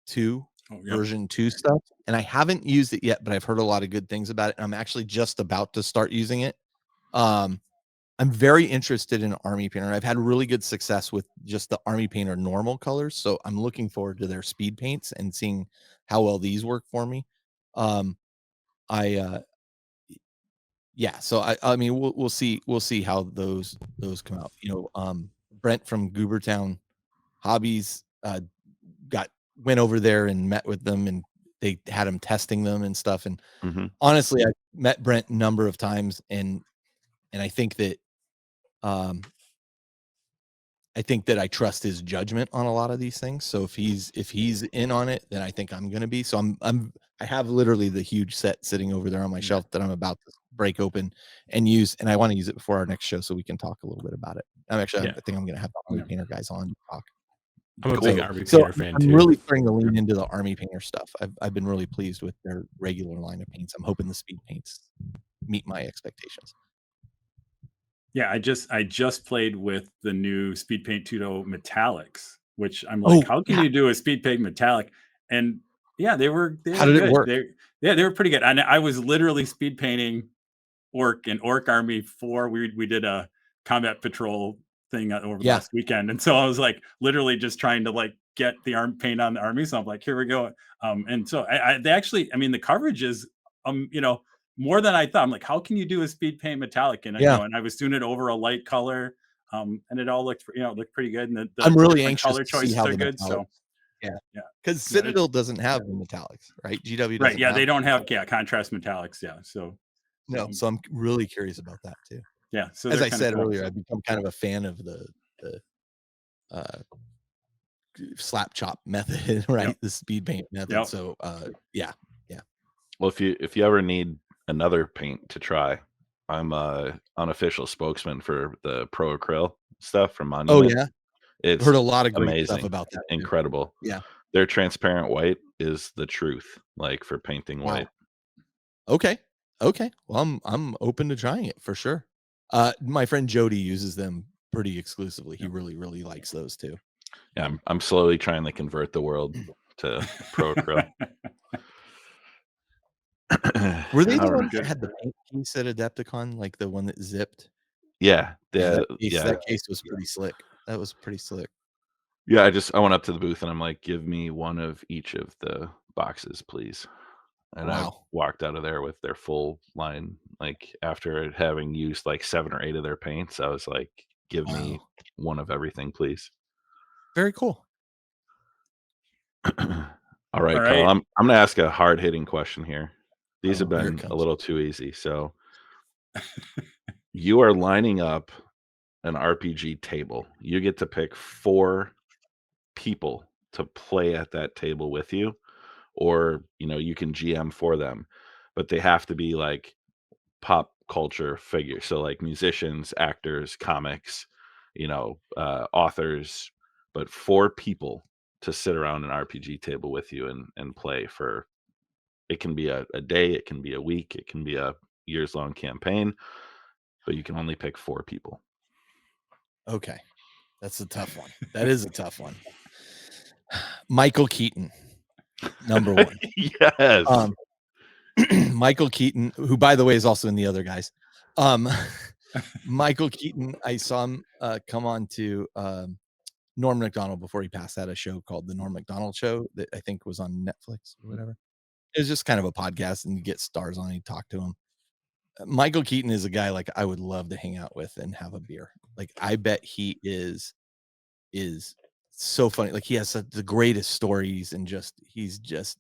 2 version 2 stuff, and I haven't used it yet, but I've heard a lot of good things about it. And I'm actually just about to start using it. I'm very interested in Army Painter. I've had really good success with just the Army Painter normal colors, so I'm looking forward to their Speed Paints and seeing how well these work for me. So I mean we'll see how those come out. Brent from Goobertown Hobbies went over there and met with them, and they had him testing them and stuff. And honestly, I met Brent a number of times, and I think that I think that I trust his judgment on a lot of these things. So if he's in on it, then I think I'm gonna be. So I have literally the huge set sitting over there on my shelf that I'm about to break open and use, and I want to use it before our next show so we can talk a little bit about it. I think I'm gonna have the Army Painter guys on to talk. I'm a Cool. big Army So Painter fan I'm too. really starting to lean into the Army Painter stuff. I've been really pleased with their regular line of paints. I'm hoping the speed paints meet my expectations. Yeah, I just played with the new Speed Paint 2.0 metallics, which I'm like, how can you do a Speed Paint metallic? And yeah, they were How did it good. work? They were pretty good. And I was literally speed painting Orc and Orc Army 4. We did a combat patrol thing over the last weekend, and so I was like literally just trying to like get the paint on the army. So I'm like, here we go. And so they actually, I mean, the coverage is more than I thought. I'm like, how can you do a speed paint metallic? And and I was doing it over a light color, and it all looked looked pretty good. And I'm really anxious color to see how the good. So because Citadel doesn't have the metallics, right? GW doesn't. Right, yeah, they don't have contrast metallics. Yeah, so no, so I'm really curious about that too. Yeah, so as I said earlier, I've become kind of a fan of the slap chop method, right? The speed paint method. So yeah. Well, if you ever need another paint to try, I'm a unofficial spokesman for the Pro Acryl stuff from Monument. Oh yeah, it's heard a lot of great amazing stuff about that. Incredible. Yeah, their transparent white is the truth, like for painting white. Okay. Well, I'm open to trying it for sure. My friend Jody uses them pretty exclusively. He really likes those too. Yeah, I'm slowly trying to convert the world to Pro Acryl. Were they the ones that had the paint piece at Adepticon, like the one that zipped? Yeah, that case was pretty slick. That was pretty slick. Yeah, I went up to the booth and I'm like, give me one of each of the boxes, please. And I walked out of there with their full line. Like after having used like 7 or 8 of their paints, I was like, give me one of everything, please. Very cool. All right, Carl, I'm going to ask a hard-hitting question here. These have been a little too easy. So you are lining up an RPG table. You get to pick 4 people to play at that table with you, or you can GM for them, but they have to be like pop culture figures. So like musicians, actors, comics, authors, but 4 people to sit around an RPG table with you and play for. It can be a day, it can be a week, it can be a years-long campaign, but you can only pick 4 people. Okay. That's a tough one. That is a tough one. Michael Keaton, number 1. Yes. Michael Keaton, who by the way is also in The Other Guys. Michael Keaton, I saw him come on to Norm Macdonald before he passed, had a show called The Norm Macdonald Show that I think was on Netflix or whatever. It was just kind of a podcast, and you get stars on, and you talk to him. Michael Keaton is a guy like I would love to hang out with and have a beer. Like I bet he is so funny. Like he has the greatest stories, and he's just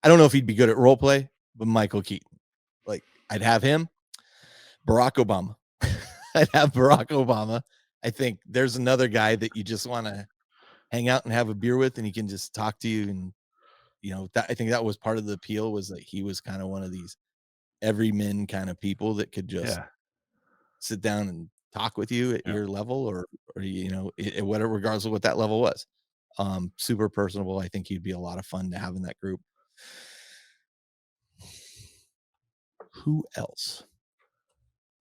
I don't know if he'd be good at role play, but Michael Keaton, like I'd have him. Barack Obama. I'd have Barack Obama. I think there's another guy that you just want to hang out and have a beer with, and he can just talk to you. And I think that was part of the appeal, was that he was kind of one of these everyman kind of people that could just sit down and talk with you at your level, or whatever, regardless of what that level was. Super personable. I think he'd be a lot of fun to have in that group. Who else?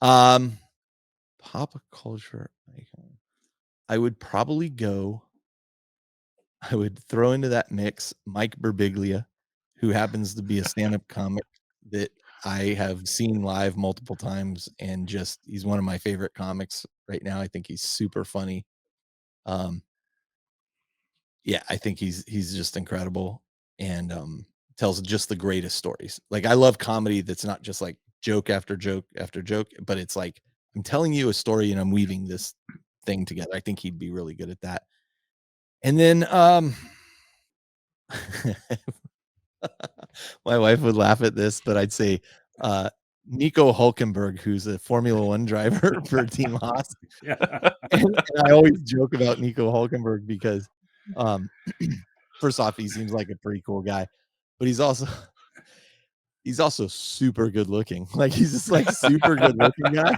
Pop culture icon. I would probably I would throw into that mix Mike Birbiglia, who happens to be a stand-up comic that I have seen live multiple times, and he's one of my favorite comics right now. I think he's super funny. Yeah, I think he's just incredible, and tells just the greatest stories. Like I love comedy that's not just like joke after joke after joke, but it's like I'm telling you a story and I'm weaving this thing together. I think he'd be really good at that. And then my wife would laugh at this, but I'd say Nico Hulkenberg, who's a Formula One driver for Team Haas. Yeah. And I always joke about Nico Hulkenberg because, first off, he seems like a pretty cool guy, but he's also super good looking. Like he's just like super good looking guy.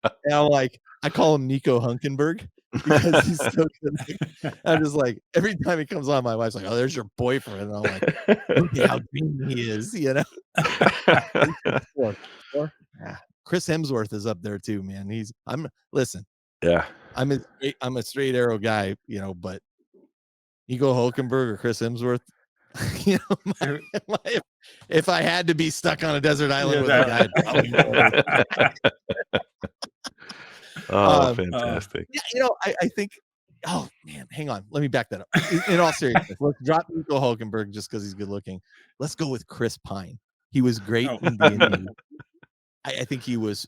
And I'm like, I call him Nico Hulkenberg because he's so good looking. I'm just like, every time he comes on, my wife's like, "Oh, there's your boyfriend." And I'm like, look at how green he is, you know. Yeah. Chris Hemsworth is up there too, man. Listen. Yeah. I'm a straight arrow guy, you know, but Nico Hulkenberg or Chris Hemsworth, you know, if I had to be stuck on a desert island with a guy, I'd probably fantastic. yeah, you know, I think. Oh man, hang on. Let me back that up. In all seriousness, let's drop Nico Hulkenberg just because he's good looking. Let's go with Chris Pine. He was great in D&D. I think he was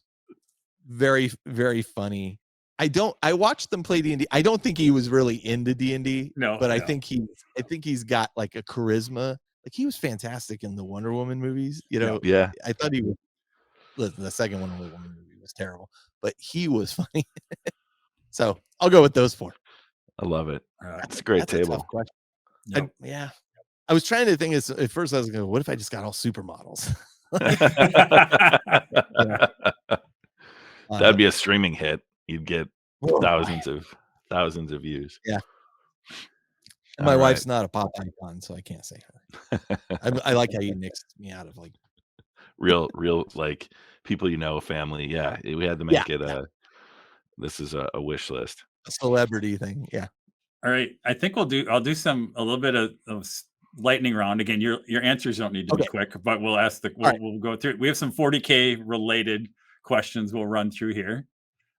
very, very funny. I watched them play D&D. I don't think he was really into D&D. No, but I think he's got like a charisma. Like he was fantastic in the Wonder Woman movies. You know, Yeah. I thought he was. Listen, the second Wonder Woman movie was terrible, but he was funny. So I'll go with those four. I love it. That's a great table. A tough question. Yeah. I was trying to think at first I was going, what if I just got all supermodels? That'd be a streaming hit. You'd get thousands of views. Yeah. My wife's not a pop icon, so I can't say her. I like how you nixed me out of like real like people, you know, family. Yeah. We had to make it this is a wish list. A celebrity thing. Yeah. All right. I think I'll do a little bit of lightning round. Again, your answers don't need to be quick, but we'll ask we'll go through it. We have some 40K related questions we'll run through here.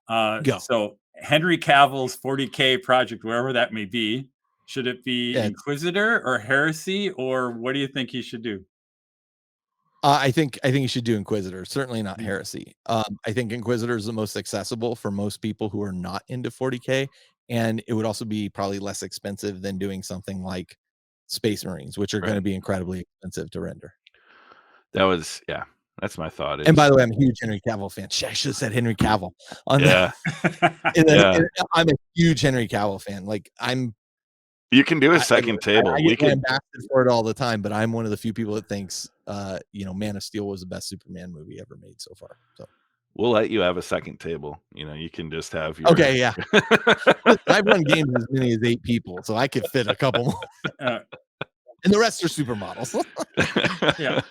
Go. So Henry Cavill's 40K project, wherever that may be, should it be Inquisitor or Heresy, or what do you think he should do? I think you should do Inquisitor. Certainly not Heresy. I think Inquisitor is the most accessible for most people who are not into 40K, and it would also be probably less expensive than doing something like Space Marines, which are going to be incredibly expensive to render. That's my thought. And by the way, I'm a huge Henry Cavill fan. I should have said Henry Cavill. I'm a huge Henry Cavill fan. Like you can do a second table. I get lambasted for it all the time, but I'm one of the few people that thinks, Man of Steel was the best Superman movie ever made so far. So we'll let you have a second table. You know, you can just have your. Okay, yeah. I've run games as many as 8 people, so I could fit a couple more. And the rest are supermodels. Yeah.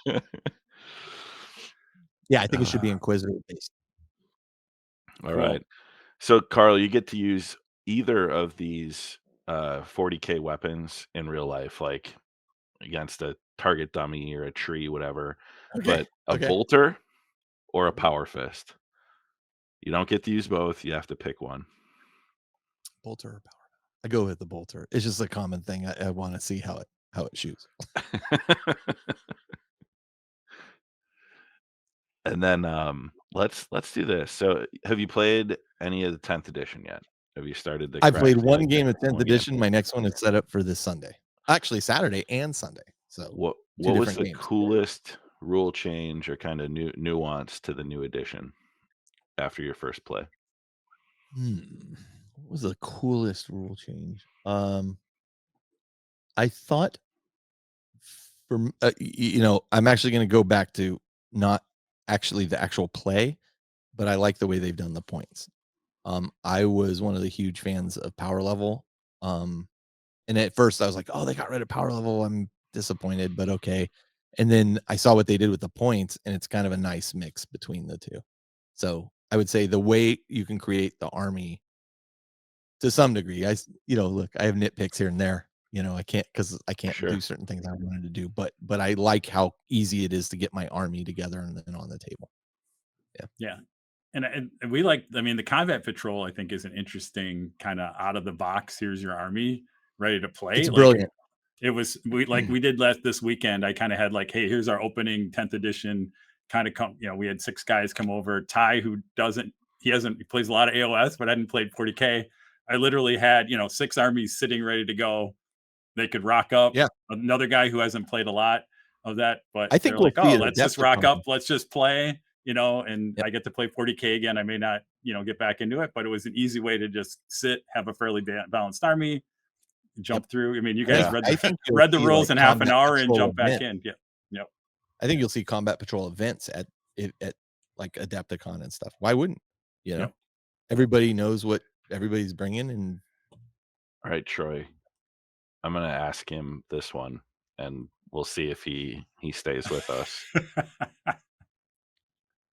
Yeah, I think it should be Inquisitor based. All right. So, Carl, you get to use either of these 40K weapons in real life, like against a target dummy or a tree, whatever. But a bolter or a power fist. You don't get to use both. You have to pick one. Bolter or power? I go with the bolter. It's just a common thing. I want to see how it shoots. And then let's do this. So, have you played any of the 10th edition yet? Have you started the? I played one game of 10th edition. My next one is set up for this Sunday. Actually, Saturday and Sunday. So, what was the coolest rule change or kind of nuance to the new edition after your first play? What was the coolest rule change? I thought I'm actually going to go back to not actually the actual play, but I like the way they've done the points. I was one of the huge fans of power level. And at first I was like, oh, they got rid of power level. I'm disappointed, but okay. And then I saw what they did with the points, and it's kind of a nice mix between the two. So I would say the way you can create the army to some degree, look, I have nitpicks here and there. I can't do certain things I wanted to do, but I like how easy it is to get my army together and then on the table. Yeah. And we the combat patrol, I think, is an interesting kind of out of the box. Here's your army ready to play. It's brilliant. It was we did this weekend. I kind of had hey, here's our opening 10th edition kind of we had 6 guys come over. Ty, who he plays a lot of AOS, but hadn't played 40K. I literally had, 6 armies sitting ready to go. They could rock up. Yeah. Another guy who hasn't played a lot of that, but I think let's just rock up. Let's just play. and Yep. I get to play 40K again. I may not, get back into it, but it was an easy way to just sit, have a fairly balanced army, jump through. I mean, you And guys I think you'll read the see, rules like, in half an combat hour and patrol jump back event. in. Yep. I think you'll see combat patrol events at like Adepticon and stuff. Why wouldn't Yep. Everybody knows what everybody's bringing, and All right, Troy. I'm gonna ask him this one, and we'll see if he stays with us.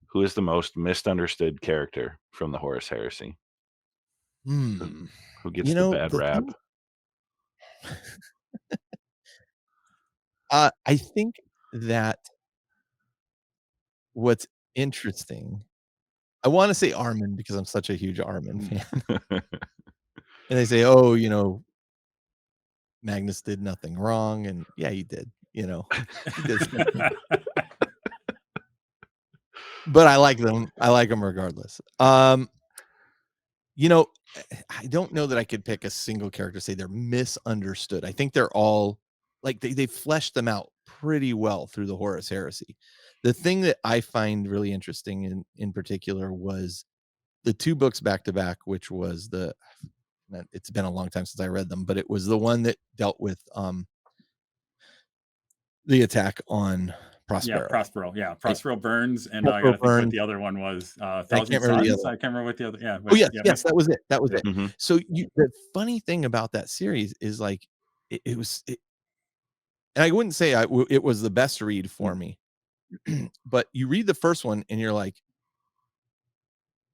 Who is the most misunderstood character from the Horus Heresy? Who gets the bad rap? I think that what's interesting, I want to say Armin because I'm such a huge Armin fan. And they say, oh, Magnus did nothing wrong. And yeah, he did, he did something. But I like them. I like them regardless. I don't know that I could pick a single character, say they're misunderstood. I think they're all like they fleshed them out pretty well through the Horus Heresy. The thing that I find really interesting in particular was the 2 books back to back, which was it's been a long time since I read them, but it was the one that dealt with the attack on Prospero. Prospero Burns, and I gotta think what the other one was. Thousand Suns. I can't remember what the other. Yeah. Oh yes, that was it. That was it. Mm-hmm. So the funny thing about that series is like it was, and I wouldn't say it was the best read for me, but you read the first one and you're like,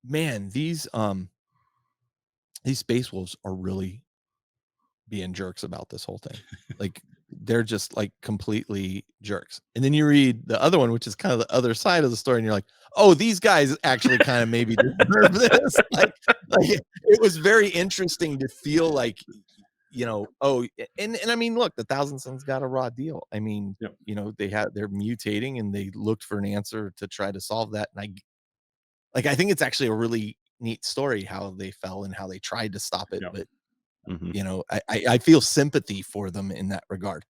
man, these Space Wolves are really being jerks about this whole thing. Like they're just like completely jerks. And then you read the other one, which is kind of the other side of the story, and you're like, oh, these guys actually kind of maybe deserve this. Like it was very interesting to feel like, and I mean, look, the Thousand Sons got a raw deal. I mean, they're mutating and they looked for an answer to try to solve that. And I think it's actually a really neat story how they fell and how they tried to stop it. But I feel sympathy for them in that regard.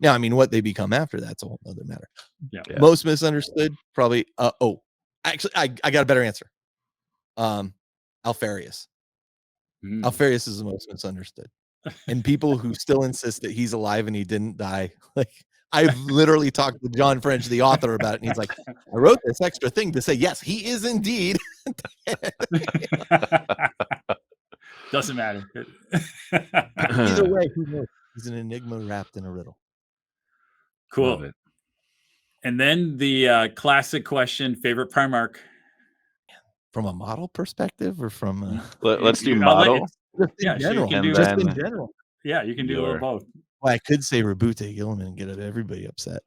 Now, I mean, what they become after that's a whole other matter. Yeah. Most misunderstood, probably. Actually, I got a better answer. Alfarius. Alfarius is the most misunderstood, and people who still insist that he's alive and he didn't die. Like I've literally talked to John French, the author, about it, and he's like, I wrote this extra thing to say yes, he is indeed. Doesn't matter. Either way, who knows? He's an enigma wrapped in a riddle. Cool. And then the classic question: favorite Primarch? From a model perspective, or from let's do model. In general. Yeah, you can do a little both. Well, I could say Rabute Gilliman and get everybody upset,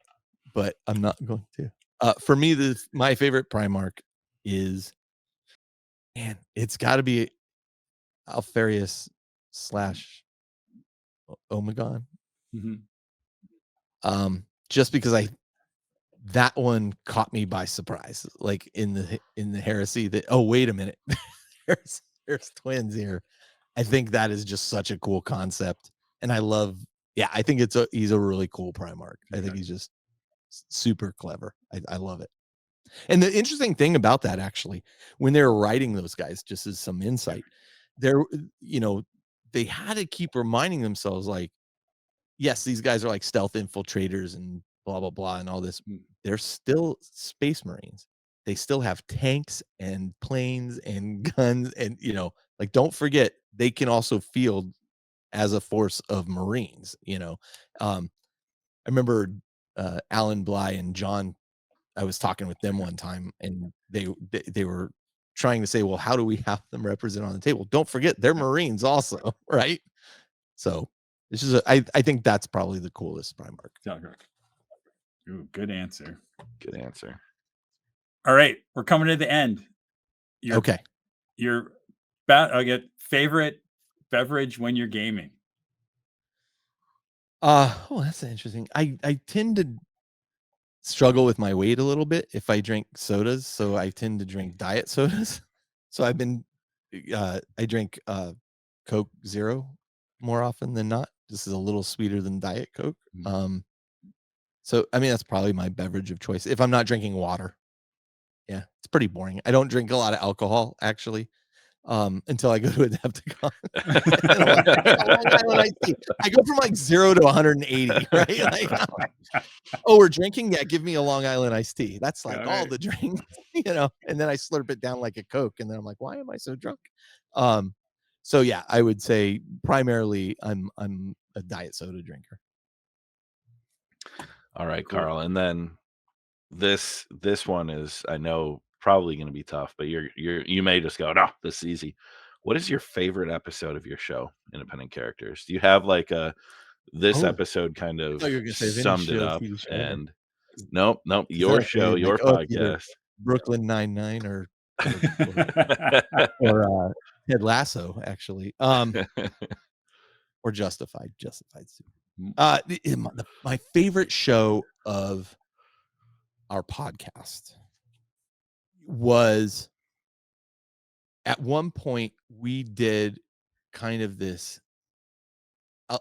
but I'm not going to. For me, my favorite Primarch is, man, it's got to be Alfarius / Omegon. Just because that one caught me by surprise, like in the heresy. That wait a minute, there's twins here. I think that is just such a cool concept, and I love. Yeah, I think he's a really cool Primarch. I think he's just super clever. I love it. And the interesting thing about that, actually, when they were writing those guys, just as some insight, they had to keep reminding themselves, like, yes, these guys are like stealth infiltrators and blah, blah, blah, and all this. They're still Space Marines. They still have tanks and planes and guns. And, like, don't forget, they can also field as a force of Marines, I remember Alan Bly and John, I was talking with them one time, and they were trying to say, well, how do we have them represent on the table? Don't forget, they're Marines also, right? So this is I think that's probably the coolest Primarch. Ooh, good answer. Good answer. All right, we're coming to the end. Okay. I get favorite beverage when you're gaming. That's interesting. I tend to struggle with my weight a little bit if I drink sodas, so I tend to drink diet sodas. So I drink Coke Zero more often than not. This is a little sweeter than Diet Coke. So I mean, that's probably my beverage of choice if I'm not drinking water. Yeah, it's pretty boring. I don't drink a lot of alcohol actually, until I go to Adepticon. And I'm like, Long Island iced tea. I go from like 0 to 180, right? Like, oh, we're drinking? Yeah, give me a Long Island iced tea. That's like all the drinks, and then I slurp it down like a Coke, and then I'm like, why am I so drunk? So yeah, I would say primarily I'm a diet soda drinker. All right, Carl. And then this one is, I know, probably going to be tough, but you may just go, no, this is easy. What is your favorite episode of your show, Independent Characters? Do you have like this episode kind of summed it up? And nope, your show, your podcast, Brooklyn Nine-Nine or Ted Lasso, actually, or Justified. My favorite show of our podcast was, at one point we did kind of this,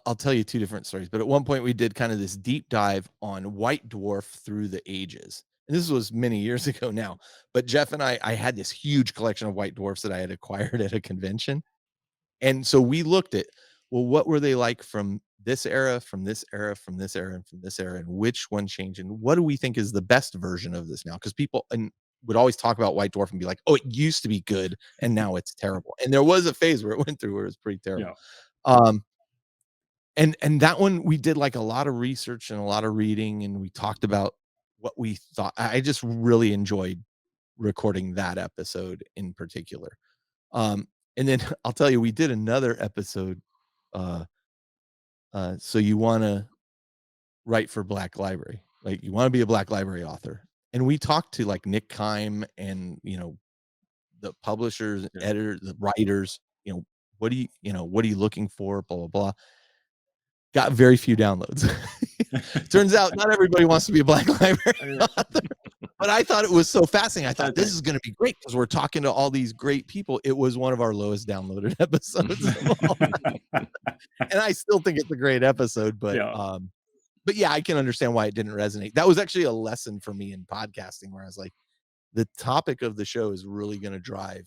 I'll tell you two different stories, but at one point we did kind of this deep dive on White Dwarf through the ages. And this was many years ago now, but Jeff and I had this huge collection of White Dwarfs that I had acquired at a convention. And so we looked at, well, what were they like from this era, from this era, from this era, and from this era, and which one changed, and what do we think is the best version of this now? Because people would always talk about White Dwarf and be like, oh, it used to be good and now it's terrible. And there was a phase where it went through where it was pretty terrible. Yeah. And that one, we did like a lot of research and a lot of reading, and we talked about what we thought. I just really enjoyed recording that episode in particular. And then I'll tell you, we did another episode. So you want to write for Black Library, like you want to be a Black Library author. And we talked to like Nick Kime and, the publishers, editors, the writers, what are you looking for? Blah, blah, blah. Got very few downloads. Turns out not everybody wants to be a Black Library author, but I thought it was so fascinating. I thought this is going to be great because we're talking to all these great people. It was one of our lowest downloaded episodes. And I still think it's a great episode, but yeah, I can understand why it didn't resonate. That was actually a lesson for me in podcasting, where I was like, the topic of the show is really going to drive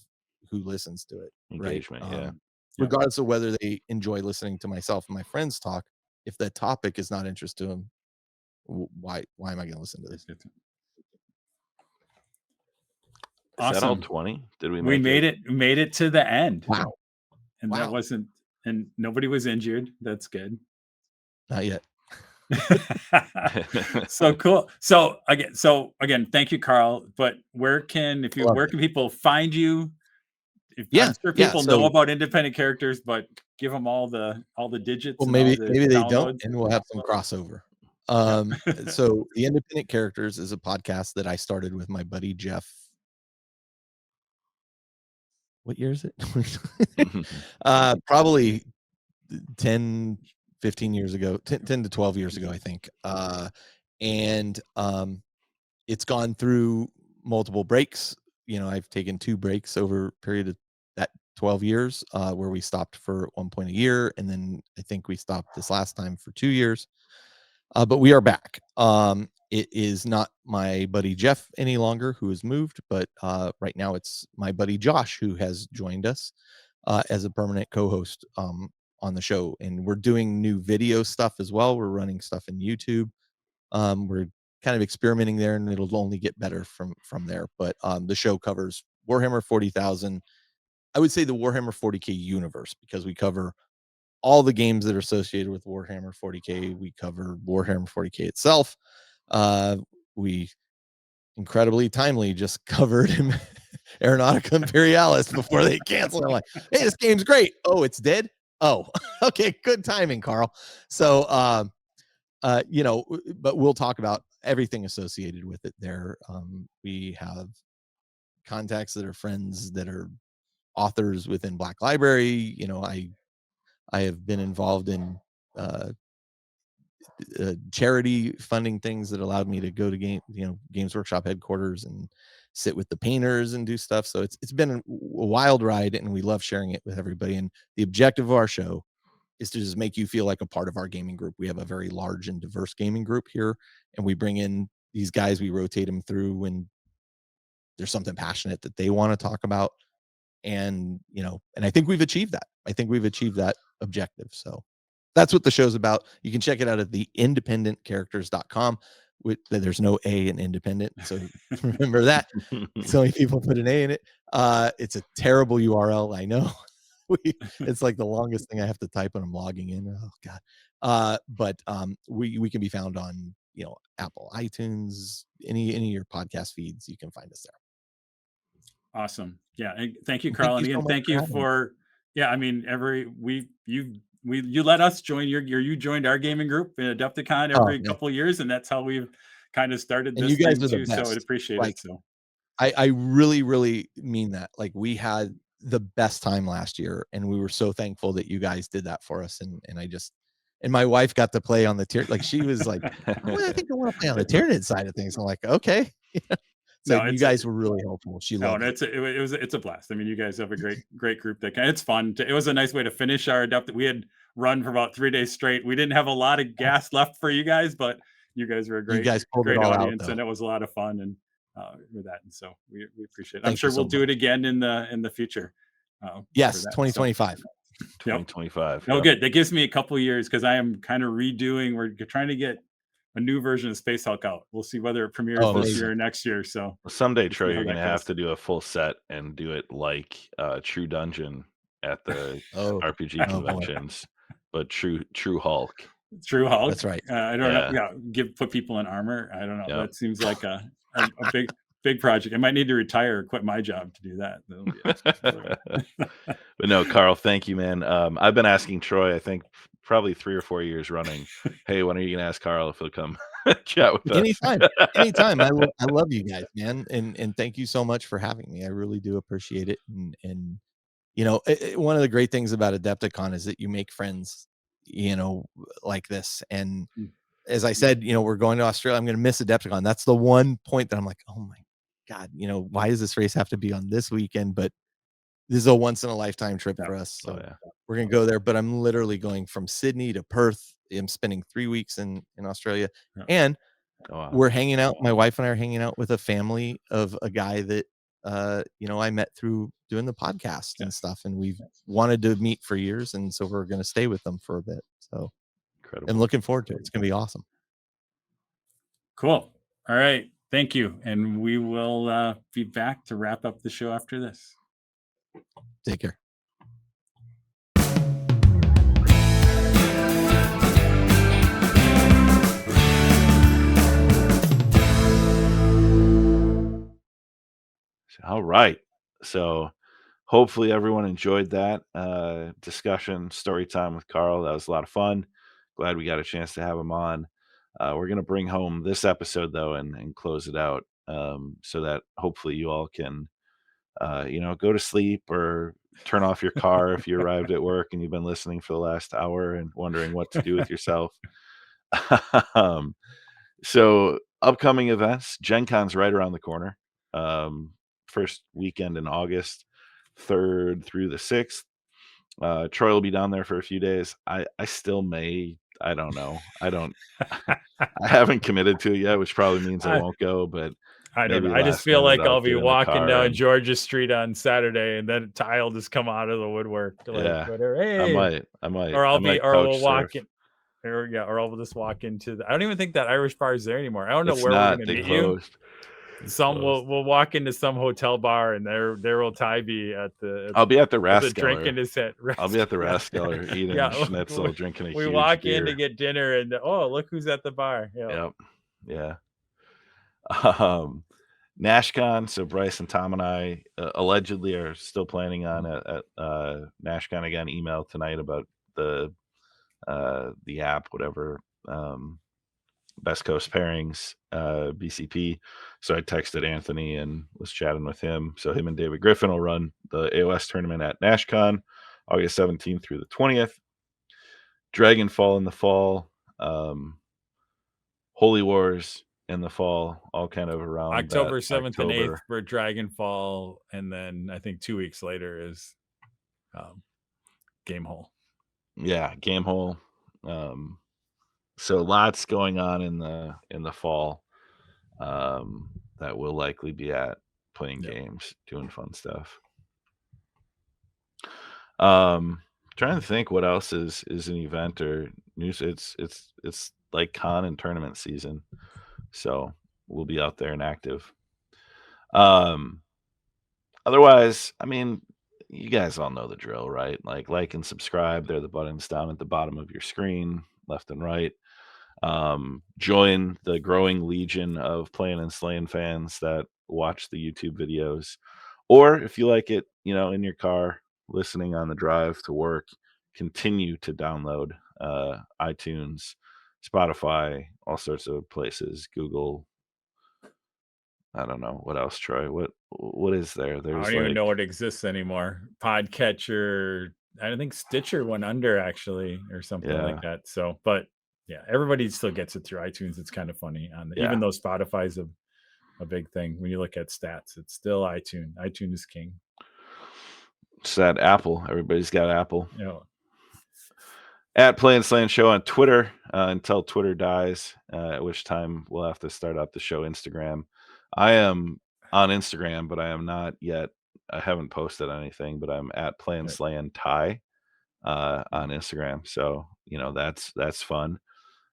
who listens to it. Engagement, right? Regardless of whether they enjoy listening to myself and my friends talk, if the topic is not interest to them, why am I going to listen to this? Awesome. Is that all 20? Did we made it to the end? Wow. And that wasn't, and nobody was injured. That's good. Not yet. So cool. So again, thank you, Carl. But where can people find you? I'm sure people know about Independent Characters, but give them all the digits. Well, maybe they don't, and we'll have some crossover. So the Independent Characters is a podcast that I started with my buddy Jeff. What year is it? Probably 10, 15 years ago, 10 to 12 years ago, I think. And it's gone through multiple breaks. I've taken 2 breaks over a period of that 12 years, where we stopped for at one point a year. And then I think we stopped this last time for 2 years. But we are back. It is not my buddy Jeff any longer, who has moved, but right now it's my buddy Josh, who has joined us as a permanent co-host on the show. And we're doing new video stuff as well. We're running stuff in YouTube. We're kind of experimenting there, and it'll only get better from there. But the show covers Warhammer 40,000. I would say the Warhammer 40K universe, because we cover all the games that are associated with Warhammer 40K. We cover Warhammer 40K itself. We incredibly timely just covered Aeronautica Imperialis before they canceled. I'm like, hey, this game's great. Oh, it's dead? Oh, okay, good timing, Carl. So but we'll talk about everything associated with it there. We have contacts that are friends that are authors within Black Library. I have been involved in charity funding things that allowed me to go to Games Workshop headquarters and sit with the painters and do stuff. So it's been a wild ride, and we love sharing it with everybody. And the objective of our show is to just make you feel like a part of our gaming group. We have a very large and diverse gaming group here, and we bring in these guys, we rotate them through, and there's something passionate that they want to talk about. And, and I think we've achieved that. I think we've achieved that objective. So that's what the show's about. You can check it out at theindependentcharacters.com. There's no A in independent. So remember that. So many people put an A in it. It's a terrible URL. I know. It's like the longest thing I have to type when I'm logging in. Oh God. But we can be found on, Apple, iTunes, any of your podcast feeds. You can find us there. Awesome. Yeah. And thank you, Well, Carl. thank And you so again, much thank for you having me. for, I mean, you let us join you joined our gaming group in Adepticon Oh, every yeah. couple of years. And that's how we've kind of started And this you guys thing are the too. So I'd best. appreciate Like, it. So I really, really mean that. Like, we had the best time last year, and we were so thankful that you guys did that for us. And my wife got to play on the tier. Like, she was like, "Oh, I think I want to play on the Tyranid side of things." I'm like, okay. So No, you guys were really helpful. She loved it. It's a blast. I mean, you guys have a great group it's fun. It was a nice way to finish our Adept. We had run for about 3 days straight. We didn't have a lot of gas left for you guys, but you guys were a You guys pulled it great all out, audience, though. and it was a lot of fun. And with that, and so we appreciate it. I'm Thank sure you so we'll do much. it again in the future. Yes, for that. 2025. 2025. Oh, good. That gives me a couple years because I am kind of redoing. We're trying to get a new version of Space Hulk out. We'll see whether it premieres Oh, this amazing. year or next year. So Well, someday, we'll see Troy, how you're that going to have goes. to do a full set and do it like True Dungeon at the Oh, RPG oh boy. conventions, but True Hulk. True Hulk. That's right. I don't know. Yeah. Yeah, put people in armor. I don't know. Yep. That seems like a big project. I might need to retire or quit my job to do that. That'll be awesome. But no, Carl, thank you, man. I've been asking Troy, I think probably 3 or 4 years running, hey, when are you going to ask Carl if he'll come chat with us? Anytime. I love you guys, man. And thank you so much for having me. I really do appreciate it. And one of the great things about Adepticon is that you make friends, like this. And as I said, we're going to Australia. I'm going to miss Adepticon. That's the one point that I'm like, oh my God, why does this race have to be on this weekend? But this is a once in a lifetime trip for us. So we're going to go there, but I'm literally going from Sydney to Perth. I'm spending 3 weeks in Australia, and we're hanging out. My wife and I are hanging out with a family of a guy that, I met through doing the podcast and stuff. And we've wanted to meet for years. And so we're going to stay with them for a bit. So incredible. I'm looking forward to it. It's going to be awesome. Cool. All right. Thank you. And we will be back to wrap up the show after this. Take care. All right. So hopefully everyone enjoyed that discussion, story time with Carl. That was a lot of fun. Glad we got a chance to have him on. We're going to bring home this episode, though, and close it out so that hopefully you all can, go to sleep or turn off your car if you arrived at work and you've been listening for the last hour and wondering what to do with yourself. So upcoming events, Gen Con's right around the corner. First weekend in August, 3rd through the 6th. Troy will be down there for a few days. I still may. I don't know. I haven't committed to it yet, which probably means I won't go, but I don't know. maybe I just last feel minute like I'll get be in the walking car down and- Georgia Street on Saturday, and then Ty will just come out of the woodwork. Like, Yeah, whatever. Hey, I might. or I might we'll couch walk surf. in, or I'll just walk into I don't even think that Irish bar is there anymore. I don't know It's where not. we're They gonna meet you. closed. We'll walk into some hotel bar, and there will Ty be at the. I'll be at the with a drink in Raskeller. his head. I'll be at the Raskeller eating schnitzel, drinking a we huge walk beer. in to get dinner, and look who's at the bar. Yep. Yeah. NashCon. So Bryce and Tom and I allegedly are still planning on at NashCon again. Email tonight about the app, whatever. Best Coast Pairings, BCP. So I texted Anthony and was chatting with him. So him and David Griffin will run the AOS tournament at NashCon, August 17th through the 20th. Dragonfall in the fall. Holy Wars in the fall, all kind of around October that 7th and 8th October. for Dragonfall, and then I think 2 weeks later is Game Hole. Yeah, Game Hole. So lots going on in the fall that we'll likely be at playing Yep. games, doing fun stuff. Trying to think what else is an event or news. It's like con and tournament season, so we'll be out there and active. Otherwise, I mean, you guys all know the drill, right? Like and subscribe. They're the buttons down at the bottom of your screen, left and right. Join the growing legion of Playin and Slayin fans that watch the YouTube videos. Or if you like it, you know, in your car, listening on the drive to work, continue to download iTunes, Spotify, all sorts of places, Google. I don't know what else, Troy. What is there? I There's don't even like know what exists anymore. Podcatcher. I don't think Stitcher went under actually, or something Yeah. like that. So, but yeah, everybody still gets it through iTunes. It's kind of funny Yeah. even though Spotify's a big thing. When you look at stats, it's still iTunes. iTunes is king. It's that Apple. Everybody's got Apple. You know, At Play and Slant Show on Twitter until Twitter dies, at which time we'll have to start up the show Instagram. I am on Instagram, but I am not yet. I haven't posted anything, but I'm at Play and Right. Slayin Ty on Instagram. So, you know, that's fun.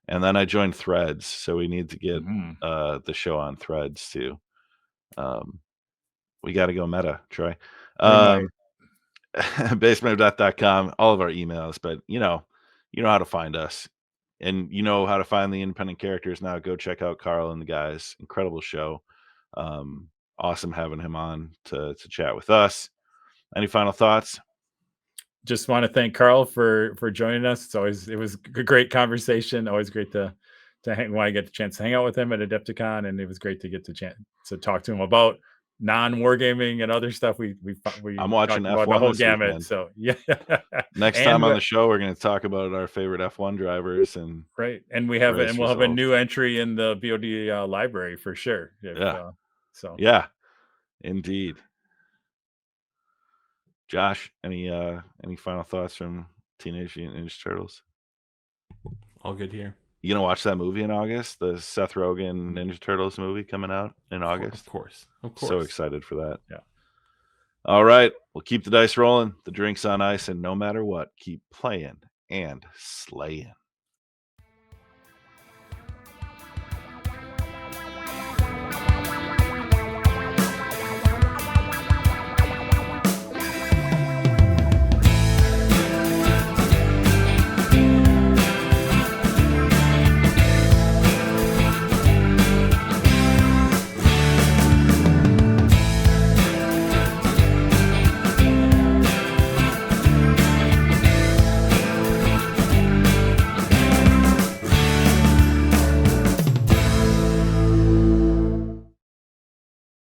And then I joined Threads. So we need to get the show on Threads too. We got to go meta, Troy. basementofdeath.com, all of our emails, but you know how to find us, and you know how to find the independent characters. Now go check out Carl and the guys. Incredible show. Awesome having him on to chat with us. Any final thoughts? Just want to thank Carl for joining us. It was a great conversation. Always great to hang when I get the chance to hang out with him at Adepticon, and it was great to get the chance to talk to him about non-wargaming and other stuff. We I'm watching talked about F1 the whole this gamut. weekend. So yeah. Next time on the show, we're going to talk about our favorite F1 drivers and right. And we'll have a results. new entry in the BoD library for sure. Yeah, indeed. Josh, any final thoughts from Teenage Mutant Ninja Turtles? All good here. You gonna watch that movie in August? The Seth Rogen Ninja Turtles movie coming out in August? Of course. So excited for that. Yeah. All right. We'll keep the dice rolling, the drinks on ice, and no matter what, keep playing and slaying.